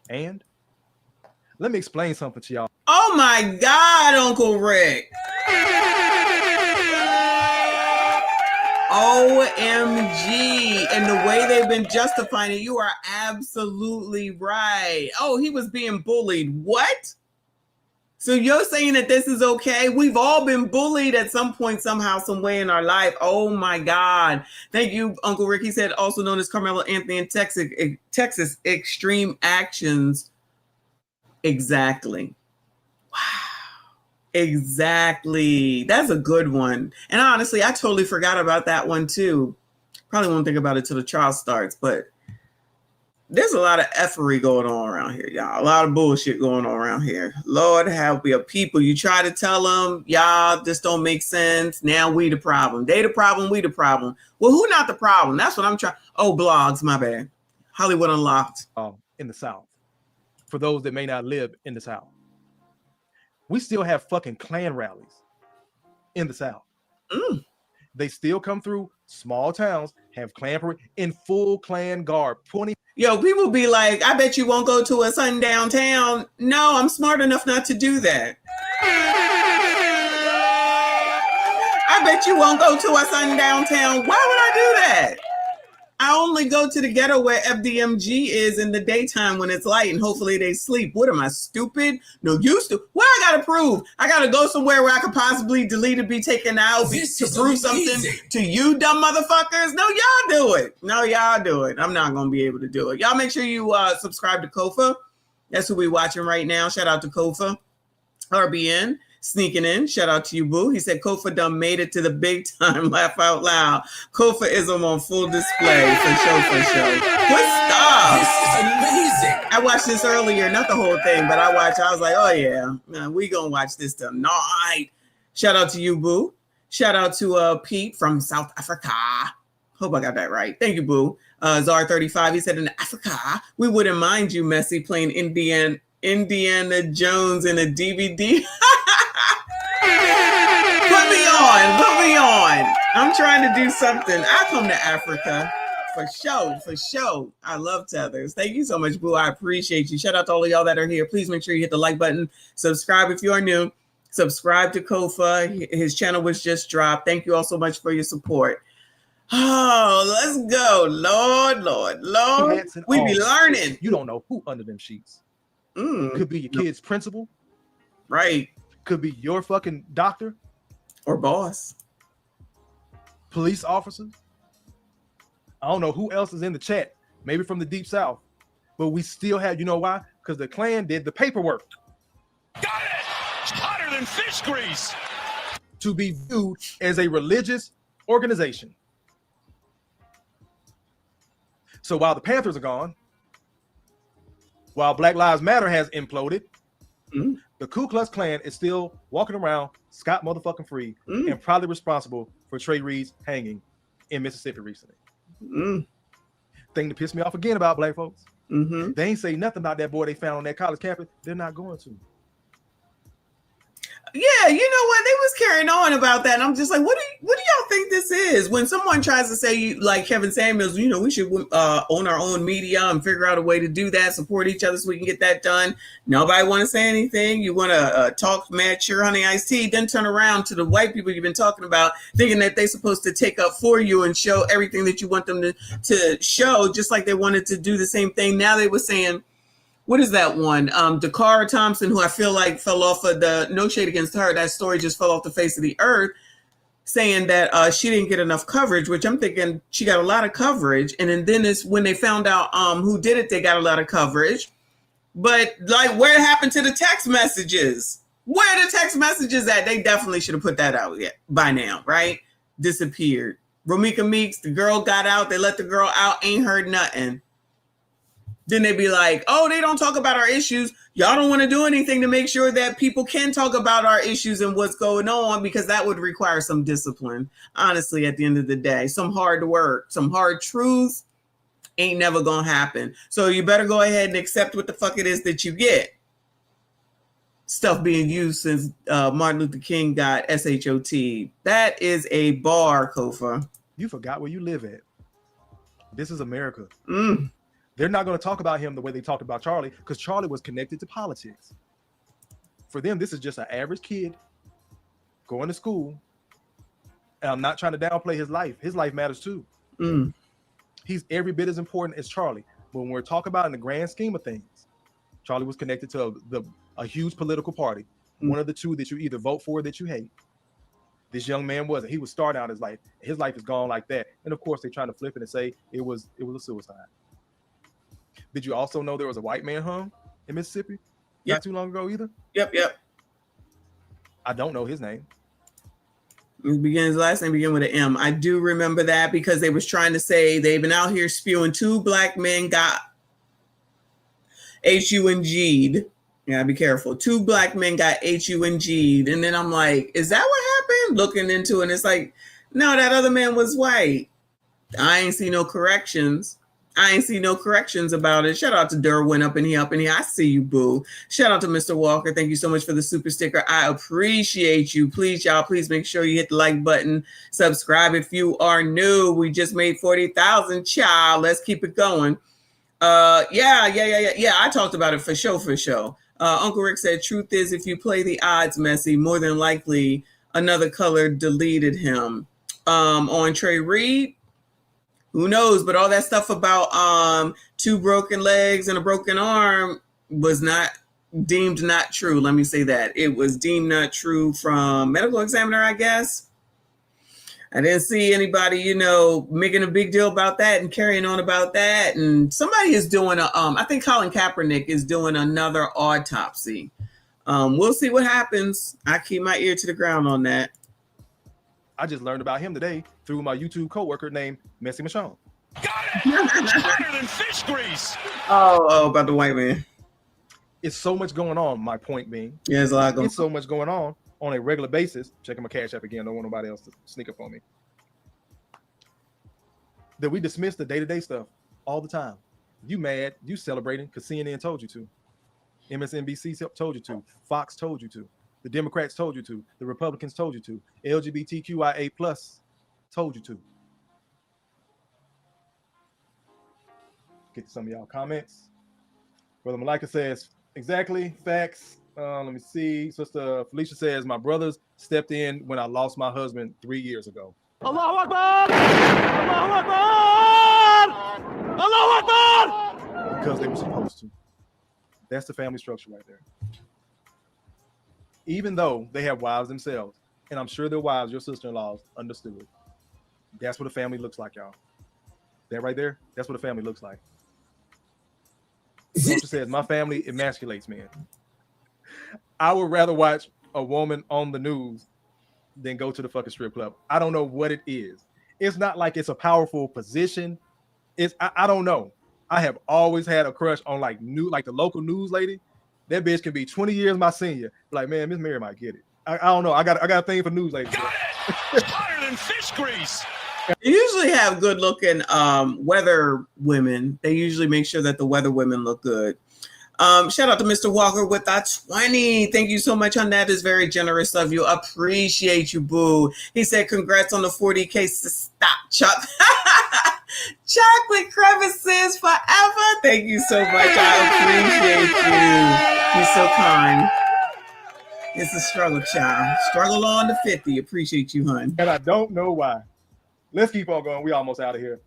And let me explain something to y'all. Oh my God, Uncle Rick. OMG. And the way they've been justifying it, you are absolutely right. Oh, he was being bullied. What? So you're saying that this is okay? We've all been bullied at some point, somehow, some way in our life. Oh my God. Thank you, Uncle Rick. He said, also known as Carmelo Anthony in Texas Extreme Actions. Exactly. Wow. Exactly. That's a good one. And honestly, I totally forgot about that one too. Probably won't think about it till the trial starts, but there's a lot of effery going on around here, y'all. A lot of bullshit going on around here. Lord help your people. You try to tell them, y'all, this don't make sense. Now we the problem. They the problem, we the problem. Well, who not the problem? That's what I'm trying. Oh, blogs, my bad. Hollywood Unlocked. In the South. For those that may not live in the South. We still have fucking Klan rallies in the South. They still come through small towns, have Klan in full Klan garb. Yo, people be like, I bet you won't go to a sundown town. No, I'm smart enough not to do that. I bet you won't go to a sundown town. Why would I do that? I only go to the ghetto where FDMG is in the daytime when it's light and hopefully they sleep. What am I, stupid? No, used to. What I gotta prove? I gotta go somewhere where I could possibly delete it, be taken out to prove something to you dumb motherfuckers? No, y'all do it. No, y'all do it. I'm not gonna be able to do it. Y'all make sure you subscribe to Kofa. That's who we watching right now. Shout out to Kofa. RBN. Sneaking in. Shout out to you, boo. He said Kofa done made it to the big time. Laugh out loud. Kofa-ism on full display for show. Good stuff. This is amazing. I watched this earlier, not the whole thing, but I was like, oh yeah, we gonna watch this tonight. Shout out to you, boo. Shout out to Pete from South Africa. Hope I got that right. Thank you, boo. Czar35, he said in Africa, we wouldn't mind you, Messi, playing Indiana Jones in a DVD. Put me on. I'm trying to do something. I'll come to Africa for show. I love tethers. Thank you so much, boo. I appreciate you. Shout out to all of y'all that are here. Please make sure you hit the like button. Subscribe if you are new. Subscribe to Kofa. His channel was just dropped. Thank you all so much for your support. Oh, let's go. Lord. We be learning. You don't know who under them sheets. Could be your kid's principal. Right. Could be your fucking doctor. Or boss. Police officers. I don't know who else is in the chat. Maybe from the Deep South. But we still have, you know why? Because the Klan did the paperwork. Got it! It's hotter than fish grease. To be viewed as a religious organization. So while the Panthers are gone, while Black Lives Matter has imploded, the Ku Klux Klan is still walking around scot motherfucking free and probably responsible for Trey Reed's hanging in Mississippi recently. Thing that pissed me off again about black folks. They ain't say nothing about that boy they found on that college campus. They're not going to. Yeah, you know what? They was carrying on about that. And I'm just like, what do y'all think this is? When someone tries to say, like Kevin Samuels, you know, we should own our own media and figure out a way to do that, support each other so we can get that done. Nobody want to say anything. You want to talk mad, sure, honey, iced tea, then turn around to the white people you've been talking about, thinking that they're supposed to take up for you and show everything that you want them to show, just like they wanted to do the same thing. Now they were saying, what is that one? Dakara Thompson, who I feel like fell off of the, no shade against her, that story just fell off the face of the earth, saying that she didn't get enough coverage, which I'm thinking she got a lot of coverage. And then it's when they found out who did it, they got a lot of coverage. But like, where happened to the text messages? Where are the text messages at? They definitely should have put that out yet by now, right? Disappeared. Romika Meeks, the girl got out. They let the girl out. Ain't heard nothing. Then they be like, oh, they don't talk about our issues. Y'all don't want to do anything to make sure that people can talk about our issues and what's going on, because that would require some discipline. Honestly, at the end of the day, some hard work, some hard truths ain't never going to happen. So you better go ahead and accept what the fuck it is that you get. Stuff being used since Martin Luther King got SHOT. That is a bar, Kofa. You forgot where you live at. This is America. Mm. They're not going to talk about him the way they talked about Charlie, because Charlie was connected to politics. For them, this is just an average kid going to school. And I'm not trying to downplay his life. His life matters too. Mm. He's every bit as important as Charlie. But when we're talking about in the grand scheme of things, Charlie was connected to a huge political party. One of the two that you either vote for or that you hate. This young man wasn't. He was starting out his life. His life is gone like that. And of course, they're trying to flip it and say it was a suicide. Did you also know there was a white man hung in Mississippi not too long ago either? Yep. I don't know his name. His last name began with an M. I do remember that because they was trying to say they've been out here spewing 2 black men got HUNG'd. Yeah, be careful. 2 black men got HUNG'd. And then I'm like, is that what happened? Looking into it, and it's like, no, that other man was white. I ain't see no corrections. About it. Shout out to Derwin up in here. I see you, boo. Shout out to Mr. Walker. Thank you so much for the super sticker. I appreciate you. Please, y'all, please make sure you hit the like button. Subscribe if you are new. We just made 40,000, child. Let's keep it going. Yeah. I talked about it for sure. Uncle Rick said, truth is, if you play the odds messy, more than likely another color deleted him. On Trey Reed, who knows? But all that stuff about 2 broken legs and a broken arm was not deemed not true. Let me say that. It was deemed not true from medical examiner, I guess. I didn't see anybody, making a big deal about that and carrying on about that. And somebody is doing I think Colin Kaepernick is doing another autopsy. We'll see what happens. I keep my ear to the ground on that. I just learned about him today through my YouTube coworker named Messy Michonne. Better than fish grease. Oh, about the white man. It's so much going on. My point being, yeah, there's a lot going. It's so much going on a regular basis. Checking my Cash App again. Don't want nobody else to sneak up on me. That we dismiss the day-to-day stuff all the time. You mad? You celebrating because CNN told you to. MSNBC told you to. Fox told you to. The Democrats told you to. The Republicans told you to. LGBTQIA+ told you to. Get to some of y'all comments. Brother Malika says, exactly, facts. Let me see. Sister Felicia says, my brothers stepped in when I lost my husband 3 years ago. Allahu Akbar! Allahu Akbar! Allahu Akbar! Because they were supposed to. That's the family structure right there. Even though they have wives themselves, and I'm sure their wives, your sister-in-laws, understood. That's what a family looks like, y'all. That right there, that's what a family looks like. Sister says, my family emasculates men. I would rather watch a woman on the news than go to the fucking strip club. I don't know what it is. It's not like it's a powerful position. I don't know. I have always had a crush on like the local news lady. That bitch can be 20 years my senior. Like, man, Miss Mary might get it. I don't know. I got a thing for news ladies. Hotter than fish grease. They usually have good looking weather women. They usually make sure that the weather women look good. Shout out to Mr. Walker with that 20. Thank you so much on that. Is very generous of you. Appreciate you, boo. He said, congrats on the 40K. Stop. Chocolate crevices forever. Thank you so much. I appreciate you. You're so kind. It's a struggle, child. Struggle on to 50. Appreciate you, hun. And I don't know why. Let's keep on going. We almost out of here.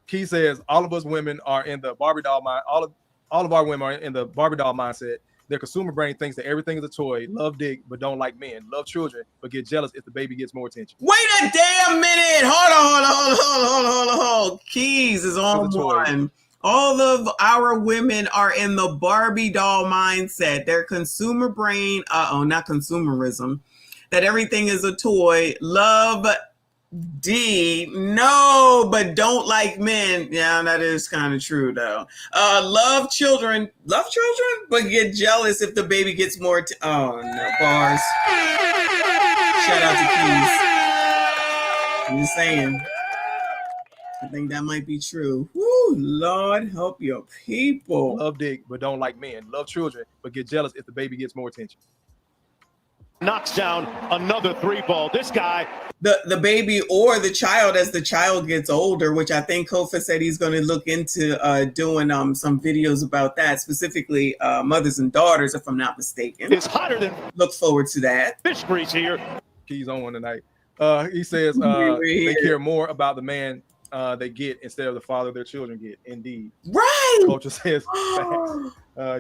Key says all of us women are in the Barbie doll mind. All of our women are in the Barbie doll mindset. Their consumer brain thinks that everything is a toy, love dick, but don't like men, love children, but get jealous if the baby gets more attention. Wait a damn minute. Hold on. Keys is on one. All of our women are in the Barbie doll mindset. Their consumer brain, not consumerism, that everything is a toy. Love D, no, but don't like men. Yeah, that is kind of true though. Love children, but get jealous if the baby gets more. Oh no, bars. Shout out to Keys. I'm just saying. I think that might be true. Woo, Lord, help your people. Love dick, but don't like men. Love children, but get jealous if the baby gets more attention. Knocks down another 3-ball. This guy, the baby or the child, as the child gets older, which I think Kofa said he's going to look into doing some videos about that, specifically mothers and daughters, if I'm not mistaken. It's hotter than. Look forward to that. Fish grease here. Keys on one tonight. He says they care more about the man they get instead of the father their children get. Indeed. Right. Culture says facts.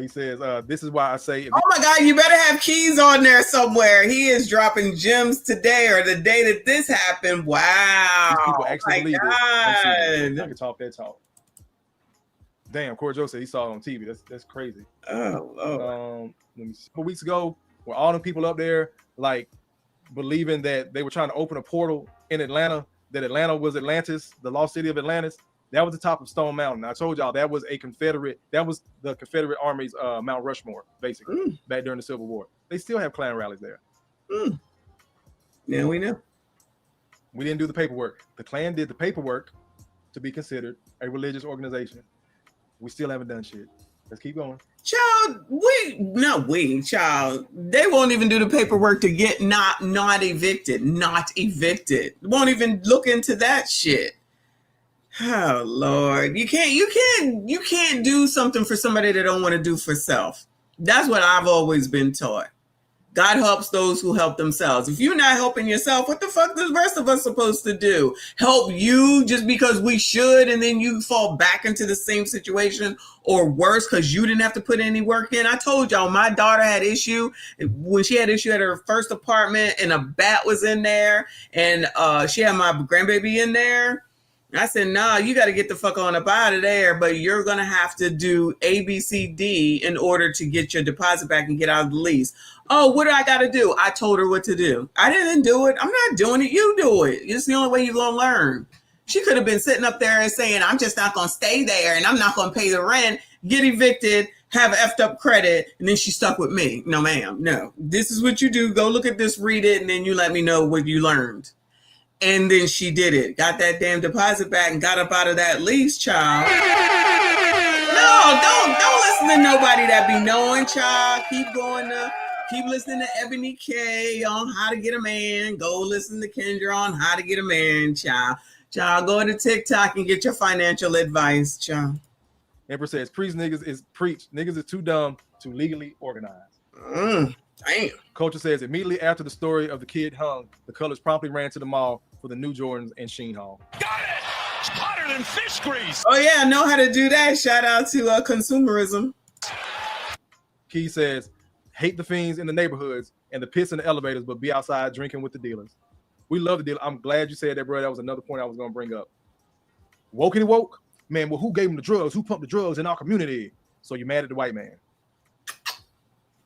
He says, this is why I say. Oh my God, you better have Keys on there somewhere. He is dropping gems today or the day that this happened. Wow. These people actually believe God. it. I can talk that talk. Damn, Corey Joe said he saw it on TV. That's crazy. Oh. A couple weeks ago, were all the people up there like believing that they were trying to open a portal in Atlanta, that Atlanta was Atlantis, the lost city of Atlantis. That was the top of Stone Mountain. I told y'all that was the Confederate Army's Mount Rushmore, basically, back during the Civil War. They still have Klan rallies there. Yeah, we know. We didn't do the paperwork. The Klan did the paperwork to be considered a religious organization. We still haven't done shit. Let's keep going. Child, they won't even do the paperwork to get not evicted. Won't even look into that shit. Oh Lord, you can't do something for somebody that don't want to do for self. That's what I've always been taught. God helps those who help themselves. If you're not helping yourself, what the fuck is the rest of us supposed to do? Help you just because we should, and then you fall back into the same situation or worse because you didn't have to put any work in? I told y'all my daughter had issue when she had issue at her first apartment and a bat was in there, and she had my grandbaby in there. I said, nah, you got to get the fuck on up out of there, but you're going to have to do A, B, C, D in order to get your deposit back and get out of the lease. Oh, what do I got to do? I told her what to do. I didn't do it. I'm not doing it. You do it. It's the only way you're going to learn. She could have been sitting up there and saying, I'm just not going to stay there and I'm not going to pay the rent, get evicted, have effed up credit, and then she stuck with me. No, ma'am. No. This is what you do. Go look at this, read it, and then you let me know what you learned. And then she did it. Got that damn deposit back and got up out of that lease, child. No, don't listen to nobody that be knowing, child. Keep listening to Ebony K on how to get a man. Go listen to Kendra on how to get a man, child. Child, go to TikTok and get your financial advice, child. Emperor says, preach. Niggas is too dumb to legally organize. Damn. Culture says, immediately after the story of the kid hung, the Colors promptly ran to the mall for the new Jordans and Sheen Hall. Got it! It's hotter than fish grease. Oh yeah, I know how to do that. Shout out to consumerism. Key says, hate the fiends in the neighborhoods and the piss in the elevators, but be outside drinking with the dealers. We love the dealer. I'm glad you said that, bro. That was another point I was going to bring up. Wokey woke? Man, well, who gave him the drugs? Who pumped the drugs in our community? So you mad at the white man.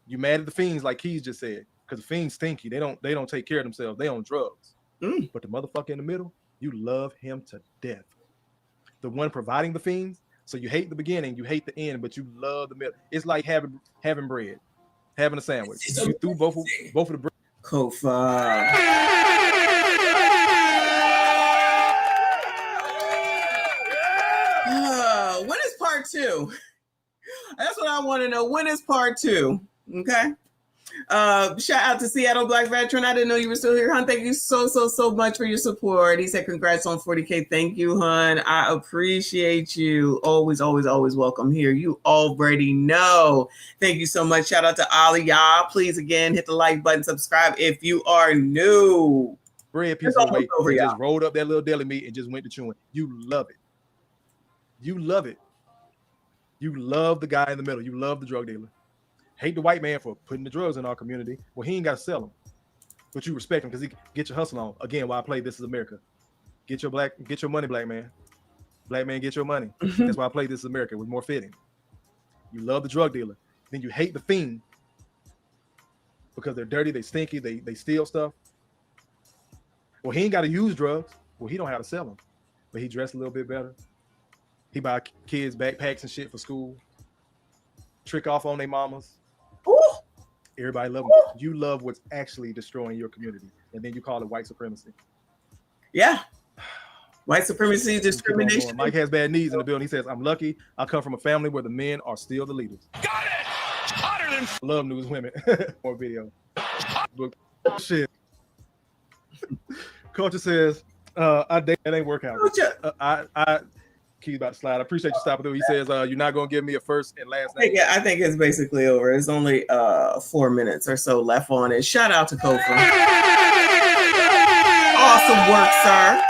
You mad at the fiends, like Keys just said, because the fiends stinky. They don't take care of themselves. They on drugs. But the motherfucker in the middle, you love him to death. The one providing the fiends, so you hate the beginning, you hate the end, but you love the middle. It's like having bread, having a sandwich. You threw both of the bread. Kofa. When is part 2? That's what I want to know. When is part 2? Okay. Shout out to Seattle Black Veteran. I didn't know you were still here, hon. Thank you so much for your support. He said congrats on 40K. Thank you, hon. I appreciate you. Always welcome here. You already know. Thank you so much. Shout out to all of y'all. Please again hit the like button, subscribe if you are new. Bread piece of weight. Just rolled up that little deli meat and just went to chewing. You love it. You love it. You love the guy in the middle. You love the drug dealer. hate the white man for putting the drugs in our community. Well, he ain't got to sell them, but you respect him because he get your hustle on. Again, why I play This Is America. Get your money, black man. Black man, get your money. That's why I play This Is America. It was more fitting. You love the drug dealer, then you hate the fiend because they're dirty, they stinky, they steal stuff. Well, he ain't got to use drugs. Well, he don't have to sell them, but he dressed a little bit better. He buy kids backpacks and shit for school. Trick off on their mamas. Ooh. Everybody love him. You love what's actually destroying your community, and then you call it white supremacy. Yeah. White supremacy, discrimination. Mike has bad needs in the building. He says, I'm lucky I come from a family where the men are still the leaders. Got it! Hotter than Love news women. More video. Shit. Culture says, I date that ain't work out. Key's about to slide. I appreciate you stopping through. He says, you're not gonna give me a first and last name. I think it's basically over. There's only 4 minutes or so left on it. Shout out to Kofa. Awesome work, sir.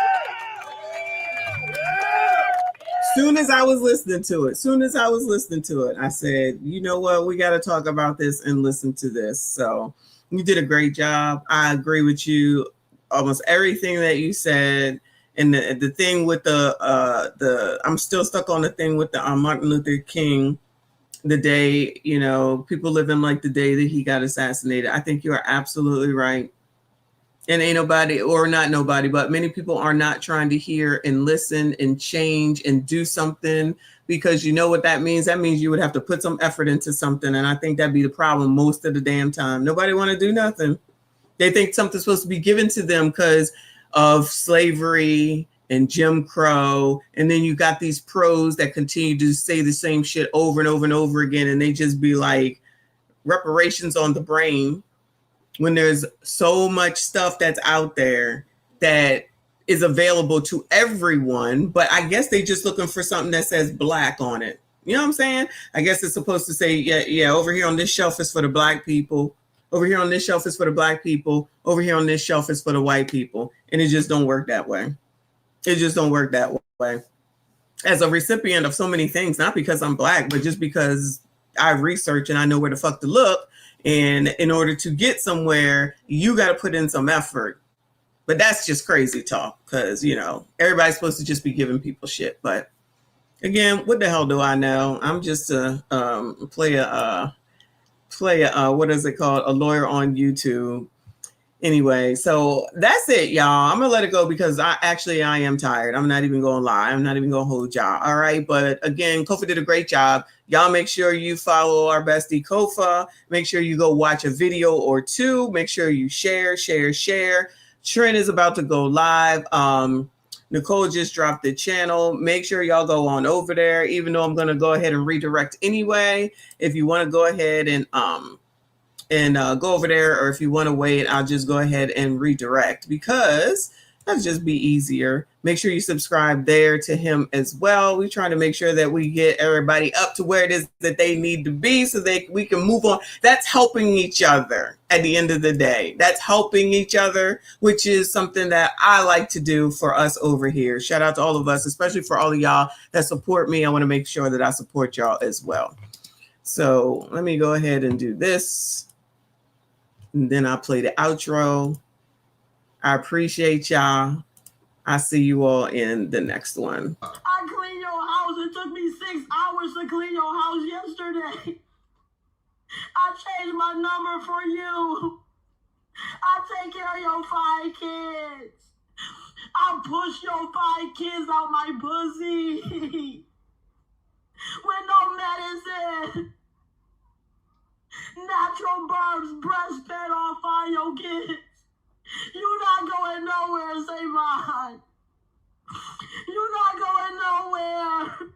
Soon as I was listening to it, I said, you know what? We got to talk about this and listen to this. So you did a great job. I agree with you. Almost everything that you said. And the thing with the I'm still stuck on the thing with the Martin Luther King, the day, you know, people living like the day that he got assassinated. I think you are absolutely right. And ain't nobody, or not nobody, but many people are not trying to hear and listen and change and do something, because you know what that means? That means you would have to put some effort into something. And I think that'd be the problem most of the damn time. Nobody want to do nothing. They think something's supposed to be given to them because of slavery and Jim Crow. And then you got these pros that continue to say the same shit over and over and over again. And they just be like, reparations on the brain, when there's so much stuff that's out there that is available to everyone. But I guess they just looking for something that says black on it. You know what I'm saying? I guess it's supposed to say, yeah, over here on this shelf is for the black people. Over here on this shelf is for the black people. Over here on this shelf is for the white people. And it just don't work that way. It just don't work that way. As a recipient of so many things, not because I'm black, but just because I research and I know where the fuck to look. And in order to get somewhere, you got to put in some effort. But that's just crazy talk, because, you know, everybody's supposed to just be giving people shit. But again, what the hell do I know? I'm just a what is it called? A lawyer on YouTube. Anyway, so that's it, y'all. I'm gonna let it go because I am tired. I'm not even gonna lie. I'm not even gonna hold y'all. All right. But again, Kofa did a great job. Y'all make sure you follow our bestie Kofa. Make sure you go watch a video or two. Make sure you share. Trent is about to go live. Nicole just dropped the channel. Make sure y'all go on over there, even though I'm gonna go ahead and redirect anyway. If you want to go ahead and go over there, or if you want to wait, I'll just go ahead and redirect, because that'll just be easier. Make sure you subscribe there to him as well. We're trying to make sure that we get everybody up to where it is that they need to be so we can move on. That's helping each other at the end of the day. That's helping each other, which is something that I like to do for us over here. Shout out to all of us, especially for all of y'all that support me. I want to make sure that I support y'all as well. So let me go ahead and do this. And then I'll play the outro. I appreciate y'all. I'll see you all in the next one. I cleaned your house. It took me 6 hours to clean your house yesterday. I changed my number for you. I take care of your 5 kids. I push your 5 kids out my pussy. With no medicine. Natural births, breastfed off on your kids. You not going nowhere, Savon. You not going nowhere.